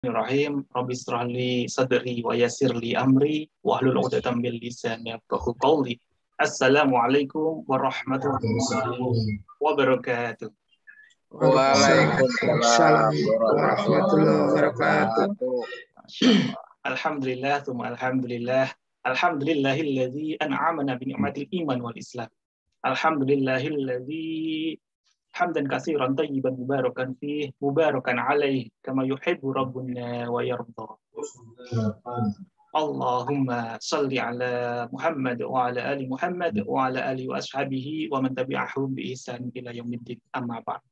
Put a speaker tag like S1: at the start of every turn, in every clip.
S1: Bismillahirrahmanirrahim. Rabbi shrah li sadri wa yassir li amri wahlul 'uqdatam min lisani yafqahu qawli. Assalamualaikum warahmatullahi wabarakatuh.
S2: Waalaikumsalam warahmatullahi wabarakatuh.
S1: Masyaallah. Alhamdulillah, tsumma alhamdulillah. Alhamdulillahilladzi an'amana bi ni'matil iman wal islam. Alhamdulillahilladzi hamdan katsiran thayyiban mubarakan fih mubarakan alaihi kama yuhibbu rabbuna wa yarda. Allahumma salli ala Muhammad wa ala ali Muhammad wa ala ali wa ashabihi wa man tabi'ahum bi ihsan ila yaumiddin. Amma ba'd.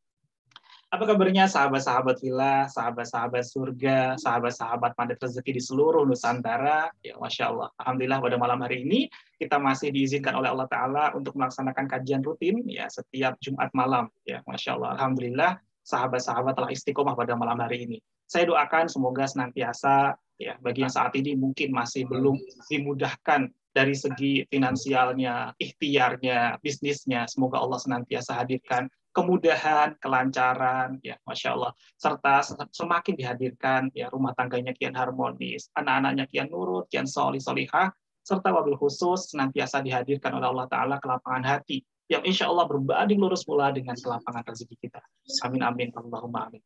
S1: Apa kabarnya sahabat-sahabat fillah, sahabat-sahabat surga, sahabat-sahabat padat rezeki di seluruh Nusantara? Ya, Masya Allah. Alhamdulillah pada malam hari ini kita masih diizinkan oleh Allah Ta'ala untuk melaksanakan kajian rutin ya setiap Jumat malam. Ya, Masya Allah. Alhamdulillah sahabat-sahabat telah istiqomah pada malam hari ini. Saya doakan semoga senantiasa ya bagi yang saat ini mungkin masih belum dimudahkan dari segi finansialnya, ikhtiarnya, bisnisnya, semoga Allah senantiasa hadirkan kemudahan, kelancaran, ya Masya Allah, serta semakin dihadirkan ya rumah tangganya kian harmonis, anak-anaknya kian nurut, kian solihah, serta wabil khusus senantiasa dihadirkan oleh Allah Ta'ala kelapangan hati, yang insya Allah berbanding lurus pula dengan kelapangan rezeki kita. Amin amin, Allahumma amin.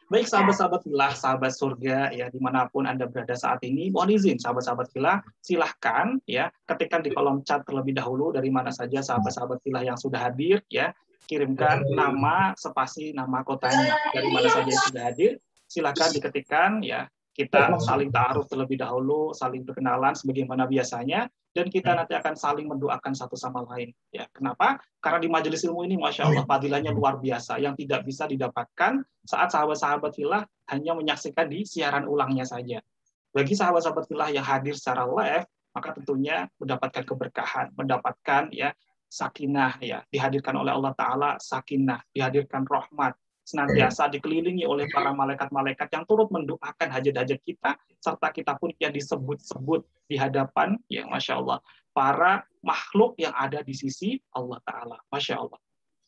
S1: Baik sahabat-sahabat fillah, sahabat surga ya dimanapun Anda berada saat ini, mohon izin sahabat-sahabat fillah, silahkan ya ketikkan di kolom chat terlebih dahulu dari mana saja sahabat-sahabat fillah yang sudah hadir ya, kirimkan nama spasi nama kotanya dari mana saja yang sudah hadir, silahkan diketikkan ya, kita saling ta'aruf terlebih dahulu, saling berkenalan sebagaimana biasanya, dan kita nanti akan saling mendoakan satu sama lain. Ya, kenapa? Karena di majelis ilmu ini, Masya Allah, fadilahnya luar biasa, yang tidak bisa didapatkan saat sahabat-sahabat fillah hanya menyaksikan di siaran ulangnya saja. Bagi sahabat-sahabat fillah yang hadir secara live, maka tentunya mendapatkan keberkahan, mendapatkan ya sakinah, ya dihadirkan oleh Allah Ta'ala sakinah, dihadirkan rahmat, senantiasa dikelilingi oleh para malaikat-malaikat yang turut mendoakan hajat-hajat kita, serta kita pun yang disebut-sebut di hadapan, ya Masya Allah, para makhluk yang ada di sisi Allah Ta'ala. Masya Allah.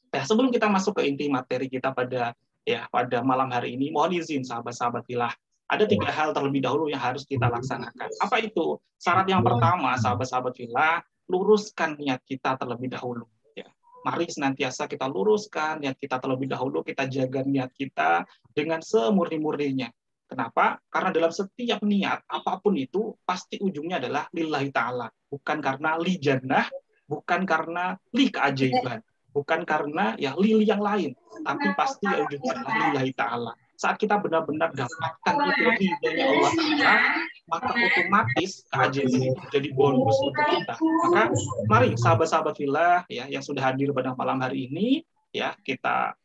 S1: Nah, sebelum kita masuk ke inti materi kita pada malam hari ini, mohon izin sahabat-sahabat fillah, ada 3 hal terlebih dahulu yang harus kita laksanakan. Apa itu? Syarat yang pertama, sahabat-sahabat fillah, luruskan niat kita terlebih dahulu. Mari senantiasa kita luruskan niat kita terlebih dahulu, kita jaga niat kita dengan semurni-murninya. Kenapa? Karena dalam setiap niat, apapun itu, pasti ujungnya adalah lillahi ta'ala. Bukan karena li jannah, bukan karena li keajaiban, bukan karena ya li yang lain, tapi pasti ya ujungnya adalah lillahi ta'ala. Saat kita benar-benar dapatkan itu ridhonya Allah Ta'ala, maka otomatis keajaiban itu jadi bonus untuk kita. Maka mari sahabat-sahabat fillah ya yang sudah hadir pada malam hari ini ya, kita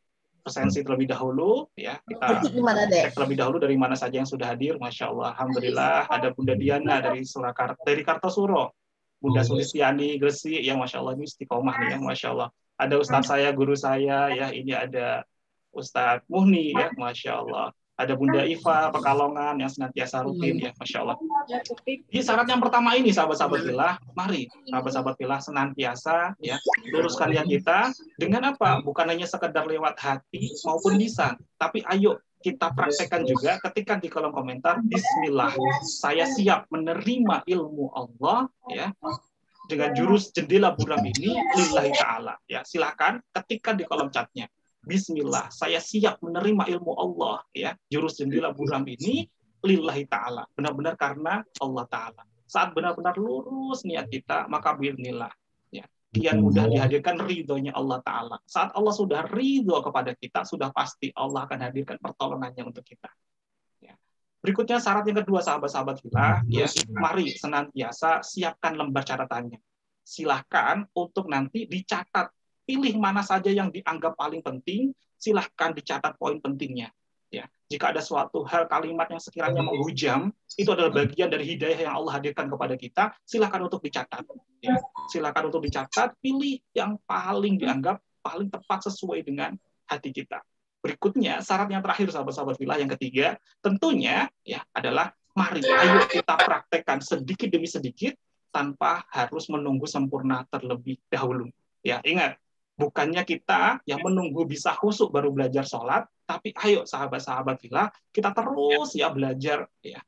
S1: presensi terlebih dahulu ya, kita cek terlebih dahulu dari mana saja yang sudah hadir. Masya Allah, alhamdulillah ada Bunda Diana dari Surakarta, dari Kartosuro, Bunda Sulistiani Gresik yang Masya Allah ini istiqomah nih ya, Masya Allah. Ada Ustadz saya, guru saya ya, ini ada Ustadz Muhni ya, Masya Allah. Ada Bunda Iva Pekalongan yang senantiasa rutin ya, Masya Allah. Jadi syarat yang pertama ini sahabat-sahabat fillah, mari sahabat-sahabat fillah senantiasa ya luruskan niat kita dengan apa? Bukan hanya sekedar lewat hati maupun lisan, tapi ayo kita praktekkan juga ketika di kolom komentar, Bismillah, saya siap menerima ilmu Allah ya dengan jurus jendela buram ini lillahi ta'ala ya. Silakan ketikkan di kolom chatnya, Bismillah, saya siap menerima ilmu Allah ya, jurus jendela buram ini lillahi ta'ala, benar-benar karena Allah Ta'ala. Saat benar-benar lurus niat kita, maka bismillah ya, kian mudah dihadirkan ridhonya Allah Ta'ala. Saat Allah sudah ridho kepada kita, sudah pasti Allah akan hadirkan pertolongannya untuk kita ya. Berikutnya syarat yang kedua sahabat-sahabat fillah ya, mari senantiasa siapkan lembar catatannya. Silahkan untuk nanti dicatat, pilih mana saja yang dianggap paling penting, silahkan dicatat poin pentingnya. Ya, jika ada suatu hal kalimat yang sekiranya menghujam, itu adalah bagian dari hidayah yang Allah hadirkan kepada kita, silakan untuk dicatat. Ya, silakan untuk dicatat, pilih yang paling dianggap paling tepat sesuai dengan hati kita. Berikutnya, syarat yang terakhir sahabat-sahabat fillah yang ketiga, tentunya ya adalah mari ayo kita praktekkan sedikit demi sedikit tanpa harus menunggu sempurna terlebih dahulu. Ya, ingat, Bukannya kita yang menunggu bisa khusyuk baru belajar sholat, tapi ayo sahabat-sahabat fillah, kita terus ya belajar ya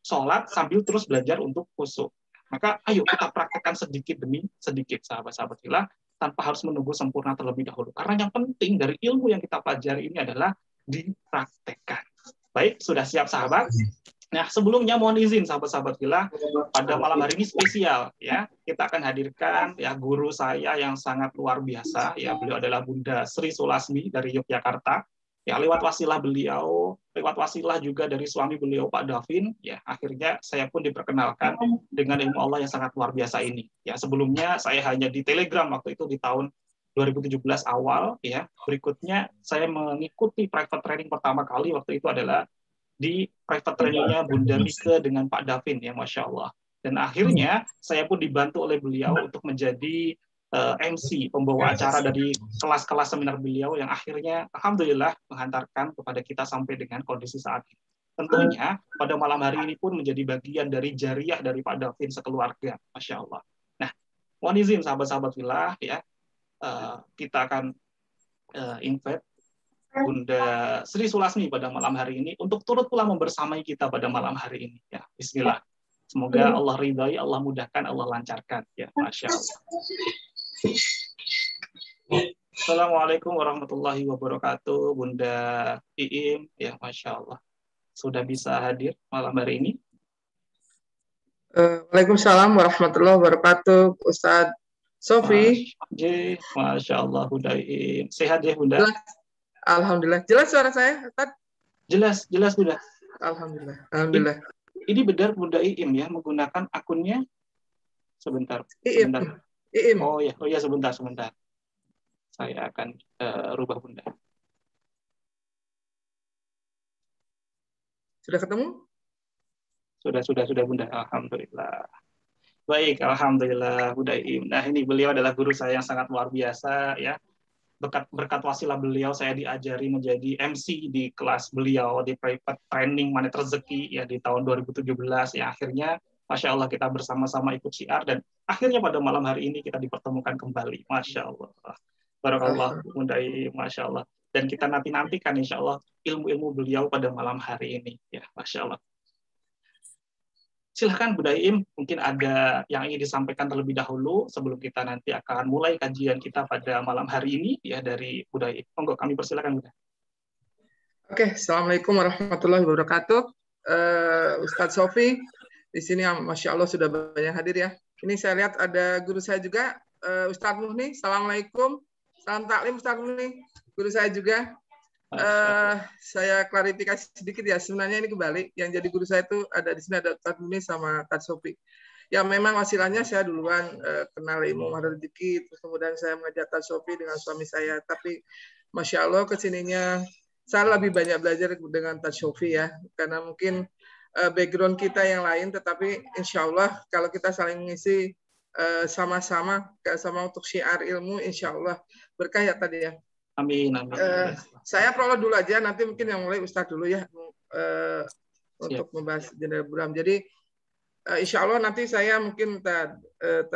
S1: sholat sambil terus belajar untuk khusyuk. Maka ayo kita praktekkan sedikit demi sedikit sahabat-sahabat fillah, tanpa harus menunggu sempurna terlebih dahulu. Karena yang penting dari ilmu yang kita pelajari ini adalah dipraktekkan. Baik, sudah siap sahabat? Nah, sebelumnya mohon izin sahabat-sahabat fillah, pada malam hari ini spesial ya. Kita akan hadirkan ya guru saya yang sangat luar biasa ya. Beliau adalah Bunda Sri Sulasmi dari Yogyakarta. Ya, lewat wasilah beliau, lewat wasilah juga dari suami beliau Pak Davin, ya akhirnya saya pun diperkenalkan dengan ilmu Allah yang sangat luar biasa ini. Ya, sebelumnya saya hanya di Telegram waktu itu di tahun 2017 awal ya. Berikutnya saya mengikuti private training pertama kali waktu itu adalah di private trainingnya Bunda Mika dengan Pak Davin ya, Masya Allah. Dan akhirnya saya pun dibantu oleh beliau untuk menjadi MC, pembawa acara dari kelas-kelas seminar beliau yang akhirnya Alhamdulillah menghantarkan kepada kita sampai dengan kondisi saat ini. Tentunya pada malam hari ini pun menjadi bagian dari jariah dari Pak Davin sekeluarga, Masya Allah. Nah, mohon izin sahabat-sahabat fillah ya, kita akan invite Bunda Sri Sulasmi pada malam hari ini untuk turut pula membersamai kita pada malam hari ini. Ya, Bismillah. Semoga Allah ridhai, Allah mudahkan, Allah lancarkan. Ya, Masya Allah. Assalamualaikum warahmatullahi wabarakatuh, Bunda Iim. Ya, Masya Allah. Sudah bisa hadir malam hari ini?
S2: Waalaikumsalam warahmatullahi wabarakatuh, Ustadz Sofi.
S1: Masya Allah, Bunda Iim. Sehat ya, Bunda?
S2: Alhamdulillah. Jelas suara saya, Ustadz?
S1: Jelas, Bunda.
S2: Alhamdulillah.
S1: Ini benar Bunda Iim ya, menggunakan akunnya sebentar.
S2: Iim.
S1: Oh ya, sebentar. Saya akan rubah Bunda.
S2: Sudah ketemu?
S1: Sudah Bunda. Alhamdulillah. Baik, Alhamdulillah Bunda Iim. Nah, ini beliau adalah guru saya yang sangat luar biasa ya. Berkat wasilah beliau saya diajari menjadi MC di kelas beliau di private training Manet Rezeki ya di tahun 2017 ya. Akhirnya Masya Allah kita bersama-sama ikut syiar dan akhirnya pada malam hari ini kita dipertemukan kembali. Masya Allah. Barakallah Bunda Iim, Masya Allah. Dan kita nantikan insya Allah ilmu-ilmu beliau pada malam hari ini ya. Masya Allah. Silahkan Bunda Iim, mungkin ada yang ingin disampaikan terlebih dahulu sebelum kita nanti akan mulai kajian kita pada malam hari ini ya dari Bunda Iim. Monggo kami persilakan Bunda.
S2: Oke, Assalamualaikum warahmatullahi wabarakatuh. Ustadz Sofi, di sini Masya Allah sudah banyak hadir ya. Ini saya lihat ada guru saya juga, Ustadz Muhni. Assalamualaikum. Salam taklim Ustadz Muhni. Guru saya juga. Saya klarifikasi sedikit ya, sebenarnya ini kebalik. Yang jadi guru saya itu ada di sini ada Ustadz Muni sama Ustadz Sofi. Ya memang wasilahnya saya duluan kenal ilmu Mahdar Rezeki, terus kemudian saya mengajak Ustadz Sofi dengan suami saya. Tapi Masya Allah kesininya saya lebih banyak belajar dengan Ustadz Sofi ya, karena mungkin background kita yang lain, tetapi Insya Allah kalau kita saling mengisi sama-sama untuk syiar ilmu, Insya Allah berkah ya tadi ya.
S1: Amin.
S2: Saya prolog dulu aja, nanti mungkin yang mulai Ustadz dulu ya untuk membahas Jendela Buram. Jadi Insya Allah nanti saya mungkin Tad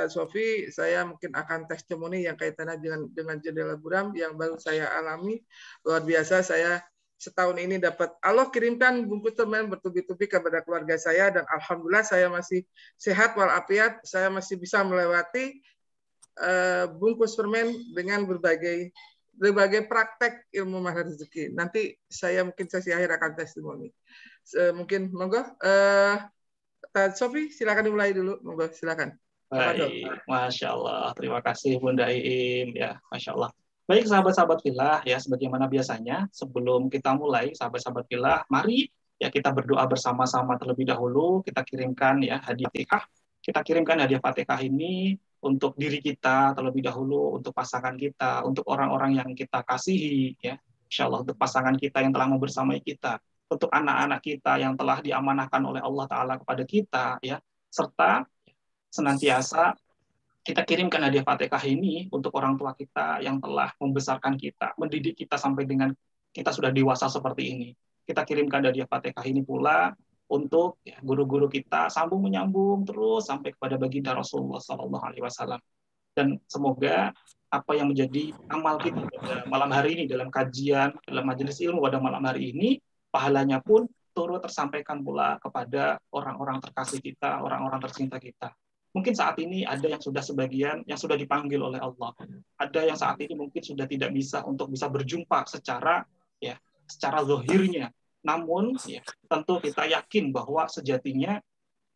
S2: Sofi, saya mungkin akan testimoni yang kaitannya dengan Jendela Buram yang baru saya alami. Luar biasa, saya setahun ini dapat Allah kirimkan bungkus permen bertubi-tubi kepada keluarga saya dan Alhamdulillah saya masih sehat walafiat, saya masih bisa melewati bungkus permen dengan berbagai praktek ilmu Mahdar Rezeki. Nanti saya mungkin sesi akhir akan testimoni. Mungkin monggo Tad Sofi silakan dimulai dulu. Monggo silakan.
S1: Baik, Masya Allah. Terima kasih Bunda Iim ya, Masya Allah. Baik sahabat-sahabat fillah ya, sebagaimana biasanya sebelum kita mulai sahabat-sahabat fillah, mari ya kita berdoa bersama-sama terlebih dahulu. Kita kirimkan ya hadiah Fatihah. Kita kirimkan hadiah Fatihah ini untuk diri kita terlebih dahulu, untuk pasangan kita, untuk orang-orang yang kita kasihi, ya, Insya Allah untuk pasangan kita yang telah membersamai kita, untuk anak-anak kita yang telah diamanahkan oleh Allah Ta'ala kepada kita, ya, serta senantiasa kita kirimkan hadiah Fatihah ini untuk orang tua kita yang telah membesarkan kita, mendidik kita sampai dengan kita sudah dewasa seperti ini. Kita kirimkan hadiah Fatihah ini pula untuk ya, guru-guru kita sambung menyambung terus sampai kepada baginda Rasulullah SAW. Dan semoga apa yang menjadi amal kita pada malam hari ini dalam kajian, dalam majelis ilmu pada malam hari ini, pahalanya pun turut tersampaikan pula kepada orang-orang terkasih kita, orang-orang tercinta kita. Mungkin saat ini ada yang sudah sebagian yang sudah dipanggil oleh Allah. Ada yang saat ini mungkin sudah tidak bisa untuk bisa berjumpa secara zahirnya. Namun ya, tentu kita yakin bahwa sejatinya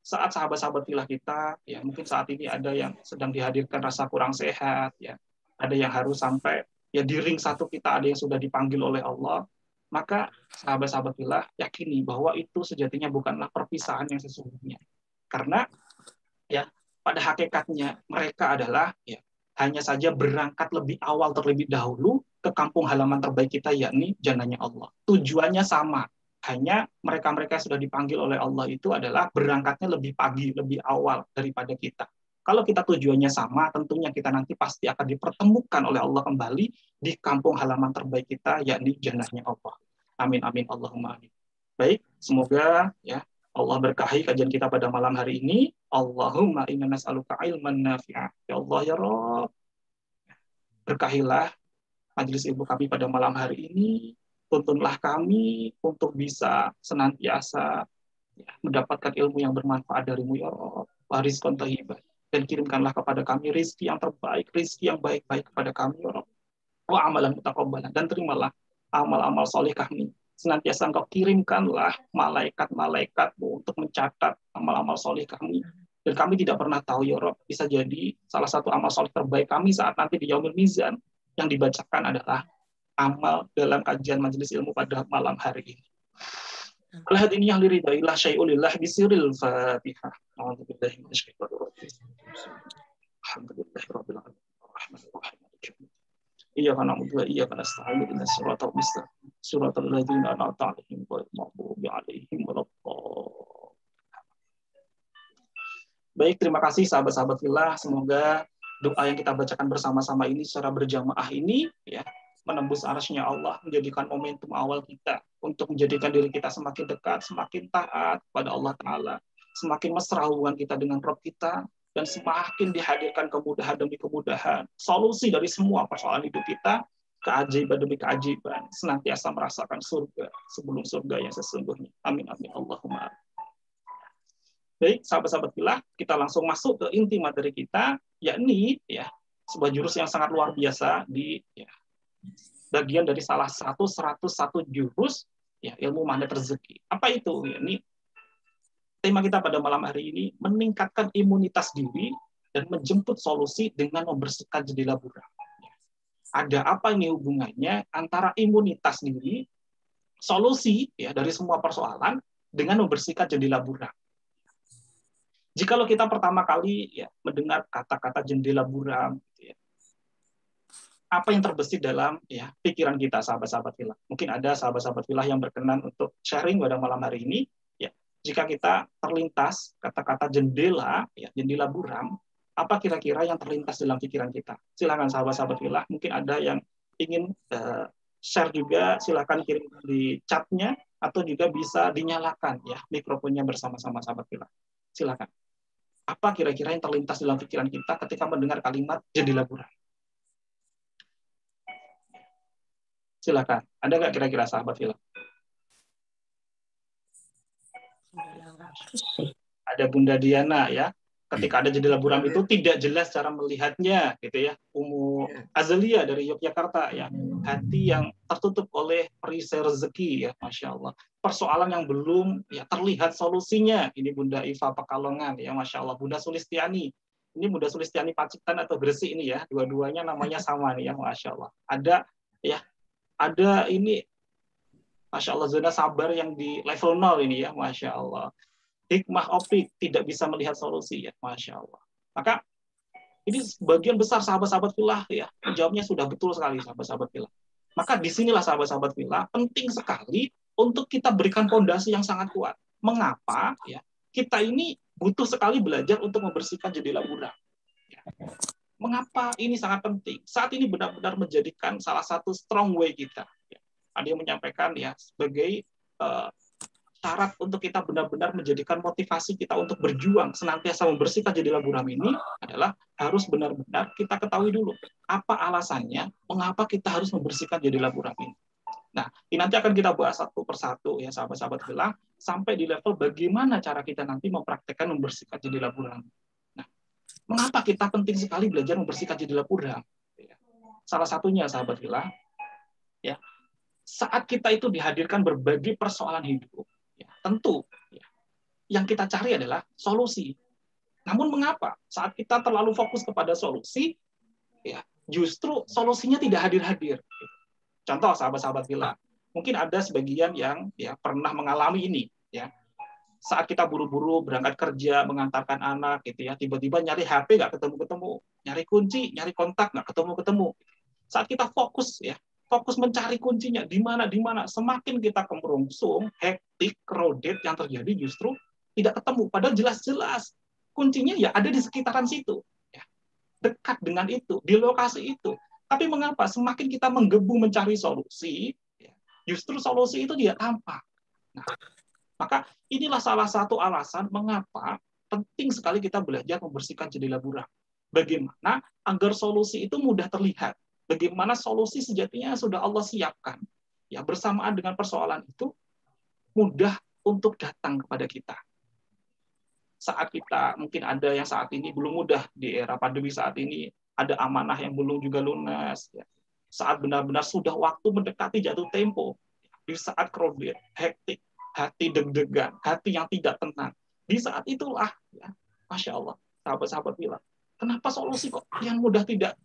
S1: saat sahabat-sahabat filah kita, ya mungkin saat ini ada yang sedang dihadirkan rasa kurang sehat, ya ada yang harus sampai ya di ring satu kita ada yang sudah dipanggil oleh Allah, maka sahabat-sahabat filah yakini bahwa itu sejatinya bukanlah perpisahan yang sesungguhnya. Karena ya pada hakikatnya mereka adalah ya hanya saja berangkat lebih awal terlebih dahulu ke kampung halaman terbaik kita, yakni jannahnya Allah. Tujuannya sama, hanya mereka-mereka yang sudah dipanggil oleh Allah itu adalah berangkatnya lebih pagi, lebih awal daripada kita. Kalau kita tujuannya sama, tentunya kita nanti pasti akan dipertemukan oleh Allah kembali di kampung halaman terbaik kita, yakni jannahnya Allah. Amin, amin, Allahumma amin. Baik, semoga ya Allah berkahi kajian kita pada malam hari ini. Allahumma inna nas'aluka ilman nafi'ah. Ya Allah, ya Rabb. Berkahilah majelis ilmu kami pada malam hari ini. Tuntunlah kami untuk bisa senantiasa ya, mendapatkan ilmu yang bermanfaat darimu, ya Rabb. Warizqan thayyiban. Dan kirimkanlah kepada kami rizki yang terbaik, rizki yang baik-baik kepada kami, ya Rabb. Wa amalan mutaqabbalan. Dan terimalah amal-amal soleh kami. Senantiasa engkau kirimkanlah malaikat-malaikatmu untuk mencatat amal-amal soleh kami. Dan kami tidak pernah tahu, ya Rabb, bisa jadi salah satu amal soleh terbaik kami saat nanti di Yaumul Mizan yang dibacakan adalah amal dalam kajian majelis ilmu pada malam hari ini. Al-hadini yang liridailah syai'ulillah bisiril fatihah. A'udzubillahi minasyaitonir rajim. Alhamdulillahirabbil alamin. Arrahmanirrahim. Iyyaka na'budu wa iyyaka nasta'in. Ihdinas siratal mustaqim. Siratal ladzina an'amta 'alaihim ghairil maghdubi 'alaihim waladdallin. Baik, terima kasih sahabat-sahabat fillah. Semoga doa yang kita bacakan bersama-sama ini secara berjamaah ini ya menembus arasy-Nya Allah, menjadikan momentum awal kita untuk menjadikan diri kita semakin dekat, semakin taat kepada Allah Ta'ala, semakin mesra hubungan kita dengan Rabb kita, dan semakin dihadirkan kemudahan demi kemudahan, solusi dari semua persoalan hidup kita, keajaiban demi keajaiban, senantiasa merasakan surga sebelum surga yang sesungguhnya. Amin, amin, Allahumma amin. Baik, sahabat-sahabat fillah, kita langsung masuk ke inti materi kita, yakni ya sebuah jurus yang sangat luar biasa di ya, bagian dari salah satu 101 jurus ya ilmu magnet rezeki. Apa itu? Ya, ini tema kita pada malam hari ini, meningkatkan imunitas diri dan menjemput solusi dengan membersihkan jendela buram. Ada apa ini hubungannya antara imunitas diri, solusi ya dari semua persoalan dengan membersihkan jendela buram? Jikalau kita pertama kali ya mendengar kata-kata jendela buram, gitu ya, apa yang terbesit dalam ya pikiran kita, sahabat-sahabat fillah? Mungkin ada sahabat-sahabat fillah yang berkenan untuk sharing pada malam hari ini. Ya, jika kita terlintas kata-kata jendela, ya jendela buram, apa kira-kira yang terlintas dalam pikiran kita? Silakan sahabat-sahabat fillah. Mungkin ada yang ingin share juga, silakan kirim di chatnya atau juga bisa dinyalakan ya mikrofonnya bersama-sama sahabat fillah. Silakan. Apa kira-kira yang terlintas dalam pikiran kita ketika mendengar kalimat jendela buram? Silakan. Ada nggak kira-kira sahabat fillah? Ada Bunda Diana ya. Ketika ada jendela buram itu tidak jelas cara melihatnya, gitu ya. Umu Azalia dari Yogyakarta ya. Hati yang tertutup oleh perisai rezeki ya, masya Allah. Persoalan yang belum ya terlihat solusinya. Ini Bunda Iva Pekalongan ya, masya Allah. Bunda Sulistiani. Ini Bunda Sulistiani Pacitan atau Gresik ini ya. Dua-duanya namanya sama nih ya, masya Allah. Ada ini, masya Allah, zona sabar yang di level 0 ini ya, masya Allah. Hikmah optik tidak bisa melihat solusi ya, masya Allah. Maka ini sebagian besar sahabat-sahabat fillah ya menjawabnya sudah betul sekali sahabat-sahabat fillah. Maka disinilah sahabat-sahabat fillah penting sekali untuk kita berikan fondasi yang sangat kuat. Mengapa ya kita ini butuh sekali belajar untuk membersihkan jendela buram? Ya. Mengapa ini sangat penting? Saat ini benar-benar menjadikan salah satu strong way kita. Ya. Ada yang menyampaikan ya sebagai syarat untuk kita benar-benar menjadikan motivasi kita untuk berjuang senantiasa membersihkan jendela buram ini adalah harus benar-benar kita ketahui dulu apa alasannya mengapa kita harus membersihkan jendela buram ini. Nah, ini nanti akan kita bahas satu persatu ya sahabat-sahabat hilang sampai di level bagaimana cara kita nanti mempraktekkan membersihkan jendela buram. Nah, mengapa kita penting sekali belajar membersihkan jendela buram? Salah satunya sahabat hilang ya, saat kita itu dihadirkan berbagai persoalan hidup, ya, tentu ya, yang kita cari adalah solusi. Namun mengapa saat kita terlalu fokus kepada solusi, ya, justru solusinya tidak hadir-hadir. Contoh sahabat-sahabat hilang, mungkin ada sebagian yang ya pernah mengalami ini, ya. Saat kita buru-buru berangkat kerja, mengantarkan anak, gitu ya, tiba-tiba nyari HP nggak ketemu-ketemu, nyari kunci, nyari kontak nggak ketemu-ketemu. Saat kita fokus ya, fokus mencari kuncinya di mana, semakin kita kemerungsung, hektik, crowded yang terjadi justru tidak ketemu. Padahal jelas-jelas kuncinya ya ada di sekitaran situ, ya. Dekat dengan itu, di lokasi itu. Tapi mengapa semakin kita menggebu mencari solusi, ya, justru solusi itu tidak tampak. Nah, maka inilah salah satu alasan mengapa penting sekali kita belajar membersihkan jendela buram. Bagaimana agar solusi itu mudah terlihat. Bagaimana solusi sejatinya sudah Allah siapkan. Ya, bersamaan dengan persoalan itu mudah untuk datang kepada kita. Saat kita mungkin ada yang saat ini belum mudah di era pandemi saat ini, ada amanah yang belum juga lunas. Ya. Saat benar-benar sudah waktu mendekati jatuh tempo, di saat crowded, hektik, hati deg-degan, hati yang tidak tenang. Di saat itulah, ya, Masya Allah, sahabat-sahabat bilang, kenapa solusi kok yang mudah tidak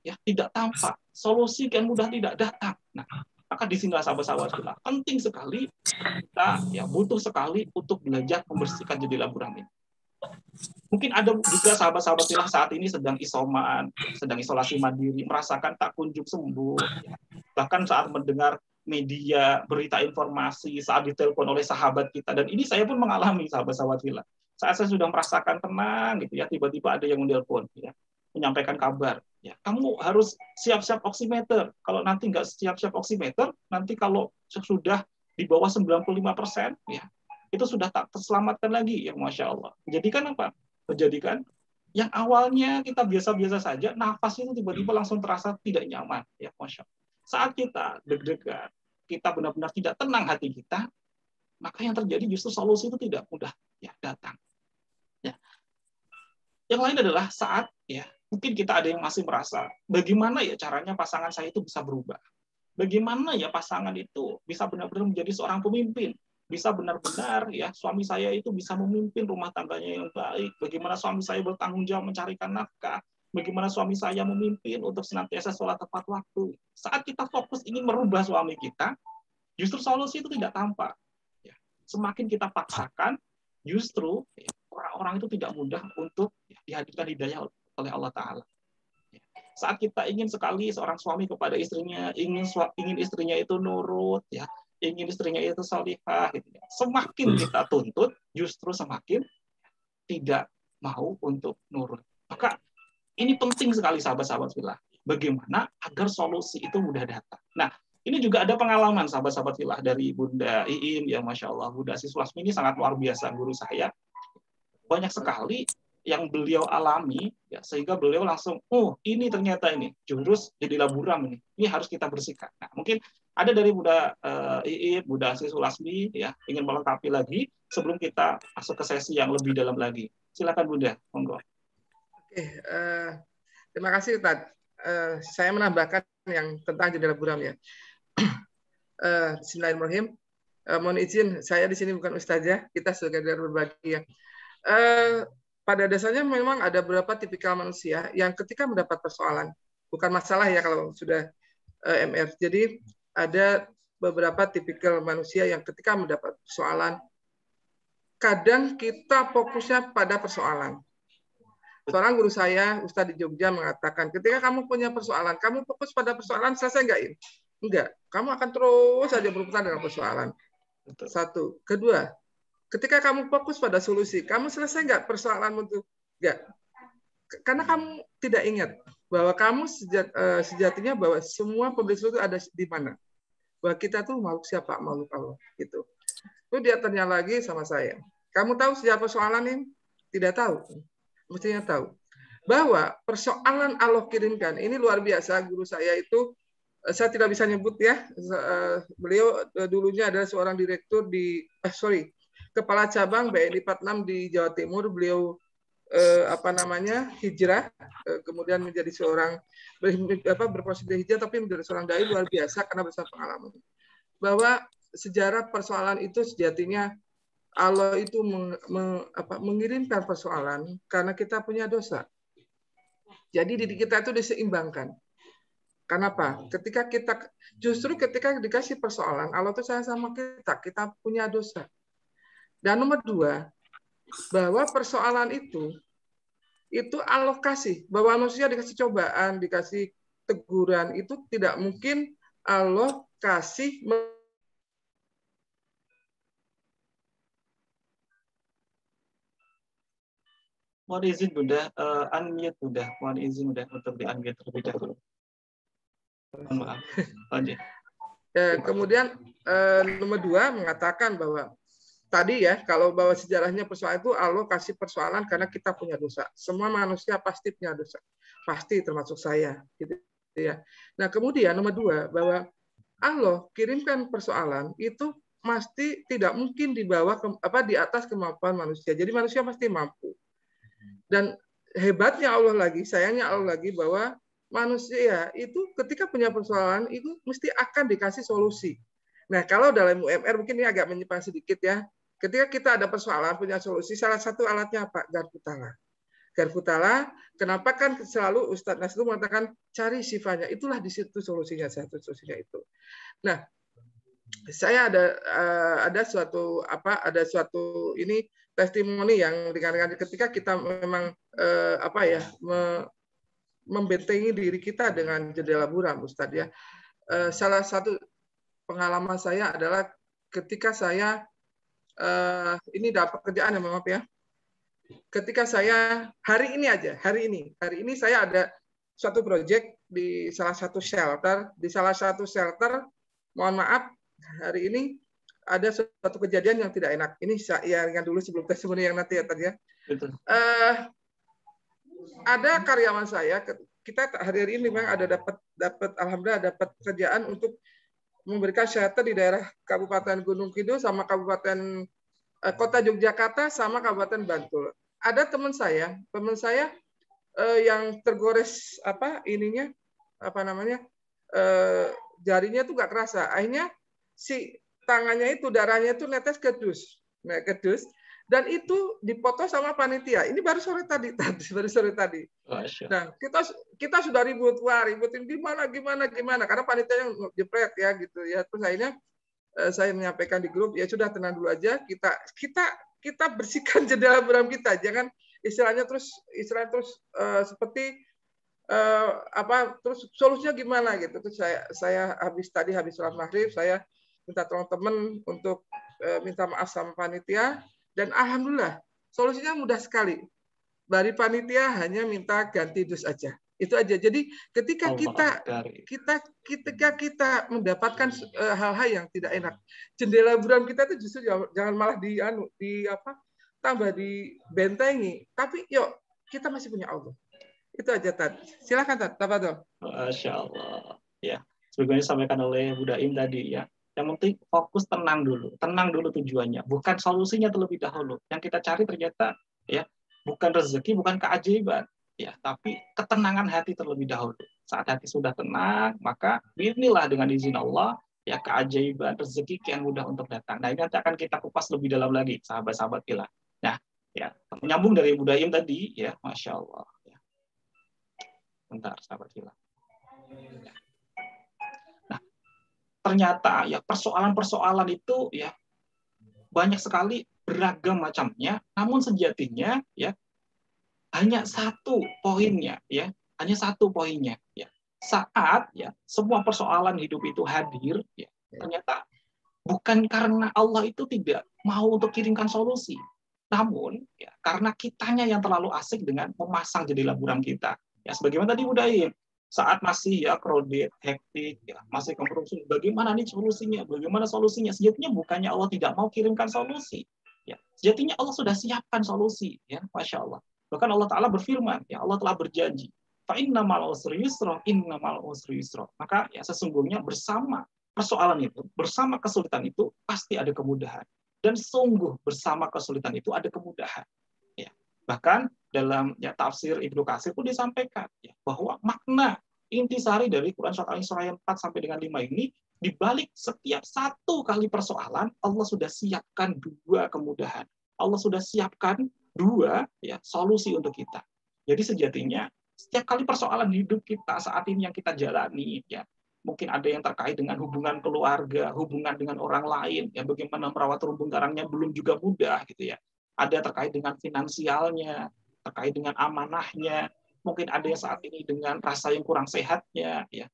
S1: tampak, solusi yang mudah tidak datang. Nah, maka di sini sahabat-sahabat bilang, penting sekali kita ya butuh sekali untuk belajar membersihkan jendela buram ini. Mungkin ada juga sahabat-sahabat bilang saat ini sedang isoman, sedang isolasi mandiri, merasakan tak kunjung sembuh. Ya. Bahkan saat mendengar media, berita informasi, saat ditelepon oleh sahabat kita, dan ini saya pun mengalami sahabat-sahabat bilang. Saat saya sudah merasakan tenang, gitu ya, tiba-tiba ada yang menelpon, ya, menyampaikan kabar. Ya, kamu harus siap-siap oximeter. Kalau nanti nggak siap-siap oximeter, nanti kalau sudah di bawah 95%, ya, itu sudah tak terselamatkan lagi, ya Masya Allah. Menjadikan apa? Menjadikan yang awalnya kita biasa-biasa saja, nafas itu tiba-tiba langsung terasa tidak nyaman, ya Masya Allah. Saat kita deg-degan, kita benar-benar tidak tenang hati kita, maka yang terjadi justru solusi itu tidak mudah ya datang. Ya. Yang lain adalah saat ya mungkin kita ada yang masih merasa bagaimana ya caranya pasangan saya itu bisa berubah, bagaimana ya pasangan itu bisa benar-benar menjadi seorang pemimpin, bisa benar-benar ya suami saya itu bisa memimpin rumah tangganya yang baik, bagaimana suami saya bertanggung jawab mencarikan nafkah, bagaimana suami saya memimpin untuk senantiasa sholat tepat waktu. Saat kita fokus ingin merubah suami kita, justru solusi itu tidak tampak. Ya. Semakin kita paksakan, justru ya, orang-orang itu tidak mudah untuk ya, dihadirkan hidayah oleh Allah Ta'ala. Ya. Saat kita ingin sekali seorang suami kepada istrinya, ingin istrinya itu nurut, ya, ingin istrinya itu salihah, gitu ya. Semakin kita tuntut, justru semakin tidak mau untuk nurut. Maka ini penting sekali sahabat-sahabat filah. Bagaimana agar solusi itu mudah datang. Nah, ini juga ada pengalaman sahabat-sahabat filah dari Bunda Iin, ya Masya Allah. Bunda Siswasmi ini sangat luar biasa guru saya. Banyak sekali yang beliau alami, ya, sehingga beliau langsung, oh ini ternyata ini jurus jendela buram ini harus kita bersihkan. Nah, mungkin ada dari Bunda Iin, Bunda Siswasmi, ya, ingin melengkapi lagi sebelum kita masuk ke sesi yang lebih dalam lagi. Silakan Bunda, monggo.
S2: Oke, terima kasih Ustaz. Saya menambahkan yang tentang jendela buram ya. Bismillahirrahmanirrahim. Mohon izin, saya di sini bukan ustazah, kita sekedar berbagi ya. Pada dasarnya memang ada beberapa tipikal manusia yang ketika mendapat persoalan, bukan masalah ya kalau sudah MR. Jadi ada beberapa tipikal manusia yang ketika mendapat persoalan, kadang kita fokusnya pada persoalan. Seorang guru saya, Ustadz di Jogja, mengatakan, ketika kamu punya persoalan, kamu fokus pada persoalan, selesai nggak ini? Enggak. Kamu akan terus saja berputar dengan persoalan. Satu. Kedua, ketika kamu fokus pada solusi, kamu selesai nggak persoalanmu itu? Enggak. Karena kamu tidak ingat bahwa kamu sejatinya bahwa semua pemberi solusi ada di mana. Bahwa kita tuh makhluk siapa? Makhluk Allah. Gitu. Lalu dia tanya lagi sama saya, kamu tahu sejak persoalan ini? Tidak tahu. Mestinya tahu. Bahwa persoalan Allah kirimkan, ini luar biasa. Guru saya itu, saya tidak bisa nyebut ya, beliau dulunya adalah seorang direktur di, kepala cabang BNI 46 di Jawa Timur. Beliau hijrah, kemudian menjadi seorang berproses hijrah, tapi menjadi seorang dai luar biasa karena besar pengalaman. Bahwa sejarah persoalan itu sejatinya Allah itu mengirimkan persoalan karena kita punya dosa. Jadi diri kita itu diseimbangkan. Kenapa? Justru ketika dikasih persoalan, Allah itu sayang sama kita punya dosa. Dan nomor dua, bahwa persoalan itu Allah kasih, bahwa manusia dikasih cobaan, dikasih teguran, itu tidak mungkin Allah kasih.
S1: Mohon izin udah unmute udah, mohon izin udah untuk di unmute terlebih dahulu. Mohon maaf. Lanjut.
S2: Kemudian nomor dua mengatakan bahwa tadi ya, kalau bahwa sejarahnya persoalan itu Allah kasih persoalan karena kita punya dosa. Semua manusia pasti punya dosa, pasti termasuk saya, gitu ya. Nah kemudian nomor dua, bahwa Allah kirimkan persoalan itu pasti tidak mungkin di atas kemampuan manusia. Jadi manusia pasti mampu. Dan hebatnya Allah lagi, sayangnya Allah lagi, bahwa manusia itu ketika punya persoalan itu mesti akan dikasih solusi. Nah, kalau dalam UMR mungkin ini agak menyimpang sedikit ya. Ketika kita ada persoalan punya solusi, salah satu alatnya apa? Garpu tala. Garpu tala, kenapa kan selalu Ustadz Nasrul mengatakan cari sifatnya, itulah di situ solusinya, solusinya itu. Nah, saya ada suatu ini testimoni yang dengan ketika kita memang membentengi diri kita dengan jendela buram, Ustadz ya. Salah satu pengalaman saya adalah ketika saya ini dapat kerjaan ya, maaf ya. Ketika saya hari ini saya ada suatu proyek di salah satu shelter, mohon maaf, hari ini ada suatu kejadian yang tidak enak. Ini saya ingat dulu sebelum testimoni yang nanti ya tadi ya. Ada karyawan saya, kita hari ini memang ada dapat alhamdulillah dapat kerjaan untuk memberikan shelter di daerah Kabupaten Gunung Kidul sama Kabupaten Kota Yogyakarta sama Kabupaten Bantul. Ada teman saya yang tergores jarinya itu nggak kerasa. Akhirnya si tangannya itu darahnya itu netes ke dus, dan itu dipoto sama panitia. Ini baru sore tadi. Nah, kita sudah ributin gimana karena panitia yang jepret ya gitu ya. Terus akhirnya saya menyampaikan di grup, ya sudah tenang dulu aja, kita bersihkan jendela buram kita, jangan istilahnya terus seperti terus solusinya gimana gitu. Terus saya habis sholat maghrib, saya minta tolong teman untuk minta maaf sama panitia, dan alhamdulillah solusinya mudah sekali. Dari panitia hanya minta ganti dus aja. Itu aja. Jadi ketika kita mendapatkan hal-hal yang tidak enak, jendela buram kita itu justru jangan malah tambah dibentengi. Tapi yuk, kita masih punya Allah. Itu aja, Tad. Silakan, Tad. Tafadhol.
S1: Masya Allah. Ya, sebagaimana disampaikan oleh Bu Daim tadi ya. Yang penting fokus, tenang dulu tujuannya, bukan solusinya terlebih dahulu. Yang kita cari ternyata ya bukan rezeki, bukan keajaiban, ya, tapi ketenangan hati terlebih dahulu. Saat hati sudah tenang, maka inilah dengan izin Allah ya keajaiban rezeki kian mudah untuk datang. Nah, ini nanti akan kita kupas lebih dalam lagi, sahabat-sahabat kita. Nah, ya, menyambung dari Bu Daim tadi, ya, Masya Allah. Ya. Bentar, sahabat kita. Ya. Nah, ternyata ya persoalan-persoalan itu ya banyak sekali, beragam macamnya, namun sejatinya ya hanya satu poinnya ya, saat ya semua persoalan hidup itu hadir ya, ternyata bukan karena Allah itu tidak mau untuk kirimkan solusi, namun ya karena kitanya yang terlalu asik dengan memasang jendela buram kita ya, sebagaimana tadi Bu Daim Saat masih ya crowded, hektik, ya, masih kompromi, bagaimana nih solusinya? Bagaimana solusinya? Sejatinya bukannya Allah tidak mau kirimkan solusi. Ya, sejatinya Allah sudah siapkan solusi. Ya, Masya Allah. Bahkan Allah Ta'ala berfirman, ya Allah telah berjanji, fa inna ma'al usri yusra, inna ma'al usri yusra. Maka ya sesungguhnya bersama persoalan itu, bersama kesulitan itu pasti ada kemudahan. Dan sungguh bersama kesulitan itu ada kemudahan. Ya. Bahkan dalam ya, tafsir Ibnu Katsir pun disampaikan ya, bahwa makna intisari dari Quran Surat Al-Isra 4 sampai dengan 5 ini, di balik setiap satu kali persoalan, Allah sudah siapkan dua kemudahan. Allah sudah siapkan dua ya, solusi untuk kita. Jadi sejatinya setiap kali persoalan hidup kita saat ini yang kita jalani, ya mungkin ada yang terkait dengan hubungan keluarga, hubungan dengan orang lain, ya bagaimana merawat terumbu karangnya belum juga mudah gitu ya. Ada terkait dengan finansialnya, terkait dengan amanahnya, mungkin ada yang saat ini dengan rasa yang kurang sehatnya, ya.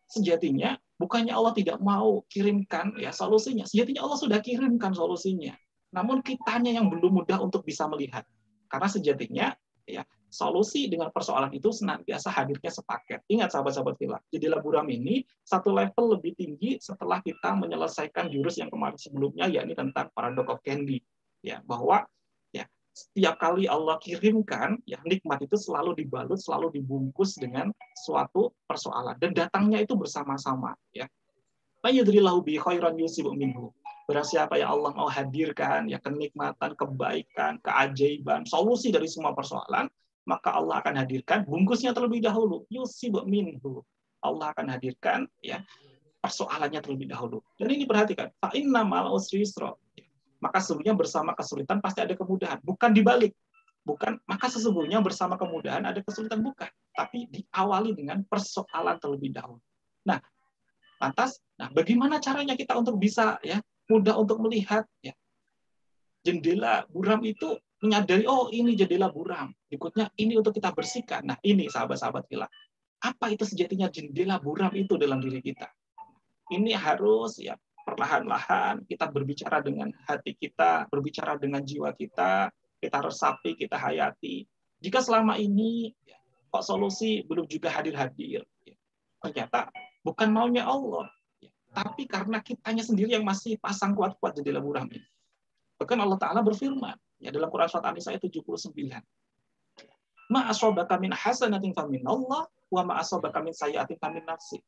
S1: Sejatinya bukannya Allah tidak mau kirimkan ya solusinya, sejatinya Allah sudah kirimkan solusinya. Namun kitanya yang belum mudah untuk bisa melihat. Karena sejatinya ya solusi dengan persoalan itu senantiasa hadirnya sepaket. Ingat sahabat-sahabat fillah, jadilah buram ini satu level lebih tinggi setelah kita menyelesaikan jurus yang kemarin sebelumnya, yakni tentang paradox of Candy. Ya, bahwa ya setiap kali Allah kirimkan, ya nikmat itu selalu dibalut, selalu dibungkus dengan suatu persoalan dan datangnya itu bersama-sama. Ya, mayadrillahu bi khairan yusibu minhu. Berarti siapa yang Allah mau hadirkan ya kenikmatan, kebaikan, keajaiban, solusi dari semua persoalan, maka Allah akan hadirkan bungkusnya terlebih dahulu. Yusibu minhu. Allah akan hadirkan ya persoalannya terlebih dahulu. Dan ini perhatikan, fa inna ma'al usri yusra. Maka sesungguhnya bersama kesulitan pasti ada kemudahan, bukan dibalik. Bukan, maka sesungguhnya bersama kemudahan ada kesulitan, bukan, tapi diawali dengan persoalan terlebih dahulu. Nah, lantas, bagaimana caranya kita untuk bisa ya mudah untuk melihat ya jendela buram itu, menyadari oh ini jendela buram, berikutnya ini untuk kita bersihkan. Nah ini sahabat-sahabat fillah, apa itu sejatinya jendela buram itu dalam diri kita? Ini harus ya perlahan-lahan kita berbicara dengan hati kita, berbicara dengan jiwa kita, kita resapi, kita hayati. Jika selama ini ya, kok solusi belum juga hadir-hadir, ya, ternyata bukan maunya Allah, ya, tapi karena kitanya sendiri yang masih pasang kuat-kuat jendela buram ini. Bahkan Allah Ta'ala berfirman ya dalam Quran Surat An-Nisa ayat 79. Ma asabaka min hasanatin faminallah wa ma asabaka min sayyi'atin famin nafsik.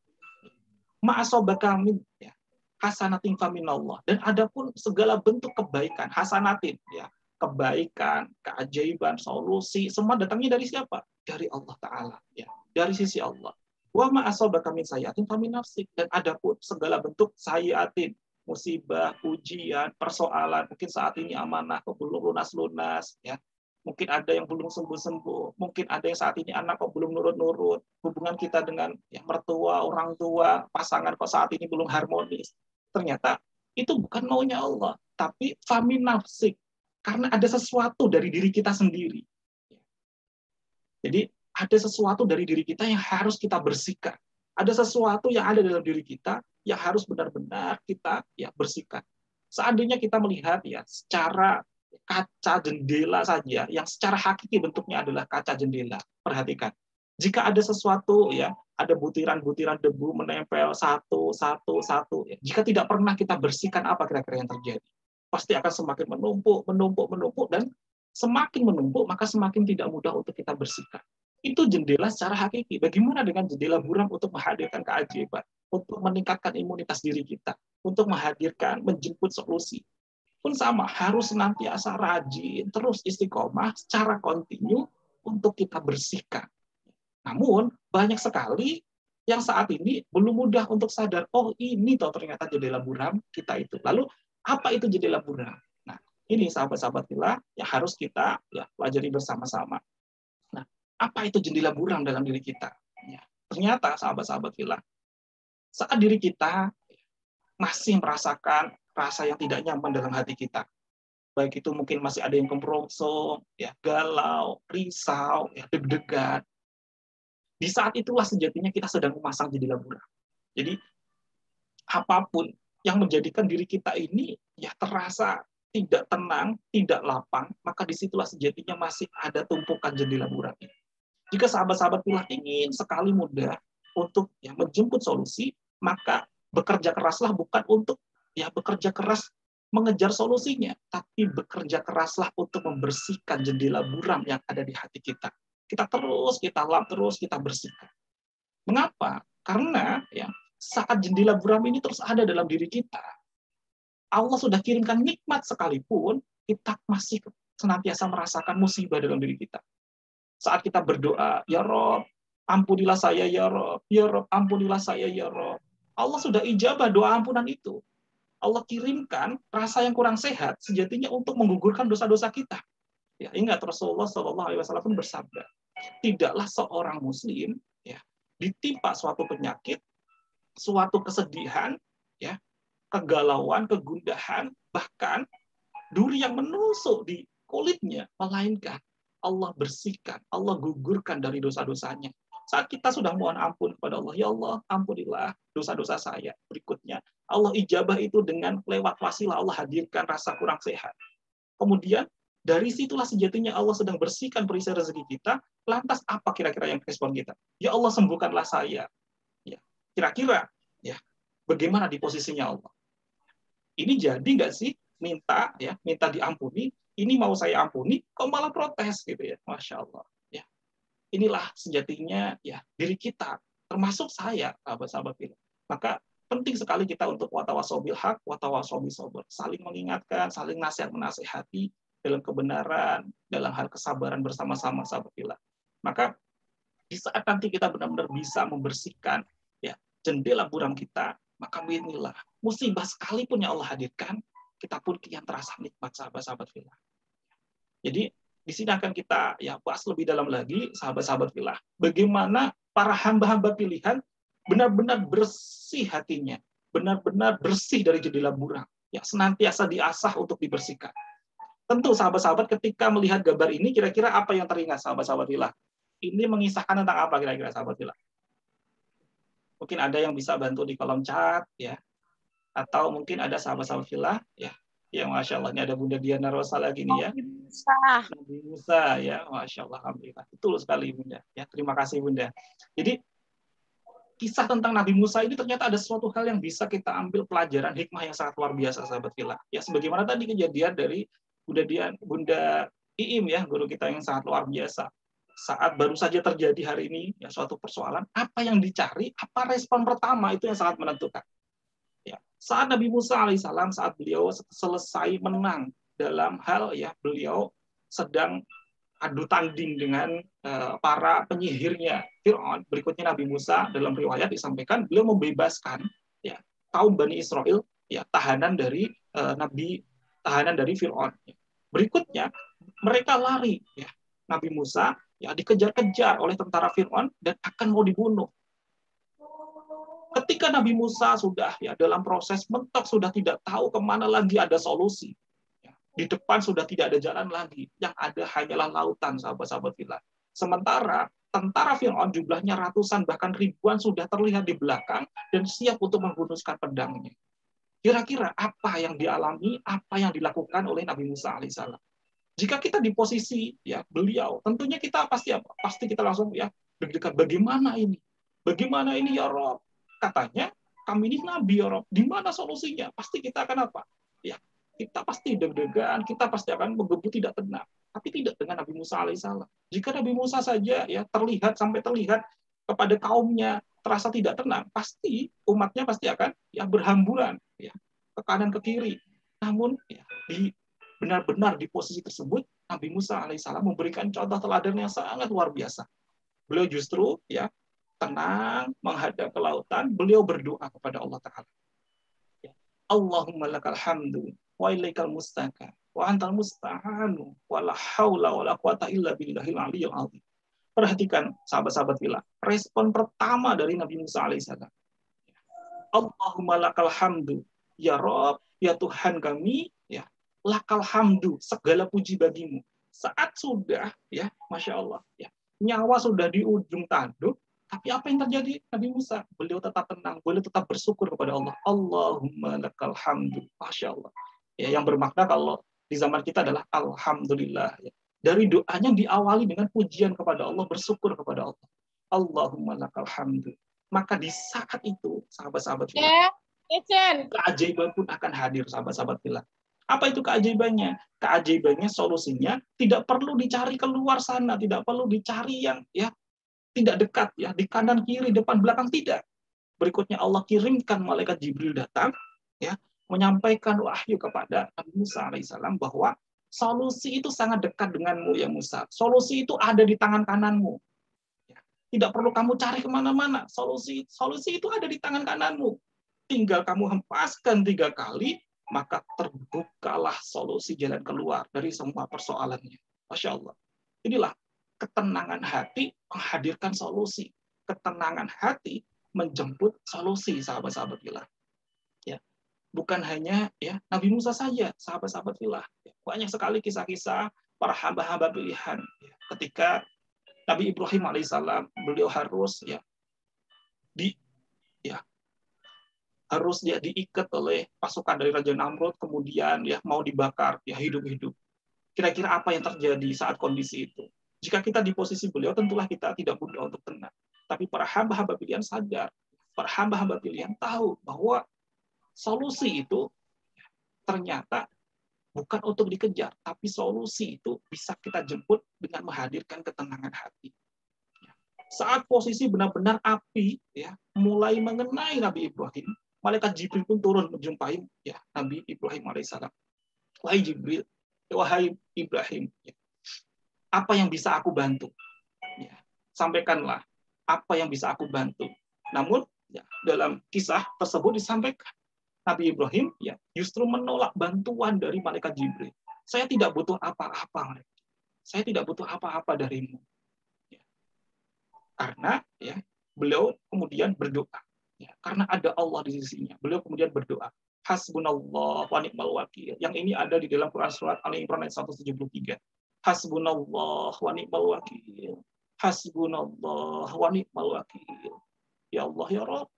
S1: Ma asabaka min ya, hasanatin faminallah, dan adapun segala bentuk kebaikan, hasanatin ya, kebaikan, keajaiban, solusi, semua datangnya dari siapa? Dari Allah Ta'ala ya, dari sisi Allah. Wa ma asabaka min sayyi'atin famin nafsik, dan adapun segala bentuk sayyi'atin, musibah, ujian, persoalan, mungkin saat ini amanah kok belum lunas-lunas ya. Mungkin ada yang belum sembuh-sembuh, mungkin ada yang saat ini anak kok belum nurut-nurut, hubungan kita dengan ya, mertua, orang tua, pasangan kok saat ini belum harmonis. Ternyata itu bukan maunya Allah, tapi famin nafsik, karena ada sesuatu dari diri kita sendiri. Jadi ada sesuatu dari diri kita yang harus kita bersihkan. Ada sesuatu yang ada dalam diri kita yang harus benar-benar kita ya bersihkan. Seandainya kita melihat ya secara kaca jendela saja, yang secara hakiki bentuknya adalah kaca jendela. Perhatikan, jika ada sesuatu ya, ada butiran-butiran debu menempel satu. Ya. Jika tidak pernah kita bersihkan, apa kira-kira yang terjadi? Pasti akan semakin menumpuk, dan semakin menumpuk, maka semakin tidak mudah untuk kita bersihkan. Itu jendela secara hakiki. Bagaimana dengan jendela buram untuk menghadirkan keajaiban, untuk meningkatkan imunitas diri kita, untuk menghadirkan, menjemput solusi? Pun sama, harus senantiasa rajin, terus istiqomah secara kontinu untuk kita bersihkan. Namun, banyak sekali yang saat ini belum mudah untuk sadar, oh ini toh ternyata jendela buram kita itu. Lalu, apa itu jendela buram? Nah, ini sahabat-sahabat fillah yang harus kita ya, pelajari bersama-sama. Nah, apa itu jendela buram dalam diri kita? Ya, ternyata sahabat-sahabat fillah, saat diri kita masih merasakan rasa yang tidak nyaman dalam hati kita, baik itu mungkin masih ada yang kemerongsong, ya galau, risau, ya deg-degan. Di saat itulah sejatinya kita sedang memasang jendela buram. Jadi apapun yang menjadikan diri kita ini ya terasa tidak tenang, tidak lapang, maka disitulah sejatinya masih ada tumpukan jendela buram ini. Jika sahabat-sahabat pilih ingin sekali mudah untuk menjemput solusi, maka bekerja keraslah bukan untuk bekerja keras mengejar solusinya, tapi bekerja keraslah untuk membersihkan jendela buram yang ada di hati kita. Kita lap terus, kita bersihkan. Mengapa? Karena saat jendela buram ini terus ada dalam diri kita, Allah sudah kirimkan nikmat sekalipun, kita masih senantiasa merasakan musibah dalam diri kita. Saat kita berdoa, ya Rob, ampunilah saya, ya Rob, ampunilah saya, ya Rob. Allah sudah ijabah doa ampunan itu. Allah kirimkan rasa yang kurang sehat sejatinya untuk menggugurkan dosa-dosa kita. Ya, ingat Rasulullah SAW pun bersabda, tidaklah seorang Muslim ditimpa suatu penyakit, suatu kesedihan, kegalauan, kegundahan, bahkan duri yang menusuk di kulitnya, melainkan Allah bersihkan, Allah gugurkan dari dosa-dosanya. Saat kita sudah mohon ampun kepada Allah, ya Allah, ampunilah dosa-dosa saya. Berikutnya, Allah ijabah itu dengan lewat wasilah, Allah hadirkan rasa kurang sehat. Kemudian, dari situlah sejatinya Allah sedang bersihkan perisai rezeki kita. Lantas apa kira-kira yang respon kita? Ya Allah, sembuhkanlah saya. Ya, kira-kira, bagaimana di posisinya Allah? Ini jadi nggak sih minta diampuni? Ini mau saya ampuni, kok malah protes gitu ya? Masya Allah. Inilah sejatinya diri kita, termasuk saya, sahabat-sahabat film. Maka penting sekali kita untuk watawasau bil haq, watawasau bis sabr, saling mengingatkan, saling menasihati dalam kebenaran, dalam hal kesabaran bersama-sama, sahabat film. Maka di saat nanti kita benar-benar bisa membersihkan jendela buram kita, maka bismillah, musibah sekalipun yang Allah hadirkan, kita pun kian terasa nikmat, sahabat-sahabat film. Jadi di sini akan kita bahas lebih dalam lagi, sahabat-sahabat filah, bagaimana para hamba-hamba pilihan benar-benar bersih hatinya, benar-benar bersih dari jendela buram, senantiasa diasah untuk dibersihkan. Tentu sahabat-sahabat ketika melihat gambar ini, kira-kira apa yang teringat sahabat-sahabat filah? Ini mengisahkan tentang apa kira-kira sahabat filah? Mungkin ada yang bisa bantu di kolom chat, atau mungkin ada sahabat-sahabat filah, ya Masya Allah, ini ada Bunda Diana Rosa lagi nih ya. Nabi Musa, ya Masya Allah, alhamdulillah. Betul sekali Bunda. Terima kasih Bunda. Jadi kisah tentang Nabi Musa ini ternyata ada sesuatu hal yang bisa kita ambil pelajaran hikmah yang sangat luar biasa, sahabat filah. Sebagaimana tadi kejadian dari Bunda Iim guru kita yang sangat luar biasa. Saat baru saja terjadi hari ini suatu persoalan, apa yang dicari, apa respon pertama itu yang sangat menentukan. Saat Nabi Musa alaihissalam, saat beliau selesai menang dalam hal beliau sedang adu tanding dengan para penyihirnya Fir'aun. Berikutnya Nabi Musa dalam riwayat disampaikan beliau membebaskan kaum Bani Israel tahanan dari Fir'aun. Berikutnya mereka lari, Nabi Musa dikejar-kejar oleh tentara Fir'aun dan akan mau dibunuh. Ketika Nabi Musa sudah dalam proses mentok, sudah tidak tahu kemana lagi ada solusi. Di depan sudah tidak ada jalan lagi. Yang ada hanyalah lautan, sahabat-sahabat filah. Sementara tentara Fir'aun jumlahnya ratusan, bahkan ribuan sudah terlihat di belakang dan siap untuk menghunuskan pedangnya. Kira-kira apa yang dialami, apa yang dilakukan oleh Nabi Musa alaihissalam? Jika kita di posisi beliau, tentunya kita pasti kita langsung deg-degan. Bagaimana ini? Bagaimana ini ya Rob? Katanya, kami ini Nabi ya Rob. Di mana solusinya? Pasti kita akan apa? Kita pasti deg-degan, kita pasti akan menggebu tidak tenang. Tapi tidak dengan Nabi Musa alaihissalam. Jika Nabi Musa saja terlihat kepada kaumnya terasa tidak tenang, pasti umatnya pasti akan berhamburan ke kanan ke kiri. Namun benar-benar di posisi tersebut Nabi Musa alaihissalam memberikan contoh teladan yang sangat luar biasa. Beliau justru tenang menghadap ke lautan, beliau berdoa kepada Allah Ta'ala. Allahumma lakal hamdu wa ilaikal mustaka wa antal musta'anu wa la haula wa la quwata illa billahil aliyyil azim. Perhatikan sahabat-sahabat filah, respon pertama dari Nabi Musa alaihissalam. Allahumma lakal hamdu, ya Rabb, ya Tuhan kami, lakal hamdu, segala puji bagimu. Saat sudah, Masya Allah, nyawa sudah di ujung tanduk, tapi apa yang terjadi Nabi Musa? Beliau tetap tenang, beliau tetap bersyukur kepada Allah. Allahumma lakal hamdu. Masya Allah. Yang bermakna kalau di zaman kita adalah Alhamdulillah. Dari doanya diawali dengan pujian kepada Allah, bersyukur kepada Allah. Allahumma lakal hamdu. Maka di saat itu, sahabat-sahabat fillah, keajaiban pun akan hadir, sahabat-sahabat fillah. Apa itu keajaibannya? Keajaibannya, solusinya tidak perlu dicari keluar sana, tidak perlu dicari yang ya tidak dekat, ya di kanan kiri depan belakang, tidak. Berikutnya Allah kirimkan malaikat Jibril datang, ya menyampaikan wahyu kepada Nabi Musa alaihissalam bahwa solusi itu sangat dekat denganmu ya Musa. Solusi itu ada di tangan kananmu. Tidak perlu kamu cari kemana-mana. Solusi itu ada di tangan kananmu. Tinggal kamu hempaskan 3 kali, maka terbukalah solusi jalan keluar dari semua persoalannya. Masya Allah. Inilah ketenangan hati menghadirkan solusi. Ketenangan hati menjemput solusi, sahabat-sahabat fillah. Ya. Bukan hanya ya Nabi Musa saja, sahabat-sahabat fillah. Banyak sekali kisah-kisah para hamba-hamba pilihan. Ketika Nabi Ibrahim alaihissalam, beliau harus harus diikat oleh pasukan dari Raja Namrud, kemudian mau dibakar hidup-hidup. Kira-kira apa yang terjadi saat kondisi itu? Jika kita di posisi beliau, tentulah kita tidak mudah untuk tenang. Tapi para hamba-hamba pilihan sadar, para hamba-hamba pilihan tahu bahwa solusi itu ternyata bukan untuk dikejar, tapi solusi itu bisa kita jemput dengan menghadirkan ketenangan hati. Saat posisi benar-benar api mulai mengenai Nabi Ibrahim, malaikat Jibril pun turun menjumpai Nabi Ibrahim alaihissalam. Wahai Jibril, wahai Ibrahim, apa yang bisa aku bantu? Sampaikanlah apa yang bisa aku bantu. Namun dalam kisah tersebut disampaikan Nabi Ibrahim justru menolak bantuan dari malaikat Jibril. Saya tidak butuh apa-apa. Saya tidak butuh apa-apa darimu. Karena beliau kemudian berdoa. Karena ada Allah di sisinya. Beliau kemudian berdoa. Hasbunallah wa ni'mal wakil. Yang ini ada di dalam Quran surat Ali Imran ayat 173. Hasbunallah wa ni'mal wakil. Hasbunallah wa ni'mal wakil. Ya Allah ya Rabb.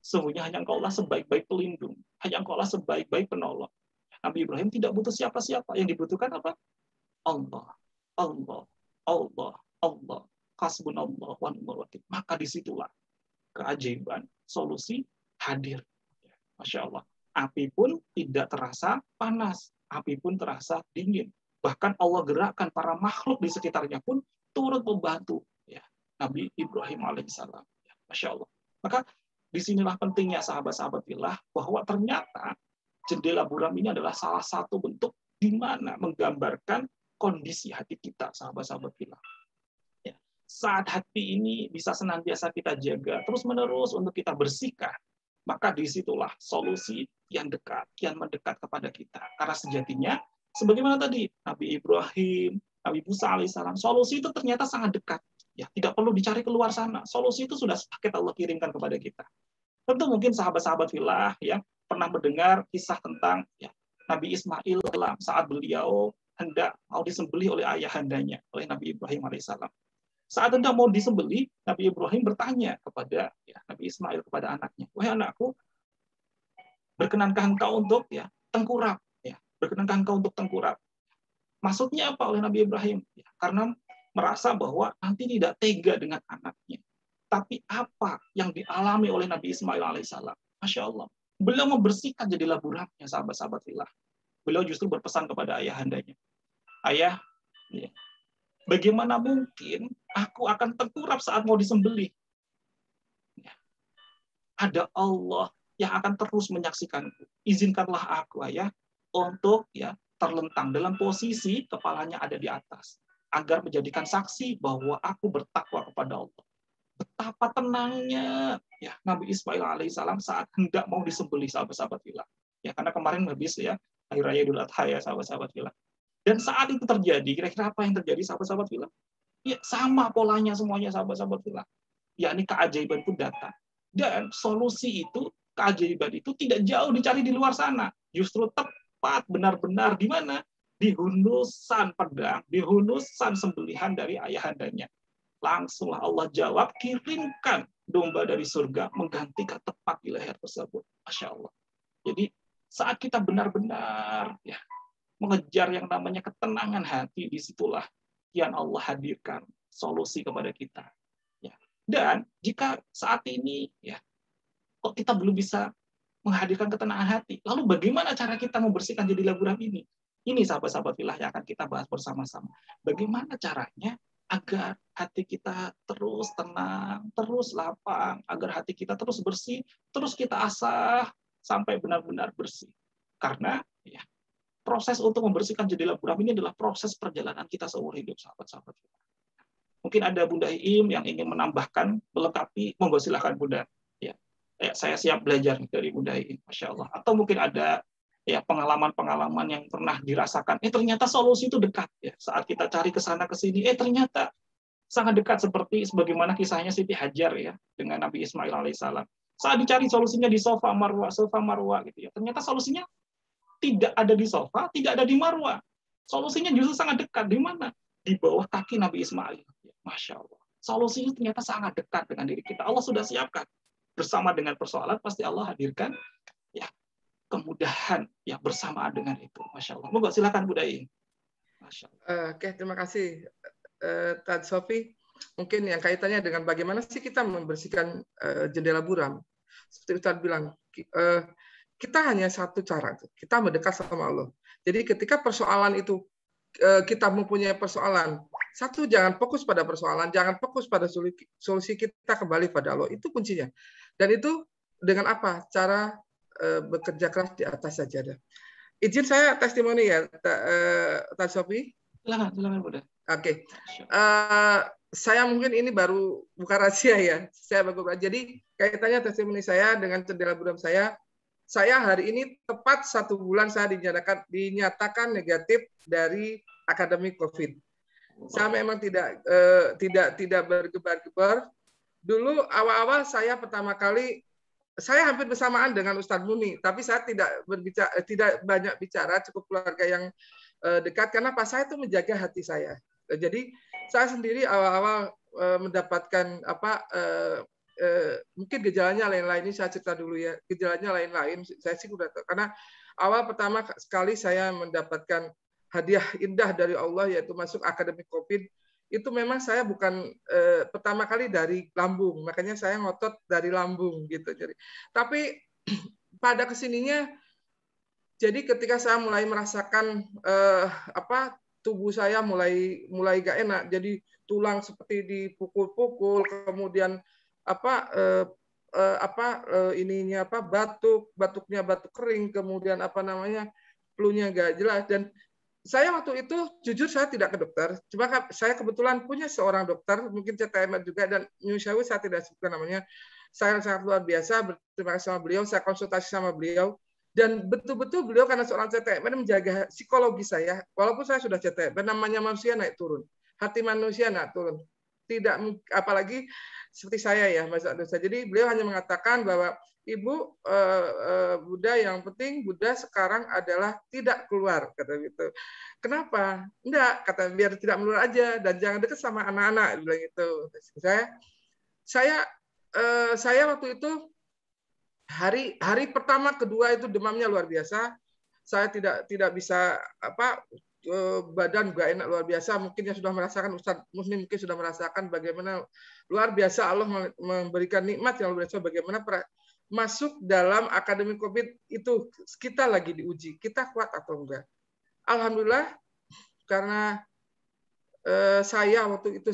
S1: Sesungguhnya hanya Engkau lah sebaik-baik pelindung. Hanya Engkau lah sebaik-baik penolong. Nabi Ibrahim tidak butuh siapa-siapa. Yang dibutuhkan apa? Allah. Allah. Allah. Allah. Hasbunallah wa ni'mal wakil. Maka disitulah keajaiban solusi hadir. Masya Allah. Api pun tidak terasa panas. Api pun terasa dingin. Bahkan Allah gerakkan para makhluk di sekitarnya pun turut membantu Nabi Ibrahim alaihissalam. Masya Allah. Maka disinilah pentingnya sahabat-sahabat fillah bahwa ternyata jendela buram ini adalah salah satu bentuk di mana menggambarkan kondisi hati kita, sahabat-sahabat fillah. Saat hati ini bisa senantiasa kita jaga terus-menerus untuk kita bersihkan, maka disitulah solusi yang dekat, yang mendekat kepada kita. Karena sejatinya, sebagaimana tadi Nabi Ibrahim, Nabi Musa alaihissalam, solusi itu ternyata sangat dekat. Tidak perlu dicari keluar sana. Solusi itu sudah paket Allah kirimkan kepada kita. Tentu mungkin sahabat-sahabat fillah pernah mendengar kisah tentang Nabi Ismail saat beliau hendak mau disembelih oleh ayahandanya, oleh Nabi Ibrahim alaihissalam. Saat hendak mau disembelih, Nabi Ibrahim bertanya kepada Nabi Ismail, kepada anaknya, wahai anakku, berkenankah engkau untuk tengkurap? Berkenankah engkau untuk tengkurap? Maksudnya apa oleh Nabi Ibrahim? Karena merasa bahwa nanti tidak tega dengan anaknya. Tapi apa yang dialami oleh Nabi Ismail alaihissalam? Masya Allah. Beliau membersihkan jendela buramnya, sahabat-sahabat fillah. Beliau justru berpesan kepada ayahandanya. Ayah, bagaimana mungkin aku akan tengkurap saat mau disembelih? Ada Allah yang akan terus menyaksikanku. Izinkanlah aku, ayah, untuk terlentang dalam posisi kepalanya ada di atas, agar menjadikan saksi bahwa aku bertakwa kepada Allah. Betapa tenangnya Nabi Ismail alaihissalam saat hendak mau disembelih, sahabat-sahabat fillah. Karena kemarin habis Hari Raya Idul Adha sahabat-sahabat fillah. Dan saat itu terjadi, kira-kira apa yang terjadi, sahabat-sahabat fillah? Sama polanya semuanya, sahabat-sahabat fillah. Ini keajaiban pun datang. Dan solusi itu, keajaiban itu tidak jauh dicari di luar sana. Justru tepat, benar-benar di mana? Di hunusan pedang, di hunusan sembelihan dari ayahandanya. Langsunglah Allah jawab, kirimkan domba dari surga menggantikan tepat di leher tersebut. Masya Allah. Jadi saat kita benar-benar mengejar yang namanya ketenangan hati, disitulah yang Allah hadirkan solusi kepada kita. Ya. Dan jika saat ini ya kok kita belum bisa menghadirkan ketenangan hati, lalu bagaimana cara kita membersihkan jendela buram ini? Ini sahabat-sahabat filah yang akan kita bahas bersama-sama. Bagaimana caranya agar hati kita terus tenang, terus lapang, agar hati kita terus bersih, terus kita asah sampai benar-benar bersih. Karena ya, proses untuk membersihkan jendela buram ini adalah proses perjalanan kita seumur hidup, sahabat-sahabat. Mungkin ada Bunda Iim yang ingin menambahkan, melengkapi, monggo silakan Bunda. Ya, saya siap belajar dari Bunda Iim, Masya Allah. Atau mungkin ada ya pengalaman-pengalaman yang pernah dirasakan. Ternyata solusi itu dekat ya. Saat kita cari ke sana ke sini, ternyata sangat dekat seperti sebagaimana kisahnya Siti Hajar ya dengan Nabi Ismail alaihissalam. Saat dicari solusinya di Safa Marwa gitu ya. Ternyata solusinya tidak ada di Safa, tidak ada di Marwa. Solusinya justru sangat dekat. Di mana? Di bawah kaki Nabi Ismail. Masya Allah. Solusinya ternyata sangat dekat dengan diri kita. Allah sudah siapkan. Bersama dengan persoalan, pasti Allah hadirkan ya kemudahan ya bersamaan dengan itu. Masya Allah. Monggo silakan Bu Dai.
S2: Masya Allah. Oke, terima kasih Tad Sofi. Mungkin yang kaitannya dengan bagaimana sih kita membersihkan jendela buram. Seperti Ustaz bilang, kita hanya satu cara, kita mendekat sama Allah. Jadi ketika persoalan itu kita mempunyai persoalan, satu, jangan fokus pada persoalan, jangan fokus pada solusi, kita kembali pada Allah. Itu kuncinya. Dan itu dengan apa? Cara bekerja keras di atas sajadah. Izin saya testimoni ya, Tad Sofi.
S1: Silakan Bunda.
S2: Oke. Saya mungkin ini baru bukan rahasia ya. Saya baru. Jadi kaitannya testimoni saya dengan jendela buram saya. Saya hari ini tepat 1 bulan saya dinyatakan negatif dari akademi COVID. Saya memang tidak bergebar-gebar. Dulu awal-awal saya pertama kali, saya hampir bersamaan dengan Ustadz Muni, tapi saya tidak banyak bicara, cukup keluarga yang dekat, karena Pak saya itu menjaga hati saya. Jadi saya sendiri awal-awal mendapatkan mungkin gejalanya lain-lain, ini saya cerita dulu ya. Gejalanya lain-lain, saya sih udah tahu. Karena awal pertama sekali saya mendapatkan hadiah indah dari Allah, yaitu masuk akademi COVID, itu memang saya bukan pertama kali dari lambung, makanya saya ngotot dari lambung gitu. Jadi, tapi pada kesininya, jadi ketika saya mulai merasakan tubuh saya mulai gak enak, jadi tulang seperti dipukul-pukul, kemudian batuknya batuk kering, kemudian flu-nya nggak jelas. Dan saya waktu itu jujur saya tidak ke dokter, cuma saya kebetulan punya seorang dokter, mungkin CTM juga, dan Nyusyawi saya tidak sebutkan namanya. Saya sangat luar biasa, berterima kasih sama beliau, saya konsultasi sama beliau, dan betul-betul beliau karena seorang CTM menjaga psikologi saya, walaupun saya sudah CTM, namanya manusia naik turun, hati manusia naik turun. Tidak, apalagi seperti saya ya, Mas Dosa. Jadi beliau hanya mengatakan bahwa Ibu, Buddha yang penting Buddha sekarang adalah tidak keluar, kata gitu. Kenapa? Enggak, kata biar tidak menular aja dan jangan dekat sama anak-anak, bilang gitu. Saya waktu itu hari pertama kedua itu demamnya luar biasa. Saya tidak bisa badan gak enak luar biasa. Mungkin yang sudah merasakan, Ustadz Muslim mungkin sudah merasakan bagaimana luar biasa Allah memberikan nikmat yang luar biasa, bagaimana masuk dalam akademi COVID itu kita lagi diuji, kita kuat atau enggak. Alhamdulillah, karena saya waktu itu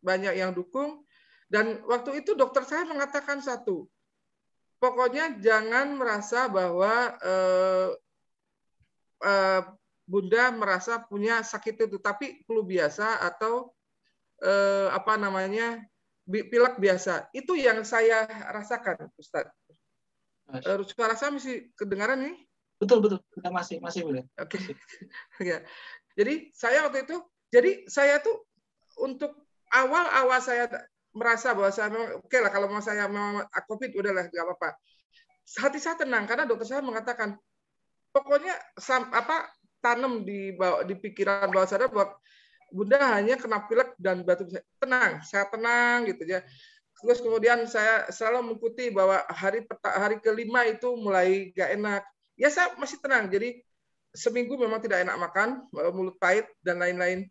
S2: banyak yang dukung, dan waktu itu dokter saya mengatakan satu, pokoknya jangan merasa bahwa Bunda merasa punya sakit itu, tapi flu biasa atau pilek biasa. Itu yang saya rasakan, Ustaz. Suara saya masih kedengaran nih?
S1: Betul. Kita masih boleh.
S2: Oke. Ya. Jadi saya waktu itu, saya tuh untuk awal saya merasa bahwa saya memang oke lah, kalau mau saya mau COVID udahlah nggak apa-apa. Hati saya tenang karena dokter saya mengatakan pokoknya tanam di pikiran bawah sadar bahwa Bunda hanya kena pilek dan batuk. Saya tenang gitu ya. Terus kemudian saya selalu mengikuti bahwa hari kelima itu mulai gak enak. Ya saya masih tenang. Jadi seminggu memang tidak enak makan, mulut pahit dan lain-lain.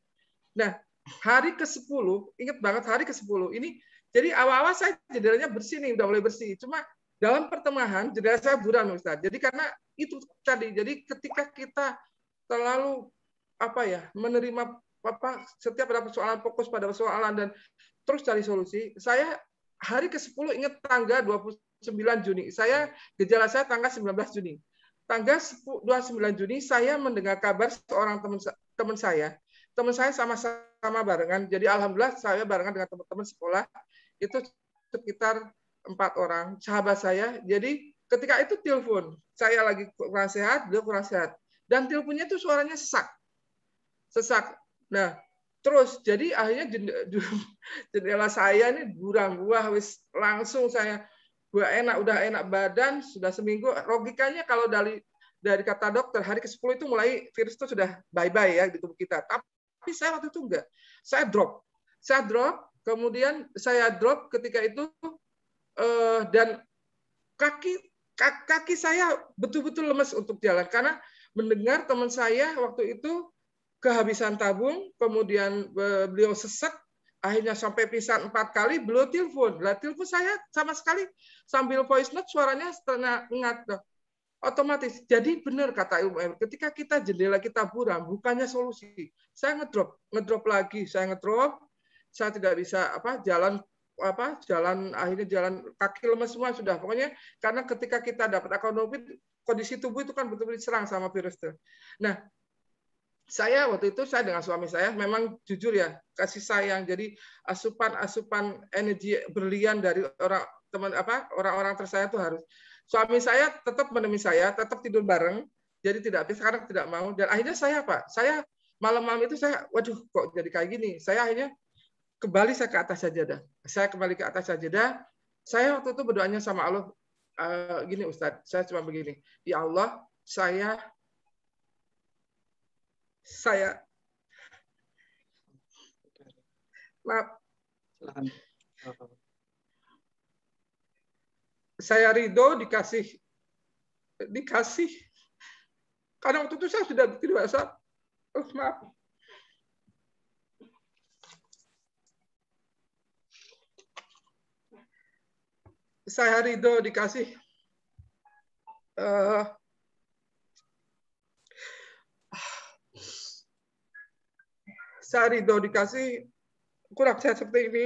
S2: Nah, hari ke-10, ingat banget hari ke-10 ini, jadi awal-awal saya jendelanya bersih nih, udah mulai bersih. Cuma dalam pertengahan jendela saya buram, Ustaz. Jadi karena itu tadi, jadi ketika kita terlalu menerima setiap ada persoalan, fokus pada persoalan dan terus cari solusi. Saya hari ke-10 ingat tanggal 29 Juni. Gejala saya tanggal 19 Juni. Tanggal 29 Juni saya mendengar kabar seorang teman saya. Teman saya sama-sama barengan. Jadi alhamdulillah saya barengan dengan teman-teman sekolah. Itu sekitar 4 orang sahabat saya. Jadi ketika itu telepon. Saya lagi kurang sehat, dia kurang sehat. Dan teleponnya itu suaranya sesak. Nah, terus jadi akhirnya jendela saya ini buram, wis langsung saya udah enak badan sudah seminggu. Logikanya kalau dari kata dokter hari ke-10 itu mulai virus itu sudah bye-bye ya di tubuh kita. Tapi saya waktu itu enggak. Saya drop. Kemudian saya drop ketika itu dan kaki saya betul-betul lemes untuk jalan karena mendengar teman saya waktu itu kehabisan tabung, kemudian beliau sesek, akhirnya sampai pingsan 4 kali, beliau telepon. Lah telepon saya sama sekali sambil voice note suaranya setengah ingat. Otomatis. Jadi benar kata Ibu, ketika kita jendela kita buram, bukannya solusi. Saya ngedrop lagi, saya tidak bisa jalan akhirnya jalan kaki lemas semua sudah. Pokoknya karena ketika kita dapat COVID, kondisi tubuh itu kan betul-betul diserang sama virus itu. Nah, saya waktu itu dengan suami saya memang jujur ya kasih sayang, jadi asupan energi berlian dari orang-orang tersayang itu harus. Suami saya tetap menemani saya, tetap tidur bareng, jadi tidak bisa karena tidak mau. Dan akhirnya saya malam-malam itu saya waduh kok jadi kayak gini. Saya akhirnya kembali ke atas sajadah. Saya waktu itu berdoanya sama Allah gini Ustadz, saya cuma begini, ya Allah saya maaf. Saya ridho dikasih. Karena waktu itu saya sudah dewasa. Maaf. Saya ridho dikasih. Saya ridho dikasih kurang sehat seperti ini.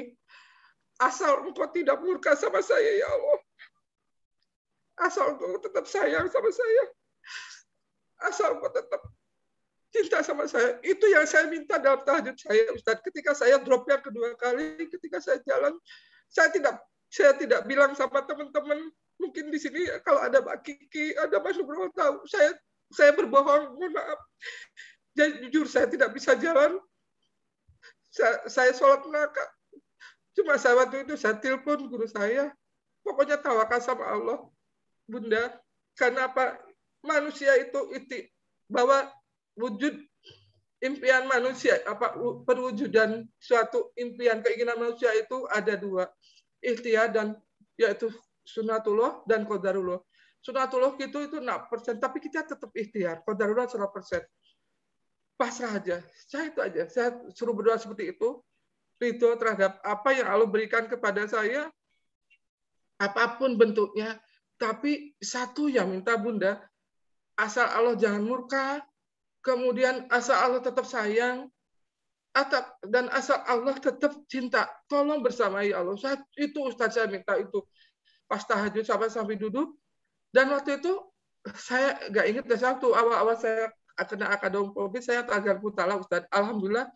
S2: Asal Engkau tidak murka sama saya, ya Allah. Asal Engkau tetap sayang sama saya. Asal Engkau tetap cinta sama saya. Itu yang saya minta dalam tahajud saya, Ustaz. Ketika saya drop yang kedua kali, ketika saya jalan, saya tidak bilang sama teman-teman. Mungkin di sini kalau ada Mbak Kiki, ada Mas Nugroho tahu. Saya berbohong, mohon maaf. Jadi jujur saya tidak bisa jalan. Saya sholat neraka. Cuma saya waktu itu saya telepon guru saya. Pokoknya tawakal sama Allah, Bunda. Karena apa? Manusia itu bahwa wujud impian manusia, perwujudan suatu impian keinginan manusia itu ada 2. Ikhtiar dan yaitu sunatullah dan qadarullah. Sunatullah itu 6%, tapi kita tetap ikhtiar. Qadarullah 100%. Pasrah aja. Saya itu aja. Saya suruh berdoa seperti itu. Ridho terhadap apa yang Allah berikan kepada saya. Apapun bentuknya. Tapi satu yang minta Bunda. Asal Allah jangan murka. Kemudian asal Allah tetap sayang. Dan asal Allah tetap cinta. Tolong bersamai Allah. Itu Ustaz saya minta itu. Pas tahajud sampai duduk. Dan waktu itu saya nggak ingat waktu awal-awal saya kena akadom COVID, saya agar putala Ustaz. Alhamdulillah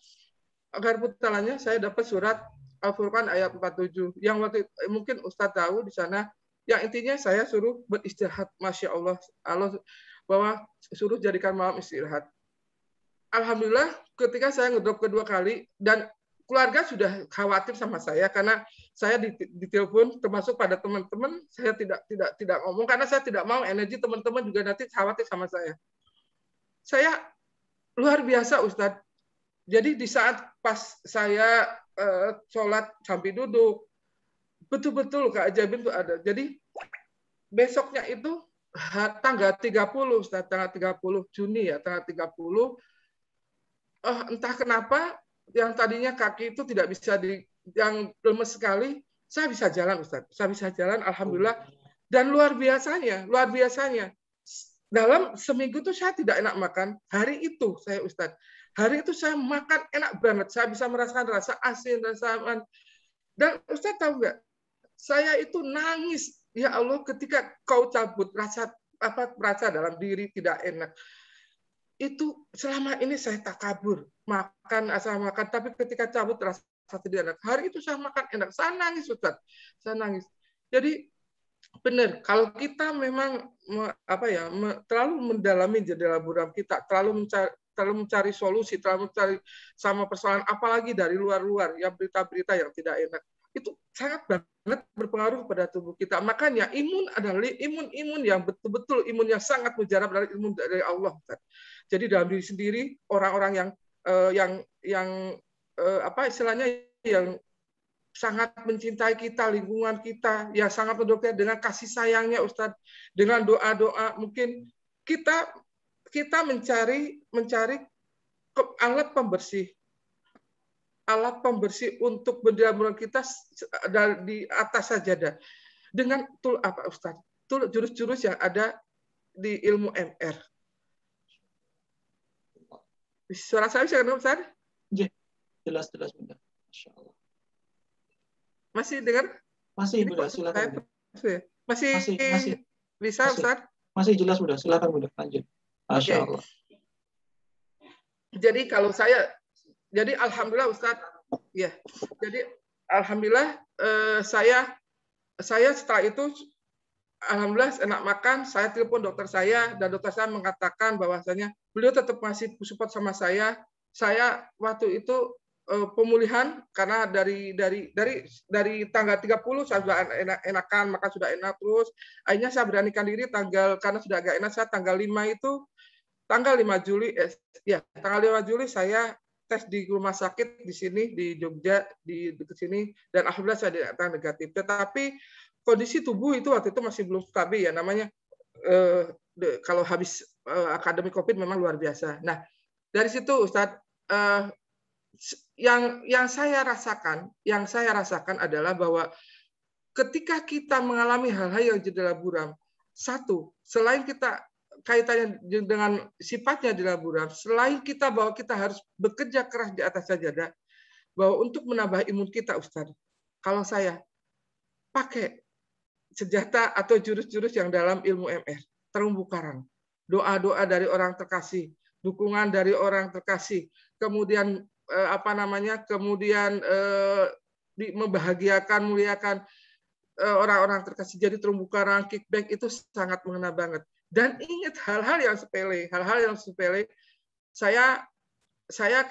S2: agar putalanya saya dapat surat Al-Furqan ayat 47 yang waktu mungkin Ustaz tahu di sana, yang intinya saya suruh beristirahat. Masya Allah bahwa suruh jadikan malam istirahat. Alhamdulillah ketika saya ngedrop kedua kali dan keluarga sudah khawatir sama saya karena saya ditelepon termasuk pada teman-teman, saya tidak ngomong karena saya tidak mau energi teman-teman juga nanti khawatir sama saya. Saya luar biasa Ustadz. Jadi di saat pas saya sholat sampai duduk, betul-betul keajaiban itu ada. Jadi besoknya itu tanggal 30, Ustaz, tanggal 30 Juni ya, tanggal 30, entah kenapa yang tadinya kaki itu tidak bisa yang lemes sekali, saya bisa jalan, Ustaz. Saya bisa jalan, alhamdulillah. Dan luar biasanya, dalam seminggu itu saya tidak enak makan. Hari itu saya makan enak banget. Saya bisa merasakan rasa asin, rasa aman. Dan Ustaz tahu nggak? Saya itu nangis, ya Allah, ketika kau cabut rasa dalam diri tidak enak. Itu selama ini saya takabur, makan asal makan, tapi ketika cabut rasa tidak enak. Hari itu saya makan enak, saya nangis, Ustaz. Saya nangis. Jadi benar, kalau kita memang terlalu mendalami jendela buram kita, terlalu mencari solusi, terlalu mencari sama persoalan, apalagi dari luar-luar, ya berita-berita yang tidak enak, itu sangat banget berpengaruh pada tubuh kita. Makanya imun adalah imun yang betul-betul imun yang sangat mujarab dari imun dari Allah. Jadi dalam diri sendiri orang-orang yang sangat mencintai kita, lingkungan kita, yang sangat mendukung dengan kasih sayangnya, Ustadz, dengan doa-doa, mungkin kita mencari alat pembersih untuk bendera kita di atas sajadah dengan Ustadz? Jurus-jurus yang ada di ilmu MR. Suara saya bisa dengar, Ustaz?
S1: Jelas, Bunda. Masya Allah.
S2: Masih dengar?
S1: Masih, Bunda. Silakan, Bunda.
S2: Masih bisa, Ustaz?
S1: Masih jelas, Bunda. Silakan, Bunda. Lanjut. Masya Allah.
S2: Jadi alhamdulillah, Ustaz. Ya. Jadi alhamdulillah saya setelah itu alhamdulillah enak makan. Saya telepon dokter saya dan dokter saya mengatakan bahwasanya beliau tetap masih support sama saya. Saya waktu itu pemulihan karena dari tanggal 30 saya sudah enakan, makan sudah enak terus. Akhirnya saya beranikan diri karena sudah agak enak, saya tanggal 5 Juli tanggal 5 Juli saya tes di rumah sakit di sini di Jogja di dekat sini dan alhamdulillah saya dinyatakan negatif. Tetapi kondisi tubuh itu waktu itu masih belum stabil ya, namanya kalau habis akademi COVID memang luar biasa. Nah, dari situ Ustadz, yang saya rasakan adalah bahwa ketika kita mengalami hal-hal yang jendela buram, satu, selain kita kaitannya dengan sifatnya jendela buram, selain bahwa kita harus bekerja keras di atas sajadah, bahwa untuk menambah imun kita, Ustadz, kalau saya pakai senjata atau jurus-jurus yang dalam ilmu MR, terumbu karang, doa-doa dari orang terkasih, dukungan dari orang terkasih, kemudian membahagiakan, muliakan orang-orang terkasih, jadi terumbu karang, kickback itu sangat mengena banget. Dan ingat hal-hal yang sepele, saya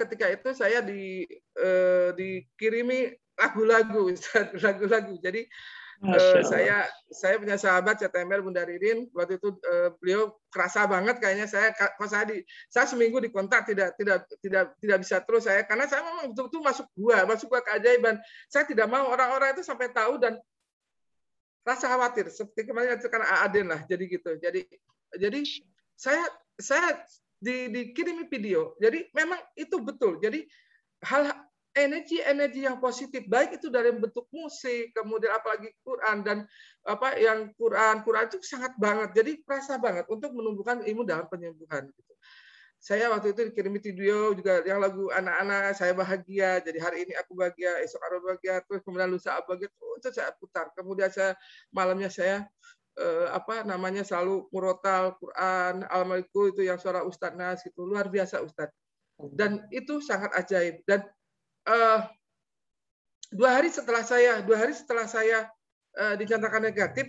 S2: ketika itu saya dikirimi lagu-lagu. Jadi saya punya sahabat CTMR Bunda Ririn, waktu itu beliau kerasa banget kayaknya saya seminggu dikontak tidak bisa terus karena saya memang betul-betul masuk gua keajaiban. Saya tidak mau orang-orang itu sampai tahu dan rasa khawatir seperti kemarin karena Aden lah, jadi gitu. Jadi saya dikirimi video. Jadi memang itu betul. Jadi energi yang positif, baik itu dari bentuk musik, kemudian apalagi Quran dan Quran itu sangat banget. Jadi perasa banget untuk menumbuhkan imun dalam penyembuhan. Gitu. Saya waktu itu dikirimi video juga yang lagu anak-anak, saya bahagia. Jadi hari ini aku bahagia, esok aku bahagia, terus kemudian lusa aku bahagia, terus saya putar. Kemudian malamnya saya selalu murotal Quran, Al-Maliku itu yang suara Ustadz Nas gitu, luar biasa Ustadz. Dan itu sangat ajaib. Dan 2 hari setelah saya dinyatakan negatif,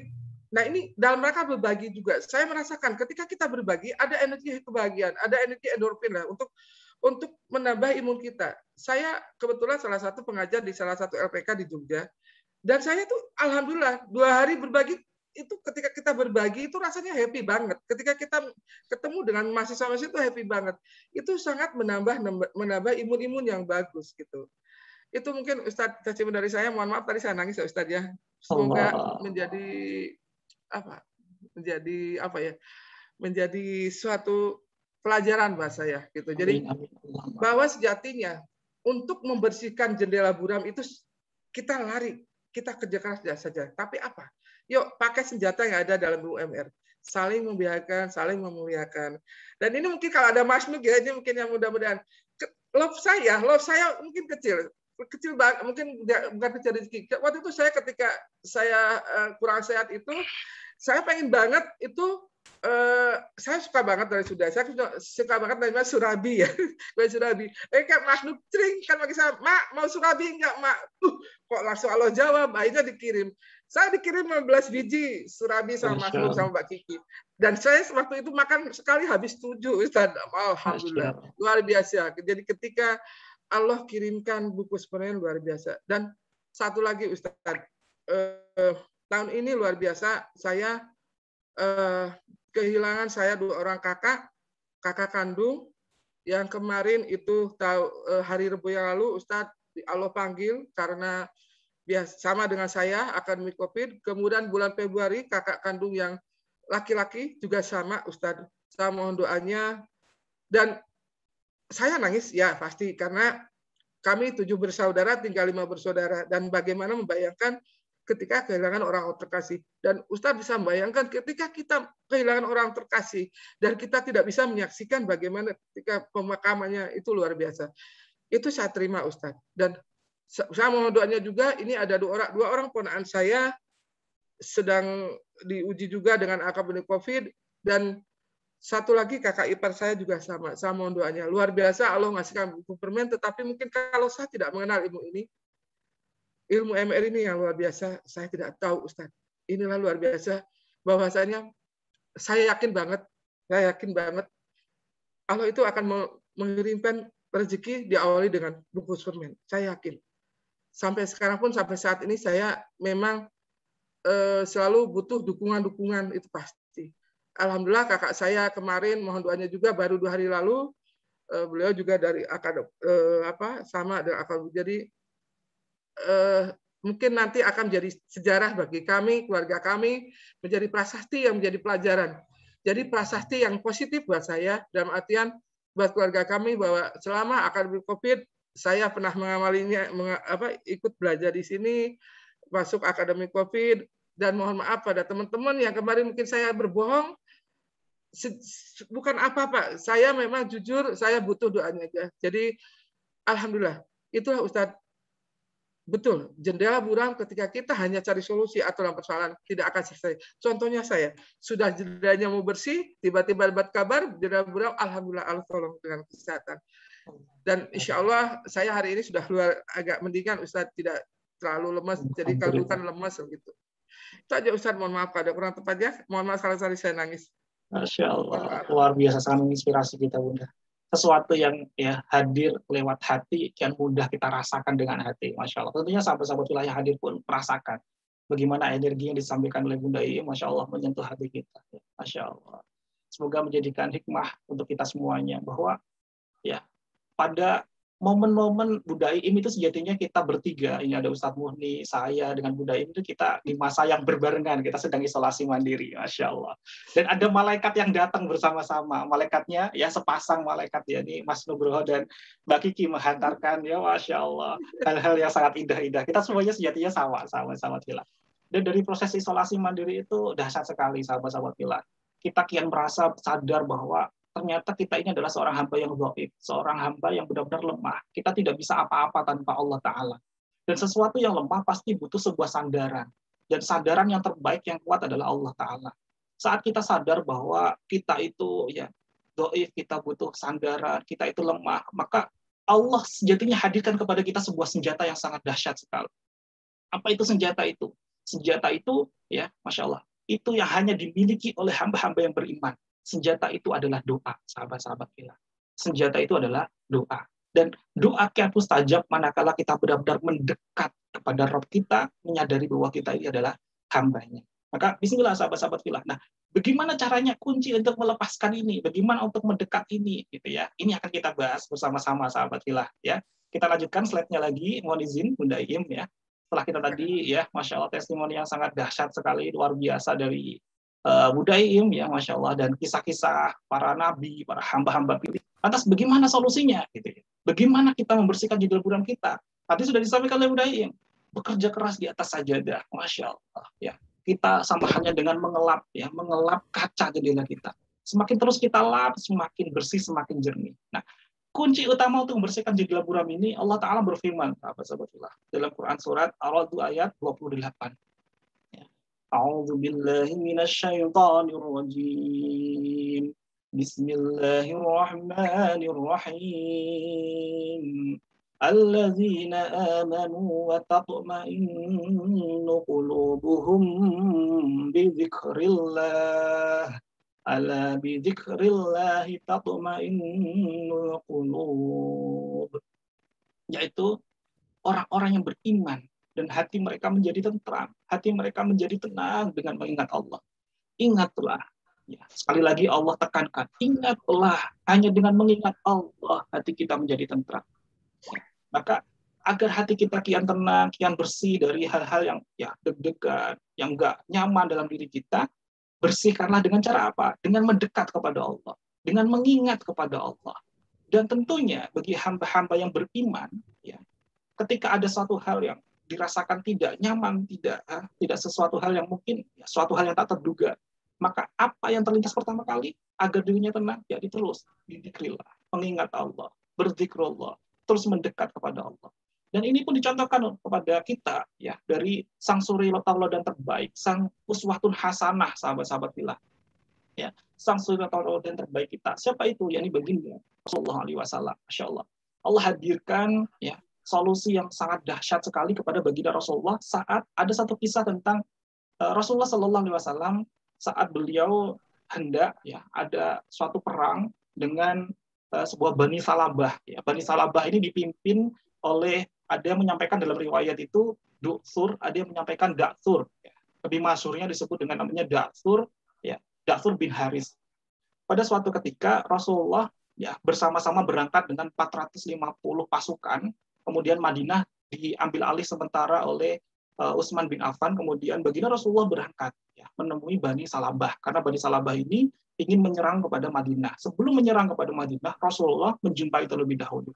S2: nah ini dalam rangka berbagi juga. Saya merasakan ketika kita berbagi ada energi kebahagiaan, ada energi endorfin lah untuk menambah imun kita. Saya kebetulan salah satu pengajar di salah satu LPK di Jogja, dan saya tuh alhamdulillah 2 hari berbagi itu, ketika kita berbagi itu rasanya happy banget. Ketika kita ketemu dengan mahasiswa-mahasiswa itu happy banget. Itu sangat menambah imun-imun yang bagus gitu. Itu mungkin Ustadz testimoni dari saya. Mohon maaf tadi saya nangis ya Ustadz ya. Semoga menjadi menjadi apa ya? Menjadi suatu pelajaran buat saya gitu. Jadi bahwa sejatinya untuk membersihkan jendela buram itu kita lari, kita kerja keras saja. Tapi apa? Yuk pakai senjata yang ada dalam UMR. Saling membiarkan, saling memuliakan. Dan ini mungkin kalau ada Mas Nuk ya, ini mungkin yang mudah-mudahan. Love saya mungkin kecil banget, mungkin bukan kecil rezeki. Waktu itu saya ketika saya kurang sehat itu, saya pengen banget itu, saya suka banget dari Sunda, saya suka banget dari Mas Surabi ya, dari Surabi. Kayak Mas Nuk Cring kan bagi saya, Mak mau Surabi enggak Mak? Kok langsung Allah jawab, akhirnya dikirim. Saya dikirim 15 biji Surabi sama Mas Nuk sama Mbak Kiki. Dan saya waktu itu makan sekali habis 7, Ustaz. Alhamdulillah, luar biasa. Jadi ketika Allah kirimkan buku Superman luar biasa. Dan satu lagi Ustaz, tahun ini luar biasa, saya kehilangan saya 2 orang kakak kandung yang kemarin itu hari Rabu yang lalu Ustaz Allah panggil karena sama dengan saya akademik COVID. Kemudian bulan Februari kakak kandung yang laki-laki juga sama Ustaz. Saya mohon doanya dan saya nangis ya pasti karena kami 7 bersaudara tinggal 5 bersaudara dan bagaimana membayangkan ketika kehilangan orang terkasih. Dan Ustaz bisa membayangkan ketika kita kehilangan orang terkasih dan kita tidak bisa menyaksikan bagaimana ketika pemakamannya itu luar biasa. Itu saya terima Ustaz. Dan saya mohon doanya juga, ini ada 2 orang ponakan saya sedang diuji juga dengan akademik COVID dan satu lagi kakak ipar saya juga sama. Saya mohon doanya. Luar biasa Allah ngasihkan buku permen, tetapi mungkin kalau saya tidak mengenal ilmu MR ini yang luar biasa, saya tidak tahu Ustaz. Inilah luar biasa bahwasanya saya yakin banget Allah itu akan mengirimkan rezeki diawali dengan buku Superman. Saya yakin. Sampai sekarang pun sampai saat ini saya memang selalu butuh dukungan itu pasti. Alhamdulillah kakak saya kemarin mohon doanya juga baru 2 hari lalu beliau juga dari sama dengan akademik. Jadi mungkin nanti akan menjadi sejarah bagi kami, keluarga kami, menjadi prasasti yang menjadi pelajaran. Jadi prasasti yang positif buat saya dalam artian buat keluarga kami bahwa selama akademik COVID saya pernah mengamalinya, ikut belajar di sini, masuk akademik COVID, dan mohon maaf pada teman-teman yang kemarin mungkin saya berbohong, bukan apa-apa, saya memang jujur, saya butuh doanya aja. Jadi, alhamdulillah, itulah Ustadz, betul, jendela buram ketika kita hanya cari solusi atau dalam persoalan tidak akan selesai. Contohnya saya, sudah jendelanya mau bersih, tiba-tiba dapat kabar, jendela buram, alhamdulillah Allah tolong dengan kesehatan. Dan insya Allah saya hari ini sudah agak mendingan Ustadz, tidak terlalu lemas, jadi kalau bukan lemas gitu. Itu aja Ustadz, mohon maaf ada kurang tepatnya, mohon maaf kalau saya nangis.
S1: Masya Allah, luar biasa, sangat menginspirasi kita Bunda. Sesuatu yang ya hadir lewat hati yang mudah kita rasakan dengan hati, Masya Allah. Tentunya sahabat-sahabat wilayah hadir pun merasakan bagaimana energi yang disampaikan oleh Bunda Iim, Masya Allah, menyentuh hati kita. Masya Allah. Semoga menjadikan hikmah untuk kita semuanya bahwa ya pada momen-momen Bunda Iim itu sejatinya kita bertiga, ini ada Ustadz Muhni, saya dengan Bunda Iim itu kita di masa yang berbarengan, kita sedang isolasi mandiri, Masya Allah. Dan ada malaikat yang datang bersama-sama, malaikatnya ya sepasang malaikat ya, ini Mas Nugroho dan Mbak Kiki menghantarkan ya, Masya Allah, hal-hal yang sangat indah-indah. Kita semuanya sejatinya sama-sama Villa. Dan dari proses isolasi mandiri itu dahsyat sekali sahabat-sahabat Villa. Kita kian merasa sadar bahwa ternyata kita ini adalah seorang hamba yang dhaif, seorang hamba yang benar-benar lemah. Kita tidak bisa apa-apa tanpa Allah Ta'ala. Dan sesuatu yang lemah pasti butuh sebuah sandaran. Dan sandaran yang terbaik, yang kuat adalah Allah Ta'ala. Saat kita sadar bahwa kita itu ya dhaif, kita butuh sandaran, kita itu lemah, maka Allah sejatinya hadirkan kepada kita sebuah senjata yang sangat dahsyat sekali. Apa itu senjata itu? Senjata itu, ya Masya Allah, itu yang hanya dimiliki oleh hamba-hamba yang beriman. Senjata itu adalah doa, sahabat-sahabat kita. Senjata itu adalah doa. Dan doa kian mustajab manakala kita benar-benar mendekat kepada Rabb kita, menyadari bahwa kita ini adalah hambanya. Maka bismillah sahabat-sahabat filah. Nah, bagaimana caranya kunci untuk melepaskan ini? Bagaimana untuk mendekat ini? Gitu ya. Ini akan kita bahas bersama-sama sahabat filah. Ya. Kita lanjutkan slide-nya lagi. Mohon izin Bunda Iim ya. Setelah kita tadi ya, Masya Allah testimoni yang sangat dahsyat sekali, luar biasa dari Budaim ya, Masya Allah, dan kisah-kisah para nabi, para hamba-hamba pilih. Lantas bagaimana solusinya? Gitu ya. Bagaimana kita membersihkan jilid buram kita? Tadi sudah disampaikan oleh Budaim, bekerja keras di atas sajadah, Masya Allah. Ya. Kita sama halnya dengan mengelap, ya, mengelap kaca jendela kita. Semakin terus kita lap, semakin bersih, semakin jernih. Nah, kunci utama untuk membersihkan jendela buram ini, Allah Ta'ala berfirman, sahabat-sahabatullah, dalam Quran surat Ar-Ra'd ayat 28. A'udzu billahi minasyaitonir rajim. Bismillahirrahmanirrahim. Alladzina amanu wa tatma'innu qulubuhum bi dzikrillah. Ala bi dzikrillah tatma'innul qulub. Yaitu orang-orang yang beriman dan hati mereka menjadi tentram, hati mereka menjadi tenang dengan mengingat Allah. Ingatlah, ya, sekali lagi Allah tekankan, ingatlah, hanya dengan mengingat Allah hati kita menjadi tentram. Maka agar hati kita kian tenang, kian bersih dari hal-hal yang ya deg-degan, yang enggak nyaman dalam diri kita, bersihkanlah dengan cara apa? Dengan mendekat kepada Allah, dengan mengingat kepada Allah. Dan tentunya bagi hamba-hamba yang beriman, ya, ketika ada suatu hal yang dirasakan tidak nyaman, tidak sesuatu hal yang mungkin, ya, suatu hal yang tak terduga, maka apa yang terlintas pertama kali agar dirinya tenang, ya terus dizikrillah, mengingat Allah, berzikrullah, terus mendekat kepada Allah. Dan ini pun dicontohkan kepada kita, ya, dari sang suri tauladan terbaik, sang uswatun hasanah, sahabat-sahabat fillah, ya, sang suri tauladan terbaik kita. Siapa itu? Ya, ini baginda Rasulullah SAW. Masya Allah. Allah hadirkan, ya, solusi yang sangat dahsyat sekali kepada baginda Rasulullah saat ada satu kisah tentang Rasulullah SAW saat beliau hendak, ya, ada suatu perang dengan sebuah Bani Salabah. Ya, Bani Salabah ini dipimpin oleh, ada yang menyampaikan dalam riwayat itu Du'thur, ada yang menyampaikan Da'thur. Ya. Lebih masyhurnya disebut dengan namanya Da'thur, ya, Da'thur bin Haris. Pada suatu ketika Rasulullah, ya, bersama-sama berangkat dengan 450 pasukan, kemudian Madinah diambil alih sementara oleh Utsman bin Affan, kemudian baginda Rasulullah berangkat, ya, menemui Bani Salabah, karena Bani Salabah ini ingin menyerang kepada Madinah. Sebelum menyerang kepada Madinah, Rasulullah menjumpai terlebih dahulu.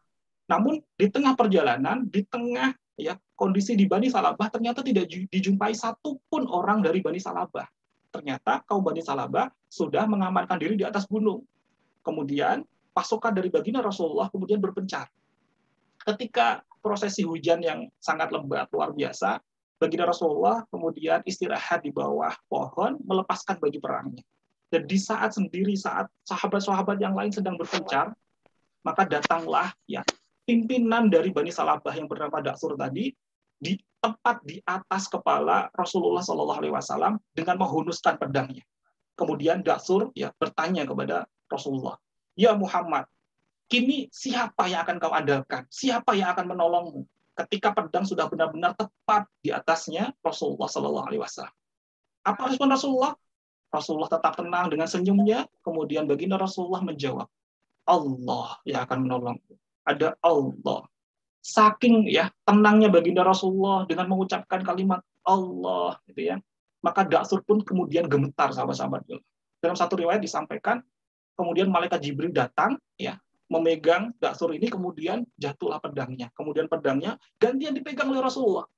S1: Namun di tengah perjalanan, di tengah, ya, kondisi di Bani Salabah, ternyata tidak dijumpai satupun orang dari Bani Salabah. Ternyata kaum Bani Salabah sudah mengamankan diri di atas gunung. Kemudian pasukan dari baginda Rasulullah kemudian berpencar. Ketika prosesi hujan yang sangat lebat, luar biasa, baginda Rasulullah kemudian istirahat di bawah pohon, melepaskan baju perangnya. Dan di saat sendiri, saat sahabat-sahabat yang lain sedang berpencar, maka datanglah, ya, pimpinan dari Bani Salabah yang bernama Da'thur tadi, di tepat di atas kepala Rasulullah SAW dengan menghunuskan pedangnya. Kemudian Da'thur, ya, bertanya kepada Rasulullah, ya Muhammad, kini siapa yang akan kau andalkan? Siapa yang akan menolongmu? Ketika pedang sudah benar-benar tepat di atasnya Rasulullah SAW. Apa respon Rasulullah? Rasulullah tetap tenang dengan senyumnya. Kemudian baginda Rasulullah menjawab, Allah yang akan menolongmu. Ada Allah. Saking, ya, tenangnya baginda Rasulullah dengan mengucapkan kalimat Allah, gitu ya, maka Da'thur pun kemudian gemetar, sahabat-sahabat. Dalam satu riwayat disampaikan, kemudian malaikat Jibril datang, ya, memegang Da'thur ini, kemudian jatuhlah pedangnya. Kemudian pedangnya gantian dipegang oleh Rasulullah.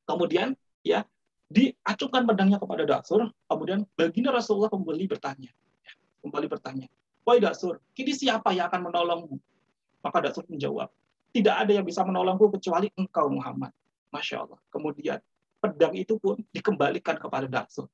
S1: Kemudian, ya, diacungkan pedangnya kepada Da'thur. Kemudian baginda Rasulullah kembali bertanya, wahai Da'thur, kini siapa yang akan menolongmu? Maka Da'thur menjawab, tidak ada yang bisa menolongku kecuali engkau Muhammad. Masya Allah. Kemudian pedang itu pun dikembalikan kepada Da'thur.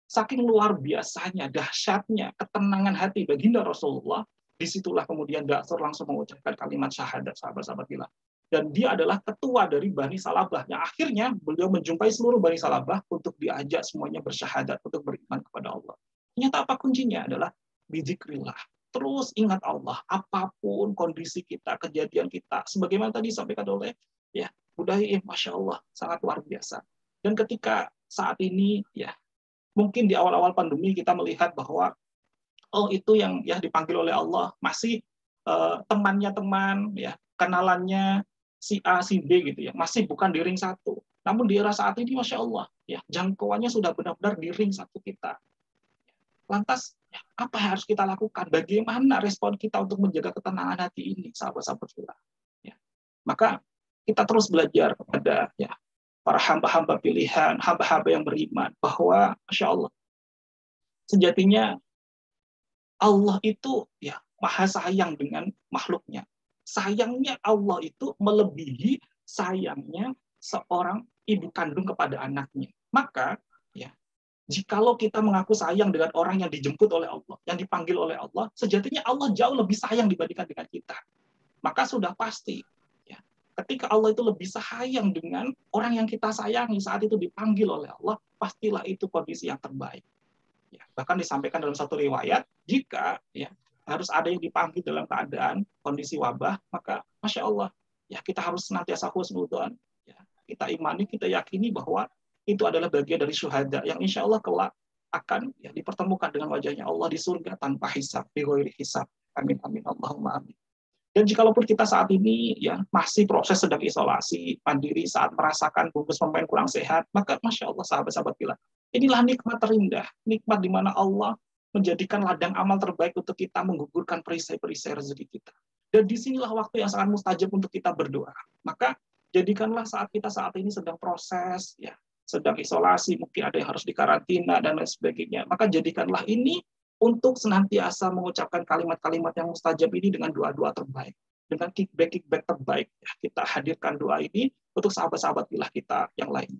S1: Saking luar biasanya, dahsyatnya, ketenangan hati baginda Rasulullah, disitulah kemudian Da'thur langsung mengucapkan kalimat syahadat, sahabat-sahabat kita. Dan dia adalah ketua dari Bani Salabah, yang akhirnya beliau menjumpai seluruh Bani Salabah untuk diajak semuanya bersyahadat, untuk beriman kepada Allah. Ternyata apa kuncinya adalah bizikrillah. Terus ingat Allah, apapun kondisi kita, kejadian kita, sebagaimana tadi disampaikan oleh, ya, Budaya, Masya Allah, sangat luar biasa. Dan ketika saat ini, ya, mungkin di awal-awal pandemi kita melihat bahwa, oh, itu yang, ya, dipanggil oleh Allah masih temannya teman, ya, kenalannya si A, si B, gitu ya, masih bukan di ring satu. Namun di era saat ini, Masya Allah, ya, jangkauannya sudah benar-benar di ring satu kita. Lantas apa yang harus kita lakukan? Bagaimana respon kita untuk menjaga ketenangan hati ini, sahabat-sahabat fillah? Ya. Maka kita terus belajar kepada para hamba-hamba pilihan, hamba-hamba yang beriman, bahwa Masya Allah, sejatinya Allah itu maha sayang dengan makhluknya. Sayangnya Allah itu melebihi sayangnya seorang ibu kandung kepada anaknya. Maka jikalau kita mengaku sayang dengan orang yang dijemput oleh Allah, yang dipanggil oleh Allah, sejatinya Allah jauh lebih sayang dibandingkan dengan kita. Maka sudah pasti, ketika Allah itu lebih sayang dengan orang yang kita sayangi saat itu dipanggil oleh Allah, pastilah itu kondisi yang terbaik. Bahkan disampaikan dalam satu riwayat, jika harus ada yang dipanggil dalam keadaan kondisi wabah, maka Masya Allah, kita harus senantiasa husnudzon. Kita imani, kita yakini bahwa itu adalah bagian dari syuhada yang insya Allah kelak akan dipertemukan dengan wajahnya Allah di surga tanpa hisab, bighairi hisab. Amin amin Allahumma amin. Dan jikalaupun kita saat ini masih proses sedang isolasi mandiri saat merasakan bungkus pemain kurang sehat, maka Masya Allah sahabat-sahabat fillah, inilah nikmat terindah, nikmat di mana Allah menjadikan ladang amal terbaik untuk kita menggugurkan perisai-perisai rezeki kita. Dan disinilah waktu yang sangat mustajab untuk kita berdoa. Maka jadikanlah saat kita saat ini sedang proses, sedang isolasi, mungkin ada yang harus dikarantina dan lain sebagainya. Maka jadikanlah ini untuk senantiasa mengucapkan kalimat-kalimat yang mustajab ini dengan doa-doa terbaik, dengan kickback terbaik. Kita hadirkan doa ini untuk sahabat-sahabat fillah kita yang lain.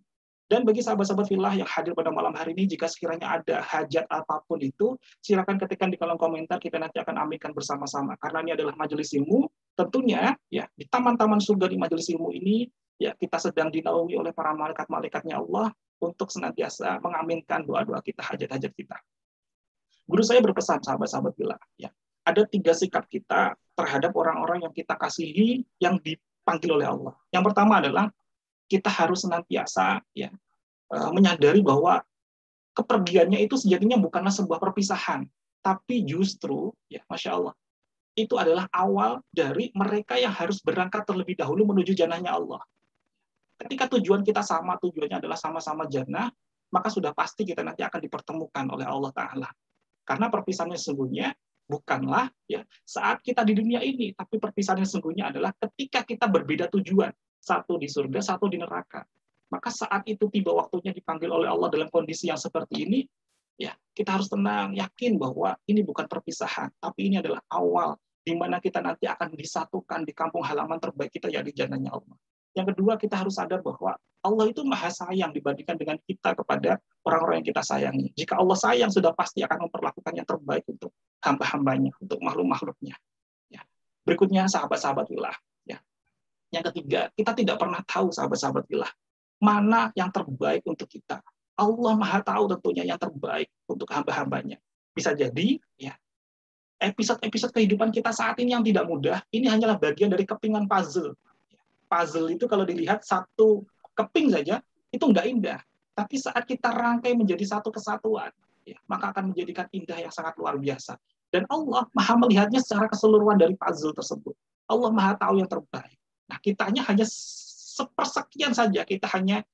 S1: Dan bagi sahabat-sahabat fillah yang hadir pada malam hari ini, jika sekiranya ada hajat apapun itu, silakan ketikkan di kolom komentar, kita nanti akan aminkan bersama-sama. Karena ini adalah majelis ilmu, tentunya di taman-taman surga di majelis ilmu ini, kita sedang dinaungi oleh para malaikat-malaikatnya Allah untuk senantiasa mengaminkan doa-doa kita, hajat-hajat kita. Guru saya berpesan, sahabat-sahabat fillah, ada 3 sikap kita terhadap orang-orang yang kita kasihi yang dipanggil oleh Allah. Yang pertama adalah kita harus senantiasa menyadari bahwa kepergiannya itu sejatinya bukanlah sebuah perpisahan, tapi justru Masya Allah, itu adalah awal dari mereka yang harus berangkat terlebih dahulu menuju jannahnya Allah. Ketika tujuan kita sama, tujuannya adalah sama-sama jannah, maka sudah pasti kita nanti akan dipertemukan oleh Allah Ta'ala. Karena perpisahannya sesungguhnya bukanlah saat kita di dunia ini, tapi perpisahannya sesungguhnya adalah ketika kita berbeda tujuan. Satu di surga, satu di neraka. Maka saat itu tiba waktunya dipanggil oleh Allah dalam kondisi yang seperti ini, kita harus tenang, yakin bahwa ini bukan perpisahan, tapi ini adalah awal di mana kita nanti akan disatukan di kampung halaman terbaik kita, di jannahnya Allah. Yang kedua, kita harus sadar bahwa Allah itu maha sayang dibandingkan dengan kita kepada orang-orang yang kita sayangi. Jika Allah sayang, sudah pasti akan memperlakukan yang terbaik untuk hamba-hambanya, untuk makhluk-makhluknya. Berikutnya, sahabat-sahabat fillah. Yang ketiga, kita tidak pernah tahu, sahabat-sahabat fillah, mana yang terbaik untuk kita. Allah maha tahu tentunya yang terbaik untuk hamba-hambanya. Bisa jadi, episode-episode kehidupan kita saat ini yang tidak mudah, ini hanyalah bagian dari kepingan puzzle. Puzzle itu kalau dilihat satu keping saja, itu nggak indah. Tapi saat kita rangkai menjadi satu kesatuan, maka akan menjadikan indah yang sangat luar biasa. Dan Allah maha melihatnya secara keseluruhan dari puzzle tersebut. Allah maha tahu yang terbaik. Nah, kitanya hanya sepersekian saja, kita hanya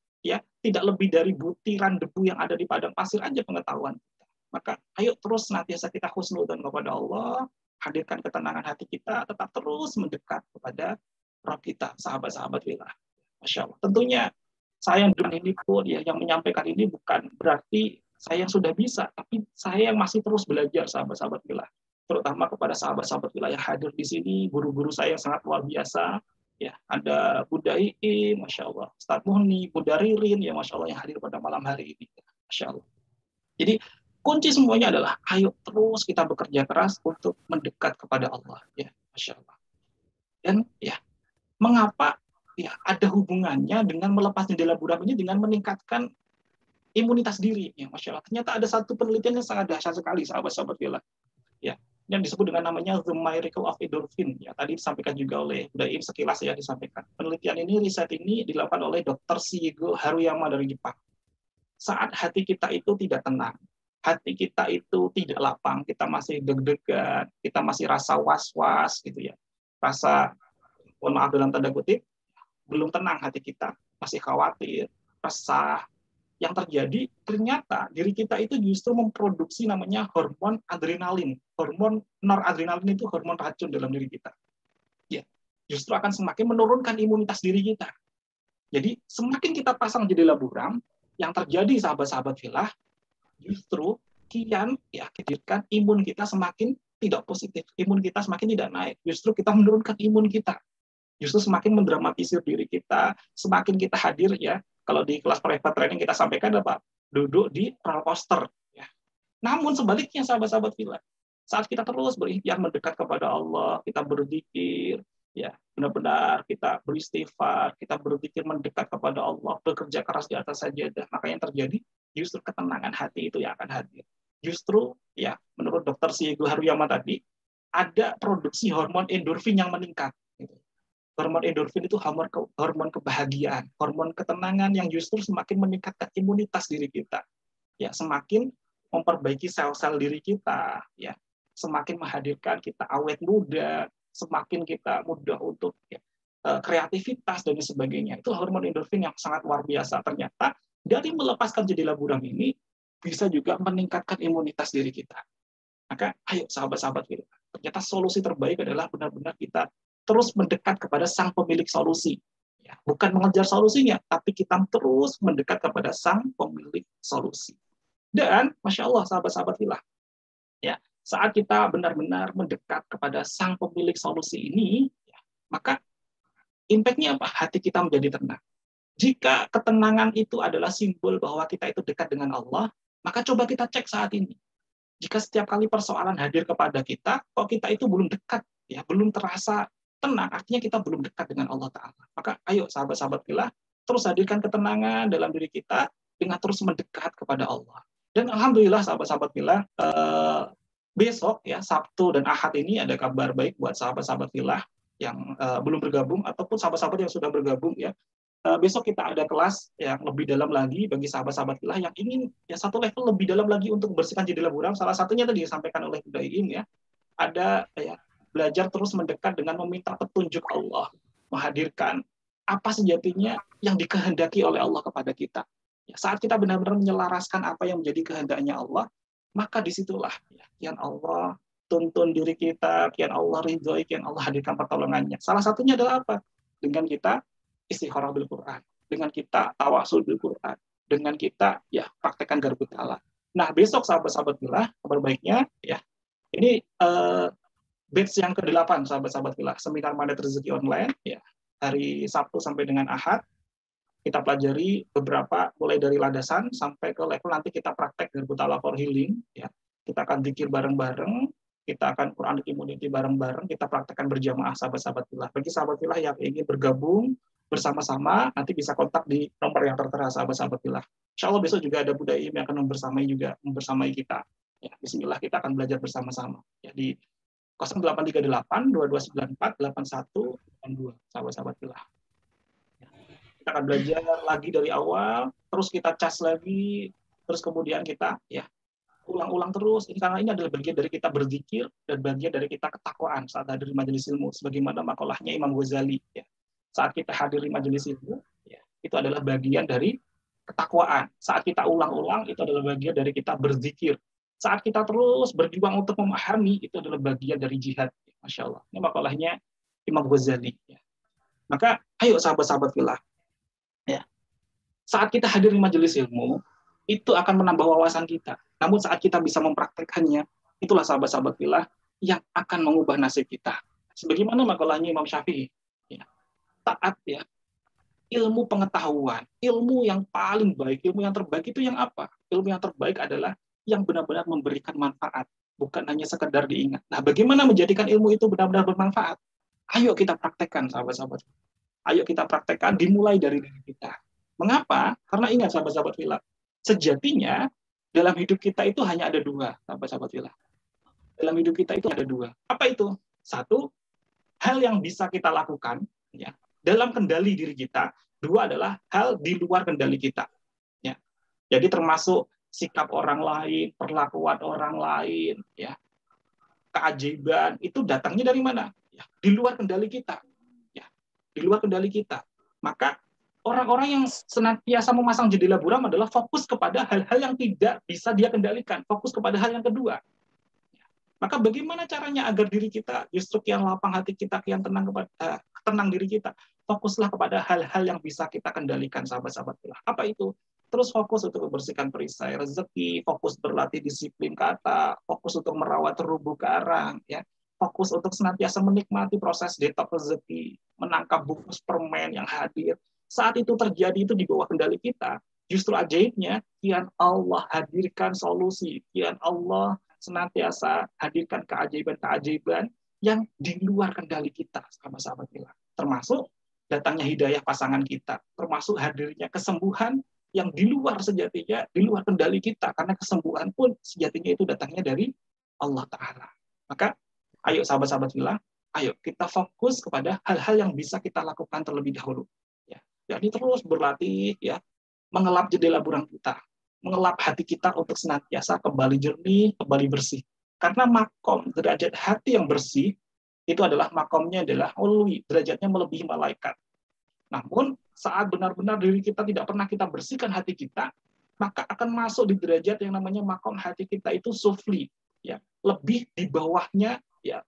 S1: tidak lebih dari butiran debu yang ada di padang pasir aja pengetahuan kita. Maka ayo terus senantiasa kita husnudzon kepada Allah, hadirkan ketenangan hati kita, tetap terus mendekat kepada Rabb kita, sahabat-sahabat fillah. Masya Allah. Tentunya saya yang ini pun yang menyampaikan ini bukan berarti saya yang sudah bisa, tapi saya yang masih terus belajar, sahabat-sahabat fillah. Terutama kepada sahabat-sahabat fillah yang hadir di sini, guru-guru saya yang sangat luar biasa. Ada Bunda Iim, Masya Allah, Ustaz Muhni, Bunda Ririn, Masya Allah yang hadir pada malam hari ini. Masya Allah. Jadi kunci semuanya adalah ayo terus kita bekerja keras untuk mendekat kepada Allah. Masya Allah. Dan mengapa ada hubungannya dengan melepas jendela buram ini dengan meningkatkan imunitas diri. Masya Allah. Ternyata ada satu penelitian yang sangat dahsyat sekali, sahabat-sahabat fillah. Yang disebut dengan namanya The Miracle of Endorphin. Tadi disampaikan juga oleh Bunda Iim sekilas disampaikan. Penelitian ini, riset ini dilakukan oleh Dr. Shigeru Haruyama dari Jepang. Saat hati kita itu tidak tenang, hati kita itu tidak lapang, kita masih deg-degan, kita masih rasa was-was rasa, mohon maaf dalam tanda kutip, belum tenang hati kita, masih khawatir, resah, yang terjadi ternyata diri kita itu justru memproduksi namanya hormon adrenalin. Hormon noradrenalin itu hormon racun dalam diri kita. Ya, justru akan semakin menurunkan imunitas diri kita. Jadi semakin kita pasang jendela buram, yang terjadi sahabat-sahabat filah, justru kian diakibatkan imun kita semakin tidak positif, imun kita semakin tidak naik. Justru kita menurunkan imun kita. Justru semakin mendramatisir diri kita, semakin kita hadir ya. Kalau di kelas private training kita sampaikan apa? Duduk di roller coaster. Ya. Namun sebaliknya sahabat-sahabat filah, saat kita terus berikhtiar mendekat kepada Allah, kita berzikir, ya benar-benar kita beristighfar, kita berzikir mendekat kepada Allah, bekerja keras di atas sajadah, maka yang terjadi justru ketenangan hati itu yang akan hadir. Justru ya menurut Dr. Siegel Haruyama tadi ada produksi hormon endorfin yang meningkat. Hormon endorfin itu hormon kebahagiaan, hormon ketenangan yang justru semakin meningkatkan imunitas diri kita. Ya, semakin memperbaiki sel-sel diri kita, ya, semakin menghadirkan kita awet muda, semakin kita mudah untuk kreativitas dan sebagainya. Itu hormon endorfin yang sangat luar biasa. Ternyata dari melepaskan jendela buram ini bisa juga meningkatkan imunitas diri kita. Maka ayo sahabat-sahabat kita. Ternyata solusi terbaik adalah benar-benar kita terus mendekat kepada sang pemilik solusi. Ya, bukan mengejar solusinya, tapi kita terus mendekat kepada sang pemilik solusi. Dan, Masya Allah, sahabat-sahabat filah, ya, saat kita benar-benar mendekat kepada sang pemilik solusi ini, ya, maka impact-nya apa? Hati kita menjadi tenang. Jika ketenangan itu adalah simbol bahwa kita itu dekat dengan Allah, maka coba kita cek saat ini. Jika setiap kali persoalan hadir kepada kita, kok kita itu belum dekat, ya, belum terasa tenang, artinya kita belum dekat dengan Allah Ta'ala. Maka ayo sahabat-sahabat filah, terus hadirkan ketenangan dalam diri kita dengan terus mendekat kepada Allah. Dan alhamdulillah sahabat-sahabat filah, besok ya Sabtu dan Ahad ini ada kabar baik buat sahabat-sahabat filah yang belum bergabung ataupun sahabat-sahabat yang sudah bergabung ya. Besok kita ada kelas yang lebih dalam lagi bagi sahabat-sahabat filah yang ingin ya satu level lebih dalam lagi untuk membersihkan jendela buram. Salah satunya tadi disampaikan oleh Buddha Iim ya. Ada ya belajar terus mendekat dengan meminta petunjuk Allah, menghadirkan apa sejatinya yang dikehendaki oleh Allah kepada kita. Ya, saat kita benar-benar menyelaraskan apa yang menjadi kehendaknya Allah, maka disitulah ya, kian Allah tuntun diri kita, kian Allah ridhoi, kian Allah hadirkan pertolongannya. Salah satunya adalah apa? Dengan kita istikharah bil Quran, dengan kita tawasul bil Quran, dengan kita ya praktekkan garbut Allah. Nah, besok sahabat-sahabat filah, kabar baiknya ya, ini batch yang ke-8 sahabat-sahabat filah, seminar mandat rezeki online ya, hari Sabtu sampai dengan Ahad. Kita pelajari beberapa mulai dari landasan sampai ke level nanti kita praktek garbut Allah for healing ya. Kita akan zikir bareng-bareng, kita akan Quranic community bareng-bareng, kita praktekkan berjamaah sahabat-sahabat filah. Bagi sahabat filah yang ingin bergabung bersama-sama, nanti bisa kontak di nomor yang tertera sahabat-sahabat filah. Insya Allah besok juga ada Buddha Iim yang akan membersamai kita. Ya, bismillah kita akan belajar bersama-sama. Ya, di 0838 2294 8182 sahabat-sahabat filah. Kita akan belajar lagi dari awal, terus kita cas lagi, terus kemudian kita ya ulang-ulang terus. Ini karena ini adalah bagian dari kita berzikir dan bagian dari kita ketakwaan saat hadir di majelis ilmu. Sebagaimana makalahnya Imam Ghazali. Ya. Saat kita hadir di majelis ilmu, ya, itu adalah bagian dari ketakwaan. Saat kita ulang-ulang, itu adalah bagian dari kita berzikir. Saat kita terus berjuang untuk memahami, itu adalah bagian dari jihad. Masya Allah. Ini makalahnya Imam Ghazali. Ya. Maka, ayo sahabat-sahabat filah. Ya. Saat kita hadir di majelis ilmu, itu akan menambah wawasan kita. Namun saat kita bisa mempraktekannya, itulah sahabat-sahabat filah yang akan mengubah nasib kita. Sebagaimana makalahnya Imam Syafi'i. Ya. Taat ya. Ilmu pengetahuan, ilmu yang paling baik, ilmu yang terbaik itu yang apa? Ilmu yang terbaik adalah yang benar-benar memberikan manfaat, bukan hanya sekedar diingat. Nah, bagaimana menjadikan ilmu itu benar-benar bermanfaat? Ayo kita praktekkan, sahabat-sahabat. Ayo kita praktekkan, dimulai dari diri kita. Mengapa? Karena ingat, sahabat-sahabat filah, sejatinya dalam hidup kita itu hanya ada dua, sahabat-sahabat filah. Dalam hidup kita itu ada dua. Apa itu? Satu, hal yang bisa kita lakukan, ya, dalam kendali diri kita. Dua adalah hal di luar kendali kita. Ya. Jadi termasuk sikap orang lain, perlakuan orang lain, ya, keajaiban itu datangnya dari mana? Ya, di luar kendali kita, ya, di luar kendali kita. Maka Orang-orang yang senantiasa memasang jendela buram adalah fokus kepada hal-hal yang tidak bisa dia kendalikan, fokus kepada hal yang kedua. Maka bagaimana caranya agar diri kita justru kian lapang hati kita, kian tenang kepada tenang diri kita? Fokuslah kepada hal-hal yang bisa kita kendalikan, sahabat-sahabat. Apa itu? Terus fokus untuk membersihkan perisai rezeki, fokus berlatih disiplin kata, fokus untuk merawat terumbu karang, ya, fokus untuk senantiasa menikmati proses detox rezeki, menangkap bungkus permen yang hadir. Saat itu terjadi itu di bawah kendali kita, justru ajaibnya, kian Allah hadirkan solusi, kian Allah senantiasa hadirkan keajaiban-keajaiban yang di luar kendali kita, sahabat-sahabat kita. Termasuk datangnya hidayah pasangan kita, termasuk hadirnya kesembuhan yang di luar sejatinya, di luar kendali kita, karena kesembuhan pun sejatinya itu datangnya dari Allah Ta'ala. Maka, ayo sahabat-sahabat bilang, ayo kita fokus kepada hal-hal yang bisa kita lakukan terlebih dahulu. Ya, jadi terus berlatih, ya, mengelap jendela buram kita, mengelap hati kita untuk senantiasa kembali jernih, kembali bersih. Karena makom derajat hati yang bersih itu adalah makomnya adalah ulwi, derajatnya melebihi malaikat. Namun saat benar-benar diri kita tidak pernah kita bersihkan hati kita, maka akan masuk di derajat yang namanya makom hati kita itu sufli, ya, lebih di bawahnya, ya,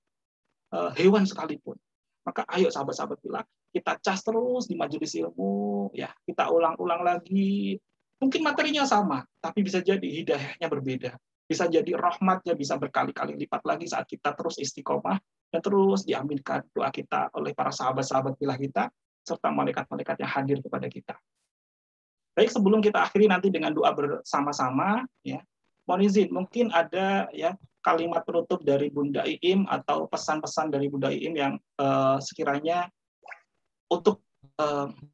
S1: hewan sekalipun. Maka ayo sahabat-sahabat bilang, kita cas terus di majelis ilmu, ya, kita ulang-ulang lagi. Mungkin materinya sama, tapi bisa jadi hidayahnya berbeda. Bisa jadi rahmatnya bisa berkali-kali lipat lagi saat kita terus istiqomah dan terus diaminkan doa kita oleh para sahabat-sahabat bila kita serta malaikat-malaikat yang hadir kepada kita. Baik, sebelum kita akhiri nanti dengan doa bersama-sama, ya, mohon izin, mungkin ada, ya, kalimat penutup dari Bunda Iim atau pesan-pesan dari Bunda Iim yang sekiranya untuk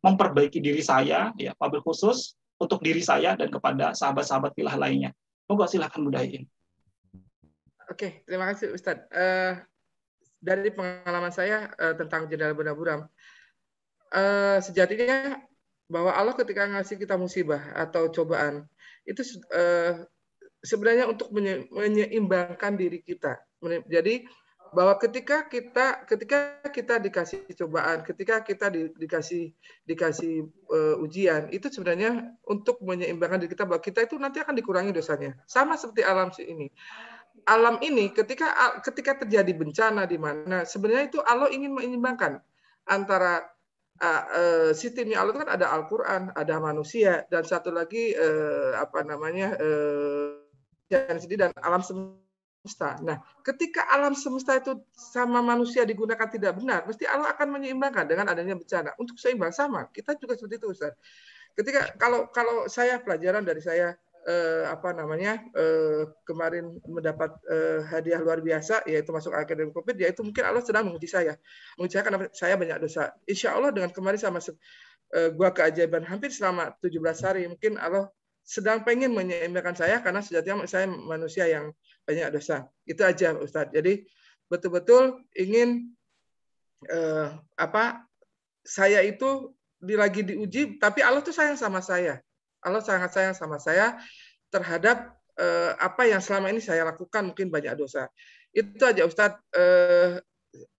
S1: memperbaiki diri saya, ya, wabil khusus untuk diri saya dan kepada sahabat-sahabat filah lainnya. Monggo silakan Bunda Iim.
S2: Oke, terima kasih Ustadz. Dari pengalaman saya tentang jendela buram, sejatinya bahwa Allah ketika ngasih kita musibah atau cobaan itu sebenarnya untuk menyeimbangkan diri kita. Jadi bahwa ketika kita dikasih cobaan, ketika kita dikasih ujian, itu sebenarnya untuk menyeimbangkan diri kita bahwa kita itu nanti akan dikurangi dosanya. Sama seperti alam ini. Alam ini ketika terjadi bencana di mana sebenarnya itu Allah ingin menyeimbangkan antara sistemnya Allah itu kan ada Al-Quran, ada manusia, dan satu lagi dan alam semesta. Nah, ketika alam semesta itu sama manusia digunakan tidak benar, mesti Allah akan menyeimbangkan dengan adanya bencana. Untuk seimbang sama, kita juga seperti itu, Ustaz. Ketika kalau saya pelajaran dari saya kemarin mendapat hadiah luar biasa, yaitu masuk akademi COVID, yaitu mungkin Allah sedang menguji saya karena saya banyak dosa. Insya Allah dengan kemarin saya masuk gua keajaiban hampir selama 17 hari, mungkin Allah sedang pengen menyeimbangkan saya karena sejatinya saya manusia yang banyak dosa. Itu aja Ustadz. Jadi betul-betul ingin saya itu lagi diuji, tapi Allah tuh sayang sama saya. Allah sangat sayang sama saya terhadap apa yang selama ini saya lakukan, mungkin banyak dosa. Itu aja Ustadz.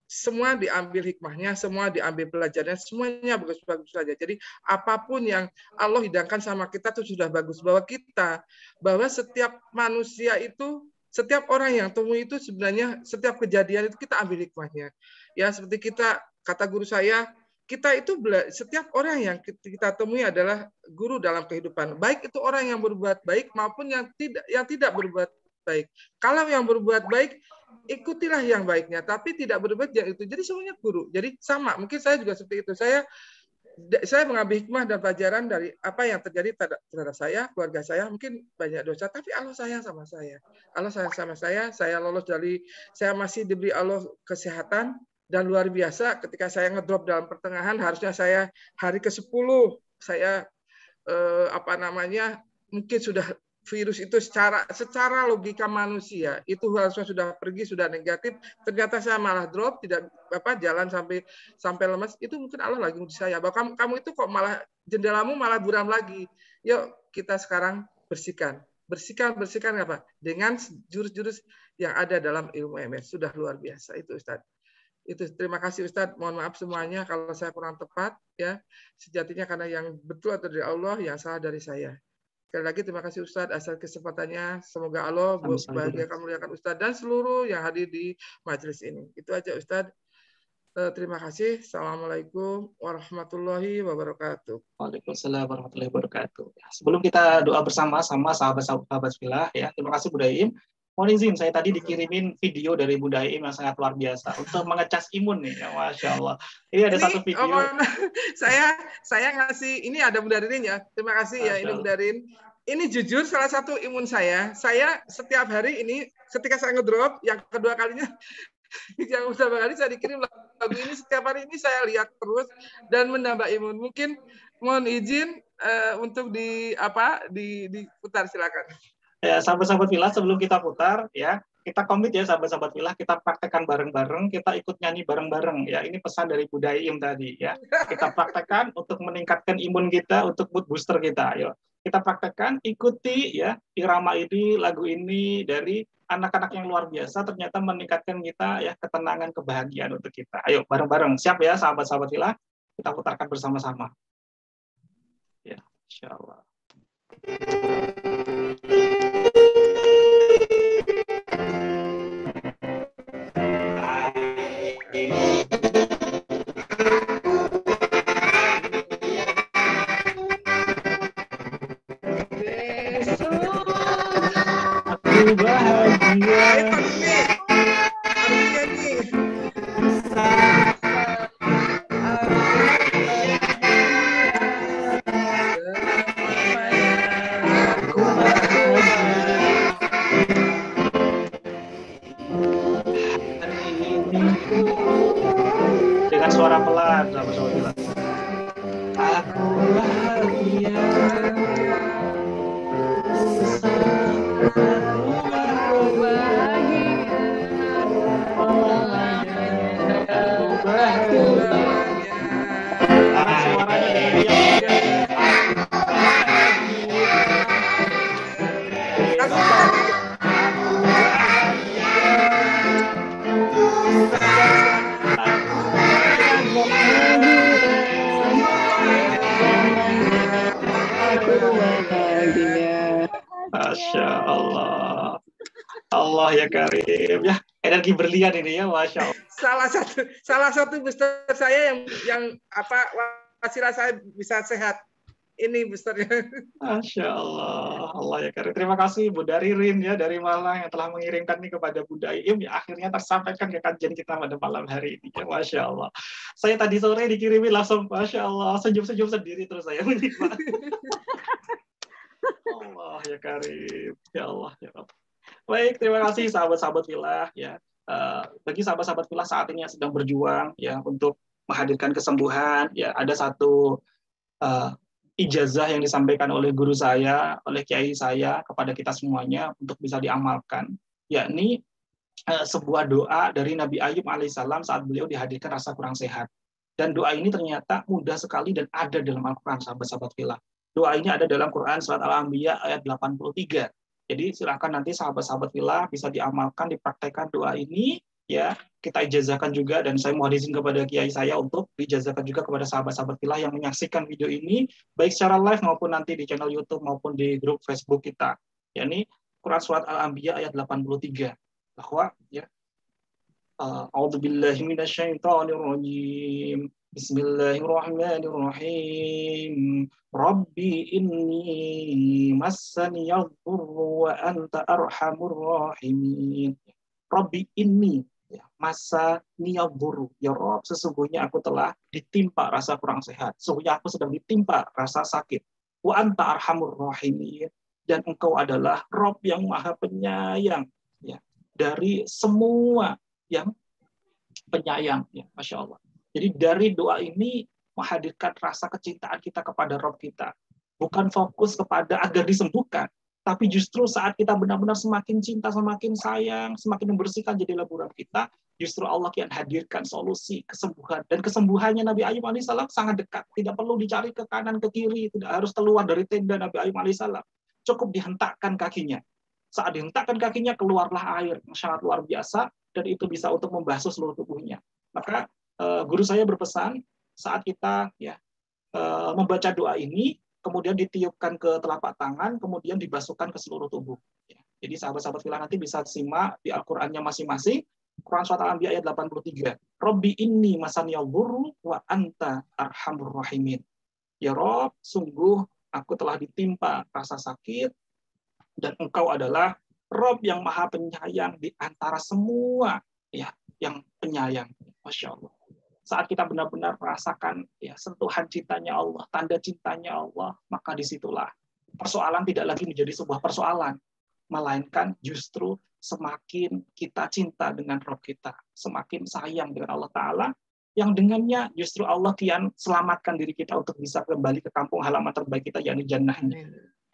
S2: Semua diambil hikmahnya, semua diambil pelajarannya, semuanya bagus-bagus saja. Jadi apapun yang Allah hidangkan sama kita itu sudah bagus. Bahwa setiap manusia itu, setiap orang yang temui itu sebenarnya setiap kejadian itu kita ambil hikmahnya. Ya seperti kata guru saya, kita itu setiap orang yang kita temui adalah guru dalam kehidupan. Baik itu orang yang berbuat baik maupun yang tidak berbuat baik. Kalau yang berbuat baik, ikutilah yang baiknya, tapi tidak berbuat yang itu. Jadi semuanya guru. Jadi sama. Mungkin saya juga seperti itu. Saya mengambil hikmah dan pelajaran dari apa yang terjadi terhadap saya, keluarga saya. Mungkin banyak dosa, tapi Allah sayang sama saya. Allah sayang sama saya. Saya lolos saya masih diberi Allah kesehatan. Dan luar biasa ketika saya ngedrop dalam pertengahan, harusnya saya hari ke-10 saya mungkin sudah virus itu secara logika manusia itu harusnya sudah pergi, sudah negatif, ternyata saya malah drop, tidak jalan sampai lemas. Itu mungkin Allah lagi uji saya bahwa kamu itu kok malah jendelamu malah buram lagi. Yuk kita sekarang bersihkan apa dengan jurus-jurus yang ada dalam ilmu MS. Sudah luar biasa itu Ustaz. Itu terima kasih Ustadz. Mohon maaf semuanya kalau saya kurang tepat ya. Sejatinya karena yang betul atau dari Allah, yang salah dari saya. Sekali lagi terima kasih Ustadz atas kesempatannya. Semoga Allah
S1: Sama-sama.
S2: bahagiakan muliakan Ustadz dan seluruh yang hadir di majelis ini. Itu aja Ustadz. Terima kasih. Assalamualaikum warahmatullahi wabarakatuh.
S1: Waalaikumsalam warahmatullahi wabarakatuh. Sebelum kita doa bersama sama sahabat-sahabat filah ya, terima kasih Bu Daim. Mohon izin, saya tadi dikirimin video dari Bu Daim yang sangat luar biasa untuk mengecas imun nih, ya, Masya Allah. Ini ada satu video.
S2: Saya ngasih, ini ada Bu Darin ya. Terima kasih ya, ini Bu Darin. Ini jujur salah satu imun saya. Saya setiap hari ini, ketika saya ngedrop, yang kedua kalinya, yang pertama kali saya dikirim lagu ini, setiap hari ini saya lihat terus dan menambah imun. Mungkin mohon izin untuk diputar, silakan.
S1: Ya, sahabat-sahabat filah, sebelum kita putar ya, kita komit ya sahabat-sahabat filah, kita praktekkan bareng-bareng, kita ikut nyanyi bareng-bareng ya. Ini pesan dari Bu Daim tadi ya. Kita praktekkan untuk meningkatkan imun kita, untuk mood booster kita. Ayo, kita praktekkan, ikuti ya irama ini, lagu ini dari anak-anak yang luar biasa, ternyata meningkatkan kita ya ketenangan, kebahagiaan untuk kita. Ayo bareng-bareng, siap ya sahabat-sahabat filah, kita putarkan bersama-sama. Ya, insya Allah. Aku bahagia. Dengan suara pelan, sahabat-sahabat bilang. Aku bahagia. Masya Allah. Allah ya Karim. Ya, energi berlian ini ya, Masya Allah.
S2: Salah satu booster saya yang wasilah saya bisa sehat. Ini boosternya.
S1: Masya Allah. Allah ya Karim. Terima kasih Bu Daririn ya dari Malang yang telah mengirimkan ini kepada Bu Daim. Ya, akhirnya tersampaikan ke kajian kita pada malam hari ini. Ya, Masya Allah. Saya tadi sore dikirimin langsung, Masya Allah, senyum-senyum sendiri terus saya menikmati. Allah ya Karim. Ya Allah ya Rabb. Baik, terima kasih sahabat-sahabat filah ya. Bagi sahabat-sahabat filah saat ini yang sedang berjuang ya untuk menghadirkan kesembuhan ya, ada satu ijazah yang disampaikan oleh guru saya, oleh kiai saya kepada kita semuanya untuk bisa diamalkan, yakni sebuah doa dari Nabi Ayub alaihissalam saat beliau dihadirkan rasa kurang sehat. Dan doa ini ternyata mudah sekali dan ada dalam Al-Quran, sahabat-sahabat filah. Doa ini ada dalam Quran surat Al-Anbiya ayat 83. Jadi silakan nanti sahabat-sahabat filah bisa diamalkan, dipraktekkan doa ini ya. Kita ijazahkan juga, dan saya mohon izin kepada kiai saya untuk diijazahkan juga kepada sahabat-sahabat filah yang menyaksikan video ini baik secara live maupun nanti di channel YouTube maupun di grup Facebook kita. Yakni Quran surat Al-Anbiya ayat 83 bahwa ya A'udzubillahi minasyaitonirrajim. Bismillahirrahmanirrahim. Rabbi inni massaniyadh-dhurru wa anta arhamur rahimin. Rabbi inni massaniyadh-dhurru. Ya Rabb, sesungguhnya aku telah ditimpa rasa kurang sehat. Sesungguhnya aku sedang ditimpa rasa sakit. Wa anta arhamur rahimin. Dan engkau adalah Rabb yang maha penyayang ya, dari semua yang penyayang ya, Masya Allah. Jadi dari doa ini menghadirkan rasa kecintaan kita kepada Rabb kita. Bukan fokus kepada agar disembuhkan, tapi justru saat kita benar-benar semakin cinta, semakin sayang, semakin membersihkan jadi leburan kita, justru Allah yang hadirkan solusi kesembuhan. Dan kesembuhannya Nabi Ayub alaihissalam sangat dekat. Tidak perlu dicari ke kanan, ke kiri, tidak harus keluar dari tenda Nabi Ayub alaihissalam. Cukup dihentakkan kakinya. Saat dihentakkan kakinya, keluarlah air yang sangat luar biasa, dan itu bisa untuk membasuh seluruh tubuhnya. Maka guru saya berpesan saat kita ya membaca doa ini, kemudian ditiupkan ke telapak tangan, kemudian dibasuhkan ke seluruh tubuh. Ya. Jadi sahabat-sahabat filah nanti bisa simak di Al-Qur'annya masing-masing. Quran Surat Al-Anbiya ayat 83. Robbi inni masaniyal burru wa anta arhamur rahimin. Ya Rob, sungguh aku telah ditimpa rasa sakit, dan engkau adalah Rob yang maha penyayang di antara semua ya yang penyayang. Masya Allah. Saat kita benar-benar merasakan ya sentuhan cintanya Allah, tanda cintanya Allah, maka disitulah persoalan tidak lagi menjadi sebuah persoalan, melainkan justru semakin kita cinta dengan Rob kita, semakin sayang dengan Allah Ta'ala, yang dengannya justru Allah kian selamatkan diri kita untuk bisa kembali ke kampung halaman terbaik kita, yakni jannahnya.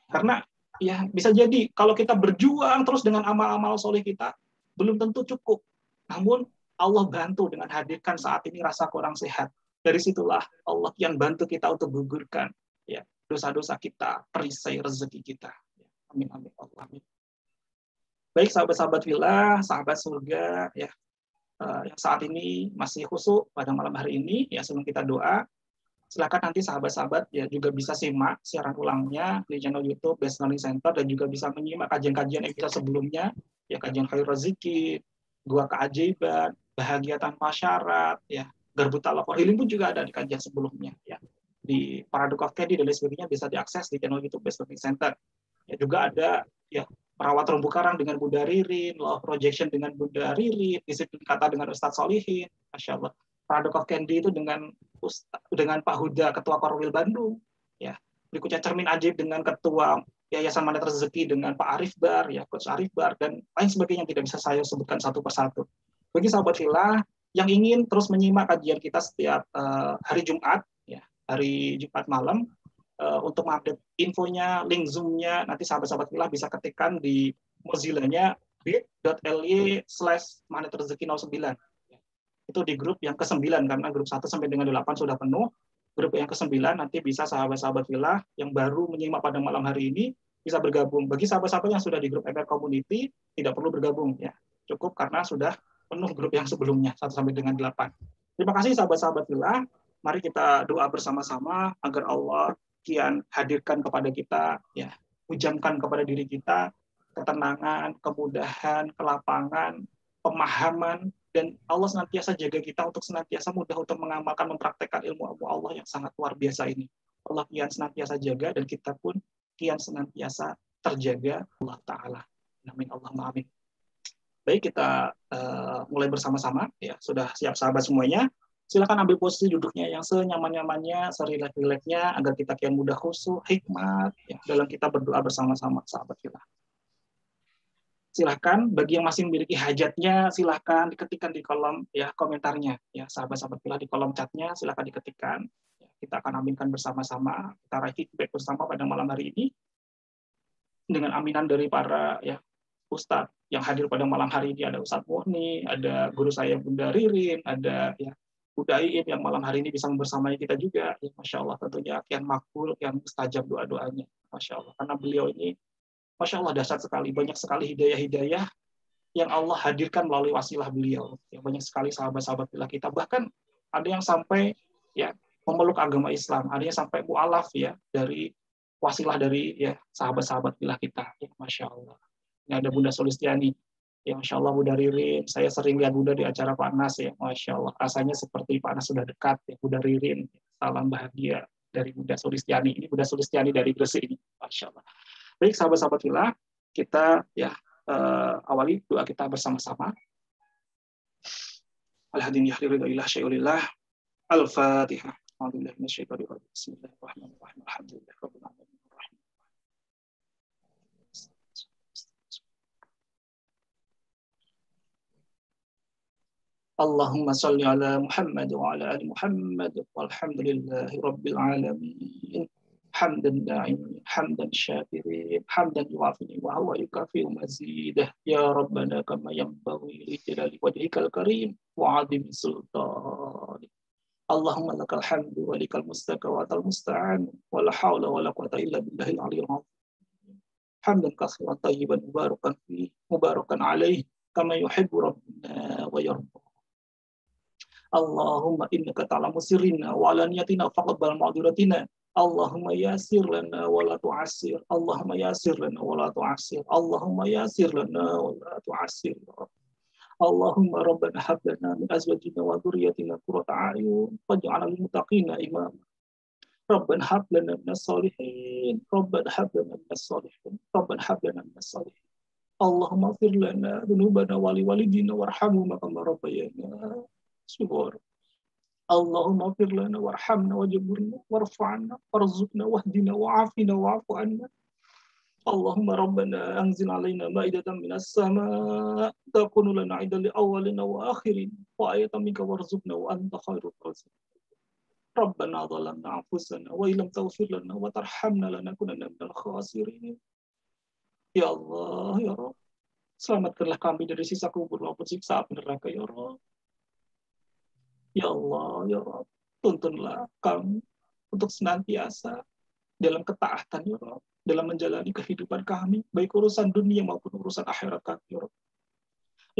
S1: Karena ya bisa jadi kalau kita berjuang terus dengan amal-amal soleh kita, belum tentu cukup. Namun Allah bantu dengan hadirkan saat ini rasa kurang sehat. Dari situlah Allah yang bantu kita untuk gugurkan ya dosa-dosa kita, perisai rezeki kita. Amin amin Allah amin. Baik sahabat-sahabat filah, sahabat surga ya, yang saat ini masih khusyuk pada malam hari ini ya sebelum kita doa, silakan nanti sahabat-sahabat ya juga bisa simak siaran ulangnya di channel YouTube Best Learning Center, dan juga bisa menyimak kajian-kajian episode sebelumnya ya, kajian Khairul Rezeki, Dua Keajaiban, Bahagia Tanpa Syarat, ya, Garbu Talaqah Healing pun juga ada di kajian sebelumnya, ya. Di Paradox of Candy dan lain sebagainya bisa diakses di channel YouTube Best Learning Center. Ya, juga ada ya Perawat Terumbu Karang dengan Bunda Ririn, Law of Projection dengan Bunda Ririn, Disiplin Kata dengan Ustadz Solihin, Masya Allah. Paradox of Candy itu dengan Pak Huda, Ketua Korwil Bandung, ya. Berikutnya Cermin Ajaib dengan Ketua Yayasan Mandat Rezeki dengan Pak Arif Bar, ya, Coach Arif Bar, dan lain sebagainya yang tidak bisa saya sebutkan satu persatu. Bagi sahabat filah yang ingin terus menyimak kajian kita setiap hari Jumat, ya, hari Jumat malam, untuk mengupdate infonya, link Zoom-nya, nanti sahabat-sahabat filah bisa ketikkan di Mozilla-nya bit.ly/mandatrezeki09. Itu di grup yang ke-9, karena grup 1 sampai dengan 8 sudah penuh. Grup yang ke-9 nanti bisa sahabat-sahabat filah yang baru menyimak pada malam hari ini bisa bergabung. Bagi sahabat-sahabat yang sudah di grup FR Community, tidak perlu bergabung, ya. Cukup karena sudah penuh grup yang sebelumnya 1 sampai dengan 8. Terima kasih sahabat-sahabat filah. Mari kita doa bersama-sama agar Allah kian hadirkan kepada kita, ya, hujamkan kepada diri kita ketenangan, kemudahan, kelapangan, pemahaman, dan Allah senantiasa jaga kita untuk senantiasa mudah untuk mengamalkan, mempraktekkan ilmu Allah yang sangat luar biasa ini. Allah kian senantiasa jaga, dan kita pun kian senantiasa terjaga Allah Ta'ala. Amin Allahumma amin. Baik, kita mulai bersama-sama. Ya, sudah siap sahabat semuanya? Silakan ambil posisi duduknya yang senyaman-nyamannya, serileks-rileksnya, agar kita kian mudah khusyuk, hikmat, ya, dalam kita berdoa bersama-sama, sahabat kita. Silahkan bagi yang masih memiliki hajatnya, silahkan diketikkan di kolom ya komentarnya, ya sahabat-sahabat filah, di kolom chatnya silahkan diketikkan. Ya, kita akan aminkan bersama-sama, kita raih feedback bersama pada malam hari ini dengan aminan dari para ya Ustadz yang hadir pada malam hari ini. Ada Ustadz Muhni, ada guru saya Bunda Ririn, ada ya Bunda Iin yang malam hari ini bisa membersamai kita juga. Ya, Masya Allah, tentunya kian makbul, kian mustajab doa-doanya. Masya Allah, karena beliau ini Masya Allah dahsyat sekali, banyak sekali hidayah-hidayah yang Allah hadirkan melalui wasilah beliau. Ya, banyak sekali sahabat-sahabat filah kita, bahkan ada yang sampai ya memeluk agama Islam, ada yang sampai mu'alaf ya dari wasilah dari ya sahabat-sahabat filah kita. Ya, Masya Allah. Ini ada Bunda Solistiani. Ya, Masya Allah, Bunda Ririn. Saya sering lihat Bunda di acara Pak Anas, ya, Masya Allah. Rasanya seperti Pak Anas sudah dekat, ya, Bunda Ririn. Salam bahagia dari Bunda Solistiani. Ini Bunda Solistiani dari Gresik ini, Masya Allah. Baik, sahabat-sahabat filah, kita ya awali doa kita bersama-sama. Alhamdulillah, Al-Fatihah. Bismillahirrahmanirrahim. Alhamdulillah. Allahumma salli ala Muhammad wa ala ali Muhammad walhamdulillahi rabbil alamin. Hamdan da'imin, hamdan syakirin, hamdan yuafi'i wa huwa yukafi'u mazidah. Ya Rabbana kama yanbaghi li jalali wajhikal karim wa 'azimi sultanik. Allahumma lakal hamdu wa likal mustaqawatal musta'an wa la hawla wa la quwwata illa billahil 'aliyyil 'azim. Hamdan katsiran tayyiban mubarakan fi mubarakan alaihi kama yuhibbu rabbuna wa yarda. Allahumma innaka ta'lamu sirrina wa alaniyatina faqabbal ma'dzuratina. Allahumma yasir lana wa la tu'assir. Allahumma yasir lana wa la tu'assir. Allahumma yasir lana wa la tu'assir. Allahumma rabbana hab lana min azwajina wa dhurriyyatina qurrata a'yun waj'alna lil muttaqina imama. Rabbana hab lana minas solihin. Rabbana hab lana minas solihin. Rabbana hab lana minas solihin. Allahumma fir lana dzunubana wa liwalidina warhamhuma kama rabbayana shighara. Allahumma fir lana warhamna wajburna warfa'na warzuqna wahdina wa'afina wa'fu 'anna. Allahumma rabbana anzil 'alaina ma'idatan minas sama' takunu lana 'idan li awwalina wa akhirin wa ayatan minka warzuqna wa anta khairur raziqin. Rabbana dhalamna anfusana wa illam taghfir lana wa tarhamna lanakunanna minal khasirin. Ya Allah, ya Rabb, selamatkanlah kami dari siksa kubur maupun siksa api neraka, ya Rabb. Ya Allah, ya Rabb, tuntunlah kami untuk senantiasa dalam ketaatan, ya Rabb, dalam menjalani kehidupan kami, baik urusan dunia maupun urusan akhirat kami, ya Rabb.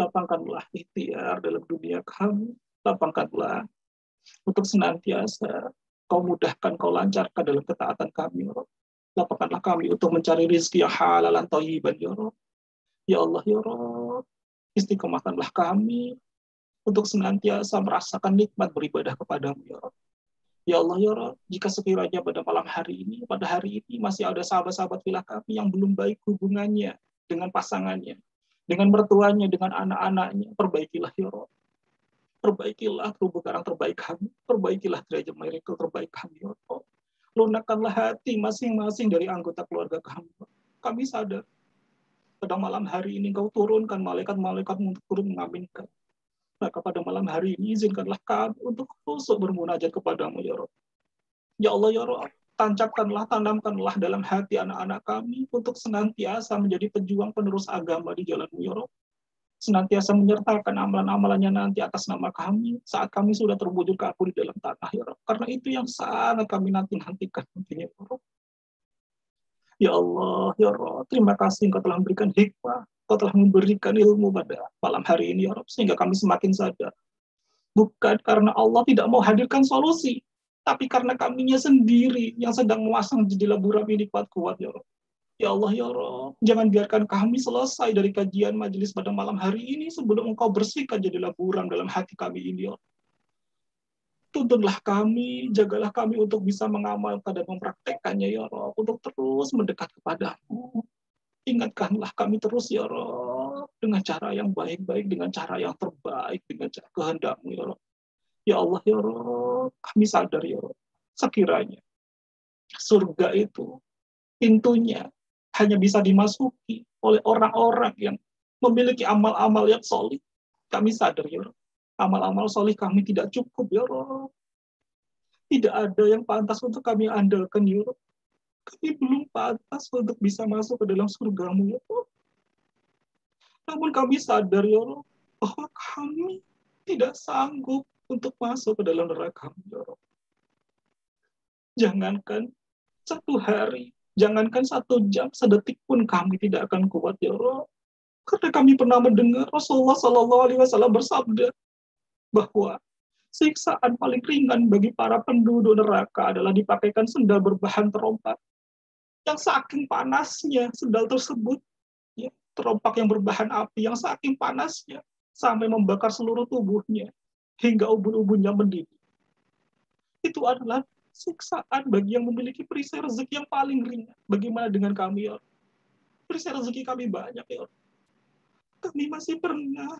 S1: Lapangkanlah ikhtiar dalam dunia kami, lapangkanlah untuk senantiasa kau mudahkan, kau lancarkan dalam ketaatan kami, ya Rabb. Lapangkanlah kami untuk mencari rezeki yang halal dan thayyiban, ya Rabb. Ya Allah, ya Rabb, istiqomahkanlah kami untuk senantiasa merasakan nikmat beribadah kepadamu, ya Rabb. Ya Allah, ya Rabb, jika sekiranya pada malam hari ini, pada hari ini masih ada sahabat-sahabat filah kami yang belum baik hubungannya dengan pasangannya, dengan mertuanya, dengan anak-anaknya, perbaikilah, ya Rabb. Perbaikilah terumbu karang terbaik kami, perbaikilah derajat miracle terbaik kami, ya Rabb. Lunakkanlah hati masing-masing dari anggota keluarga kami. Kami sadar, pada malam hari ini kau turunkan malaikat-malaikat untuk turun mengaminkan. Maka pada malam hari ini izinkanlah kami untuk khusyuk bermunajat kepadamu, ya Rabb. Ya Allah, ya Rabb, tancapkanlah, tanamkanlah dalam hati anak-anak kami untuk senantiasa menjadi pejuang penerus agama di jalan-Mu, ya Rabb. Senantiasa menyertakan amalan-amalannya nanti atas nama kami saat kami sudah terbujur kaku di dalam tanah, ya Rabb. Karena itu yang sangat kami nantikan nantinya, ya Rabb. Ya Allah, ya Rabb, terima kasih Engkau telah memberikan hikmah, Engkau telah memberikan ilmu pada malam hari ini, ya Rabb, sehingga kami semakin sadar. Bukan karena Allah tidak mau hadirkan solusi, tapi karena kaminya sendiri yang sedang memasang jendela buram ini kuat-kuat, ya Rabb. Ya Allah, ya Rabb, jangan biarkan kami selesai dari kajian majelis pada malam hari ini sebelum Engkau bersihkan jendela buram dalam hati kami ini, ya Rabb. Tuntunlah kami, jagalah kami untuk bisa mengamalkan dan mempraktekkannya, ya Rabb, untuk terus mendekat kepadamu. Ingatkanlah kami terus, ya Rabb, dengan cara yang baik-baik, dengan cara yang terbaik, dengan cara kehendak-Mu, ya Rabb. Ya Allah, ya Rabb, kami sadar, ya Rabb, sekiranya surga itu pintunya hanya bisa dimasuki oleh orang-orang yang memiliki amal-amal yang solid. Kami sadar, ya Rabb, amal-amal solid kami tidak cukup, ya Rabb. Tidak ada yang pantas untuk kami andalkan, ya Rabb. Kami belum pantas untuk bisa masuk ke dalam surga-Mu, ya Rabb. Namun kami sadar, ya Rabb, bahwa kami tidak sanggup untuk masuk ke dalam neraka-Mu, ya Rabb. Jangankan satu hari, jangankan 1 jam, sedetik pun kami tidak akan kuat, ya Rabb. Karena kami pernah mendengar Rasulullah SAW bersabda bahwa siksaan paling ringan bagi para penduduk neraka adalah dipakaikan sendal berbahan terompak. Yang saking panasnya sendal tersebut, ya, terompak yang berbahan api, yang saking panasnya sampai membakar seluruh tubuhnya hingga ubun-ubunnya mendidih. Itu adalah siksaan bagi yang memiliki perisai rezeki yang paling ringan. Bagaimana dengan kami, ya? Perisai rezeki kami banyak, ya. Kami masih pernah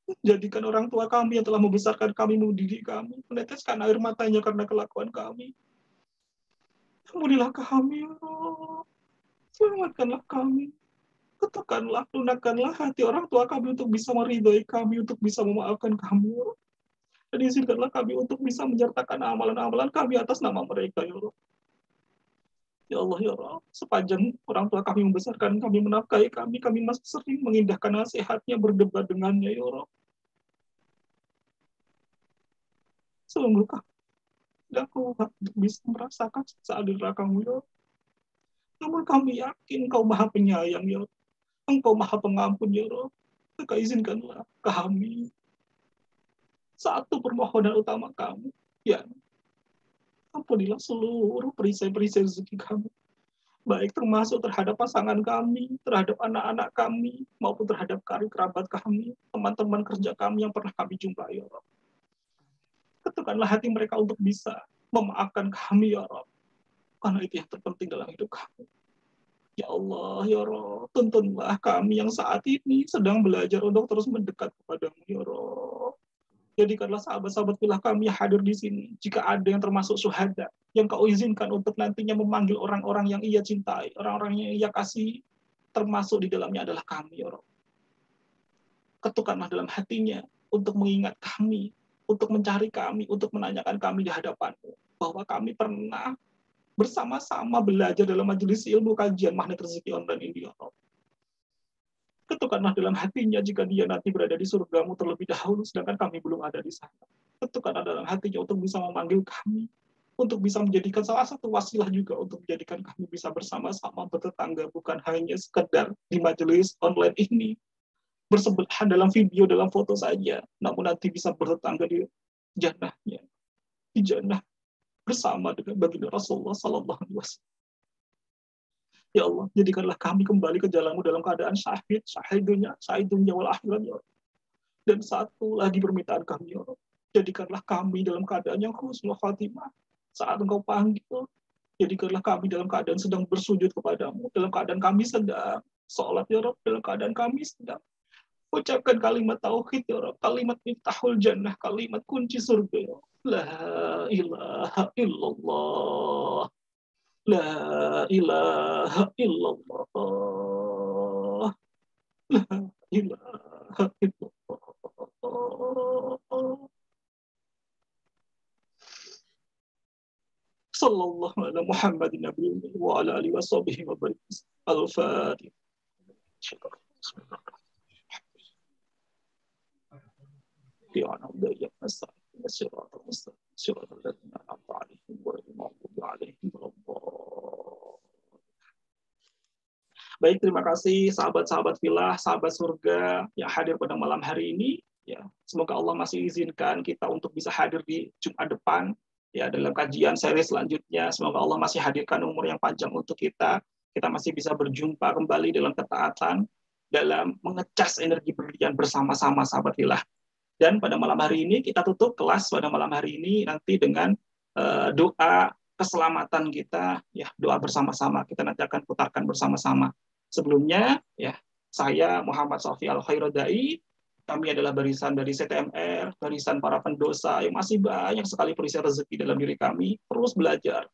S1: menjadikan orang tua kami yang telah membesarkan kami, mendidik kami, meneteskan air matanya karena kelakuan kami. Ampunilah kami, ya Allah. Selamatkanlah kami. Ketukanlah, lunakkanlah hati orang tua kami untuk bisa meridhai kami, untuk bisa memaafkan kami. Dan izinkanlah kami untuk bisa menyertakan amalan-amalan kami atas nama mereka, ya Allah. Ya Allah, ya Allah, sepanjang orang tua kami membesarkan kami, menafkahi kami masih sering mengindahkan nasihatnya, berdebat dengannya, ya Allah. Sungguh kami tidak kuat untuk bisa merasakan saat di neraka-Mu, ya Allah. Namun kami yakin Engkau Maha Penyayang, ya Allah. Engkau Maha Pengampun, ya Allah. Maka izinkanlah kami Satu permohonan utama kami, ya ampunilah seluruh perisai-perisai rezeki kami, baik termasuk terhadap pasangan kami, terhadap anak-anak kami, maupun terhadap kerabat kami, teman-teman kerja kami yang pernah kami jumpai, ya Rabb. Ketukanlah hati mereka untuk bisa memaafkan kami, ya Rabb. Karena itu yang terpenting dalam hidup kami. Ya Allah, ya Rabb, tuntunlah kami yang saat ini sedang belajar untuk terus mendekat kepadamu, ya Rabb. Jadikanlah sahabat-sahabat filah kami yang hadir di sini, jika ada yang termasuk syuhada, yang kau izinkan untuk nantinya memanggil orang-orang yang ia cintai, orang-orang yang ia kasih, termasuk di dalamnya adalah kami, ya Rabb. Ketukanlah dalam hatinya untuk mengingat kami, untuk mencari kami, untuk menanyakan kami di hadapanmu, bahwa kami pernah bersama-sama belajar dalam majelis ilmu kajian Magnet Rezeki Online ini, ya Rabb. Ketukanlah dalam hatinya jika dia nanti berada di surgamu terlebih dahulu, sedangkan kami belum ada di sana. Ketukanlah dalam hatinya untuk bisa memanggil kami, untuk bisa menjadikan salah satu wasilah juga untuk menjadikan kami bisa bersama-sama bertetangga, bukan hanya sekedar di majelis online ini, bersebelahan dalam video, dalam foto saja, namun nanti bisa bertetangga di jannahnya, di jannah bersama dengan baginda Rasulullah Sallallahu Alaihi Wasallam. Ya Allah, jadikanlah kami kembali ke jalanmu dalam keadaan syahid dunia wal akhirat, ya Allah. Dan satu lagi permintaan kami, ya Allah, jadikanlah kami dalam keadaan yang husnul khatimah saat Engkau panggil. Jadikanlah kami dalam keadaan sedang bersujud kepadamu, dalam keadaan kami sedang sholat, ya Rabb, dalam keadaan kami sedang ucapkan kalimat tauhid, ya Rabb, kalimat miftahul jannah, kalimat kunci surga, ya Rabb. La ilaha illallah. La ilaha illallah. La ilaha illallah. Sallallahu ala Muhammadin nabiyyi wa ala alihi wa sahbihi wa barik. Al-Fatihah. Ya Allah, ya nasta'in siratal mustaqim siratal ladzina an'amta 'alaihim ghairil maghdubi 'alaihim waladdallin. Baik, terima kasih sahabat-sahabat filah, sahabat surga yang hadir pada malam hari ini. Ya, semoga Allah masih izinkan kita untuk bisa hadir di Jumat depan, ya, dalam kajian seri selanjutnya. Semoga Allah masih hadirkan umur yang panjang untuk kita. Kita masih bisa berjumpa kembali dalam ketaatan, dalam mengecas energi berlian bersama-sama sahabat filah. Dan pada malam hari ini kita tutup kelas pada malam hari ini nanti dengan doa keselamatan kita, ya, doa bersama-sama. Kita nanti akan putarkan bersama-sama. Sebelumnya, ya, saya Muhammad Sofi Al-Khairodai. Kami adalah barisan dari CTMR, barisan para pendosa yang masih banyak sekali perisai rezeki dalam diri kami. Terus belajar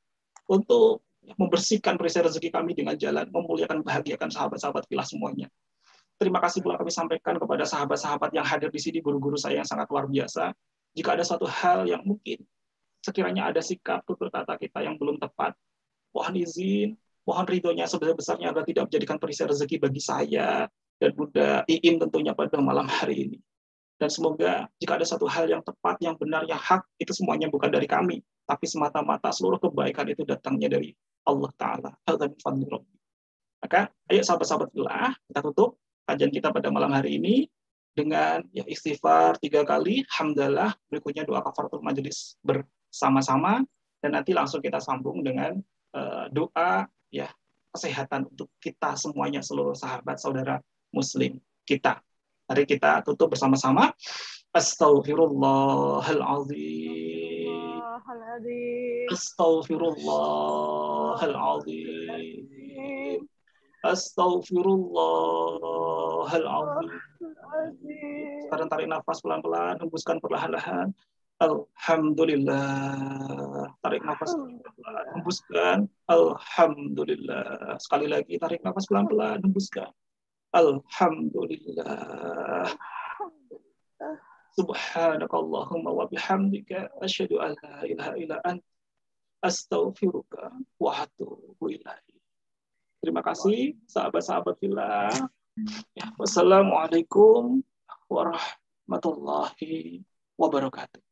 S1: untuk membersihkan perisai rezeki kami dengan jalan memuliakan, bahagiakan sahabat-sahabat filah semuanya. Terima kasih pula kami sampaikan kepada sahabat-sahabat yang hadir di sini, guru-guru saya yang sangat luar biasa. Jika ada suatu hal yang mungkin sekiranya ada sikap tutur kata kita yang belum tepat, mohon izin, mohon ridhonya sebesar-besarnya agar tidak menjadikan perisai rezeki bagi saya dan Bunda Iin tentunya pada malam hari ini. Dan semoga jika ada satu hal yang tepat, yang benar, yang hak, itu semuanya bukan dari kami, tapi semata-mata seluruh kebaikan itu datangnya dari Allah Ta'ala. Maka ayo sahabat-sahabat filah, kita tutup kajian kita pada malam hari ini dengan ya istighfar 3 kali, hamdalah, berikutnya doa kafaratul majelis bersama-sama, dan nanti langsung kita sambung dengan doa ya kesehatan untuk kita semuanya, seluruh sahabat saudara muslim kita. Mari kita tutup bersama-sama. Astaghfirullahaladzim. Astaghfirullahaladzim. Astaghfirullahaladzim. Sekarang tarik nafas pelan-pelan, hembuskan perlahan-lahan. Alhamdulillah. Tarik nafas pelan-pelan, hembuskan. Alhamdulillah. Sekali lagi tarik nafas pelan-pelan, hembuskan. Alhamdulillah. Subhanakallahumma wa bihamdika asyhadu an la ilaha illa anta astaghfiruka wa atubu ilaik. Terima kasih sahabat-sahabat fillah. Ya, wassalamualaikum warahmatullahi wabarakatuh.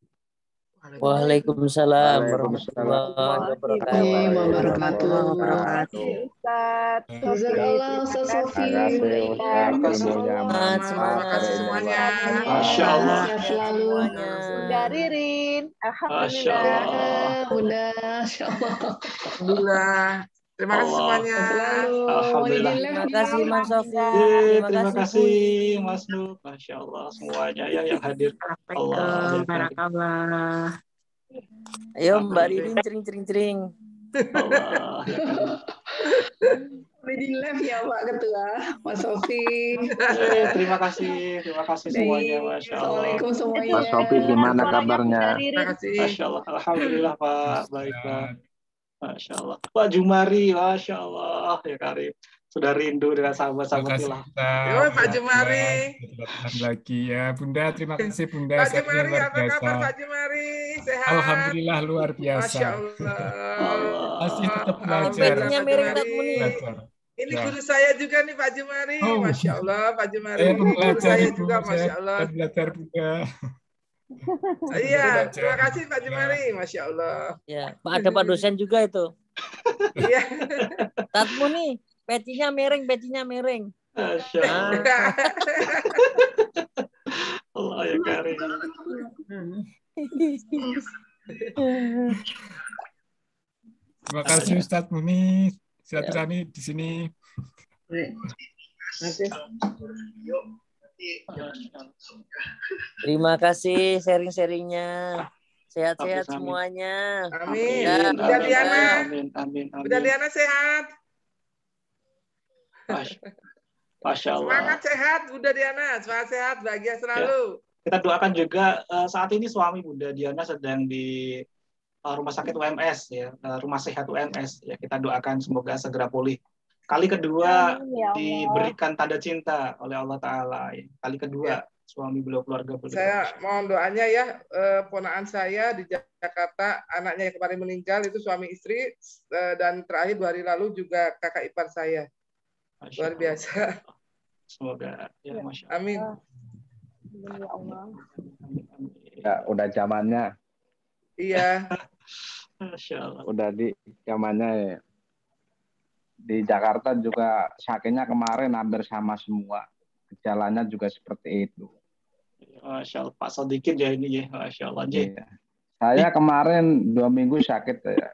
S3: Waalaikumsalam warahmatullahi wabarakatuh.
S4: Ustaz.
S5: Jazakallah Ustaz Sofi.
S2: Terima kasih semuanya.
S1: Masya Allah.
S5: Sehat selalu.
S4: Bunda Ririn.
S1: Masya
S4: Alhamdulillah.
S1: Allah.
S5: Bunda, Masya Allah.
S2: Alhamdulillah. Terima kasih semuanya.
S5: Selalu.
S1: Alhamdulillah.
S3: Terima kasih Mas Sofi.
S1: Terima kasih Mas Nur. Masya Allah semuanya ya yang hadir. Allah.
S3: Barakallah. Ayo Mbak Ririn cering.
S1: Allah. Ya karim.
S5: Reading live ya Pak Ketua, Mas Sofi.
S1: Terima kasih semuanya. Masya Allah.
S5: Assalamualaikum semuanya.
S6: Mas Sofi gimana kabarnya?
S2: Terima kasih.
S1: Masya Allah. Alhamdulillah Pak. Baik Pak. Masya Allah. Pak Jumari. Masya Allah. Ya karim. Sudah rindu dengan sahabat-sahabat hilang.
S2: Yo, Pak Jumari.
S7: Kedatangan lagi ya, Bunda. Terima kasih Bunda.
S2: Pak Jumari,
S7: luar
S2: apa
S7: biasa.
S2: kabar Pak Jumari? Sehat?
S7: Alhamdulillah luar biasa.
S2: Masya Allah.
S7: Masih tetap belajar.
S2: Alhamdulillah, Pak Jumari.
S7: Belajar.
S2: Ini
S7: Ya.
S2: guru saya juga nih Pak Jumari.
S7: Oh.
S2: Masya Allah Pak Jumari.
S7: Saya
S2: Ini guru
S7: belajar
S2: saya
S7: Ibu.
S2: juga Masya Allah.
S7: Saya belajar Bunda.
S2: Iya, terima kasih Pak Jumari. Masya Allah.
S3: Ya, Pak ada Pak dosen juga itu.
S2: Iya.
S3: Tatmu nih, pecinya mereng.
S1: Masya Allah. Allah ya karim.
S7: Terima kasih Ustadz Muni. Silaturahmi di sini.
S3: Terima kasih sharing-sharingnya. Sehat-sehat
S1: Amin.
S3: semuanya.
S2: Amin.
S3: Ya,
S2: Bunda Diana.
S1: Amin.
S2: Bunda Diana sehat.
S1: Masya Allah.
S2: Semangat sehat Bunda Diana. Semangat sehat. Bahagia selalu.
S1: Kita doakan juga saat ini suami Bunda Diana sedang di rumah sakit UMS ya, rumah sehat UMS ya. Kita doakan semoga segera pulih. Kali kedua
S4: Amin, ya Allah.
S1: diberikan tanda cinta oleh Allah Taala. Ya. Kali kedua suami beliau keluarga beliau.
S2: Saya mohon doanya ya, ponaan saya di Jakarta, anaknya yang kemarin meninggal itu suami istri, dan terakhir 2 hari lalu juga kakak ipar saya.
S1: Masya
S2: Luar
S1: Allah.
S2: biasa.
S1: Semoga ya Masya Allah.
S2: Amin.
S4: Ya Allah.
S1: Amin.
S6: Ya, udah zamannya,
S2: Iya.
S1: Masya Allah.
S6: udah di zamannya ya. Di Jakarta juga sakitnya kemarin hampir sama semua. Gejalanya juga seperti itu.
S1: Masya Allah. Pak Sodikin ya ini ya. Masya Allah. J.
S6: Iya. Saya kemarin 2 minggu sakit ya.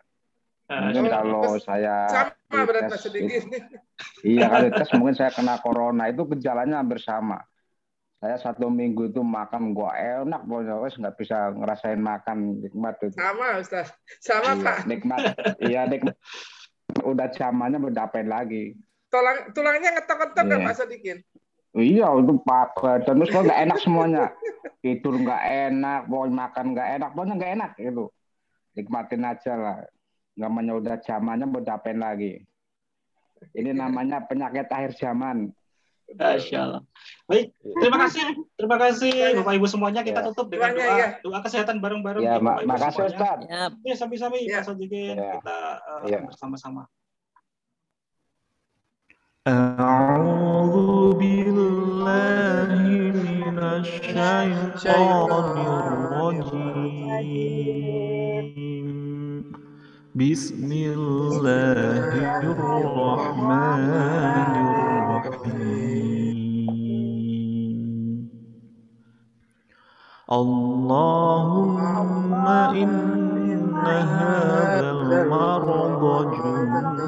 S6: Mungkin
S1: Masya Allah.
S6: kalau saya
S2: Sama berat Pak
S6: dites,
S2: sedikit.
S6: iya kali tes mungkin saya kena corona itu gejalanya hampir sama. Saya 1 minggu itu makan gua enak, pokoknya wes nggak bisa ngerasain makan nikmat itu.
S2: Sama Ustaz. Sama
S6: Iya,
S2: Pak.
S6: nikmat. Iya nikmat. Udah zamannya berdapain lagi.
S2: Tulangnya ngetok-ngetok kan
S6: Iya.
S2: Pak Sodikin?
S6: Iya itu pakai terus kok nggak enak semuanya. Tidur nggak enak, pokoknya makan nggak enak, pokoknya nggak enak gitu. Nikmatin aja lah. Namanya udah zamannya berdapain lagi. Ini namanya penyakit akhir zaman.
S1: Masya Allah. Baik, terima kasih Bapak Ibu semuanya. Kita
S6: Ya.
S1: tutup dengan
S2: Doanya,
S1: doa,
S2: ya.
S1: doa kesehatan bareng-bareng.
S6: Ya,
S1: Bapak Ibu
S6: makasih
S1: semuanya.
S6: Ustaz.
S3: Ya,
S1: Ya, sami-sami
S2: Ya.
S1: Pak Sodikin.
S6: Ya.
S1: Kita
S6: Ya.
S1: bersama-sama.
S8: أعوذ بالله من الشيطان الرجيم بسم الله الرحمن الرحيم اللهم إن هذا المرض جند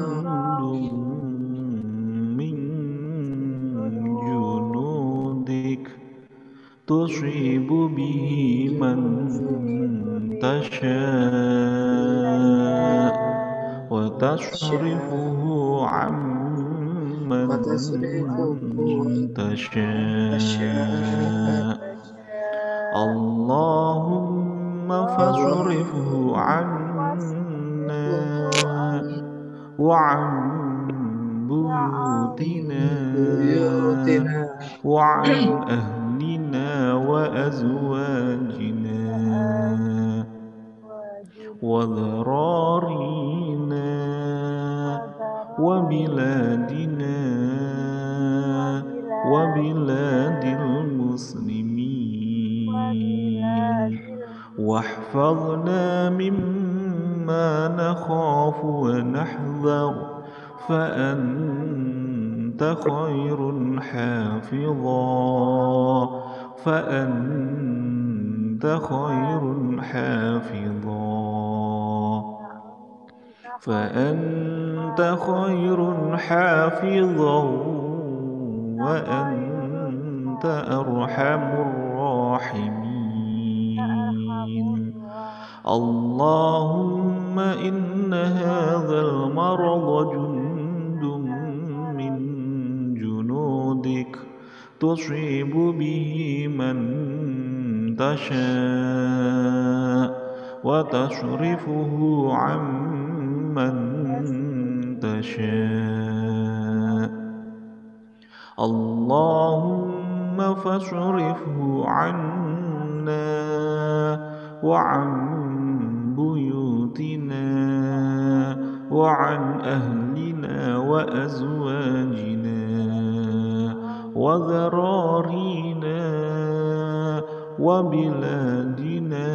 S8: من جنودك تصيب به من تشاء وتصرفه عن من تشاء اللهم فاصرفه عنا وعن بيوتنا وعن أهلنا وأزواجنا وذرارينا وبلادنا وبلاد المسلمين واحفظنا مما نخاف ونحذر فأنت خير حافظا فأنت خير حافظا فأنت خير حافظا وأنت أرحم الراحمين اللهم إن هذا المرض جند من جنودك تصيب به من تشاء وتصرفه عمن تشاء اللهم فاصرفه عنا وعن بيوتنا وعن أهلنا وأزواجنا وذرارينا وبلادنا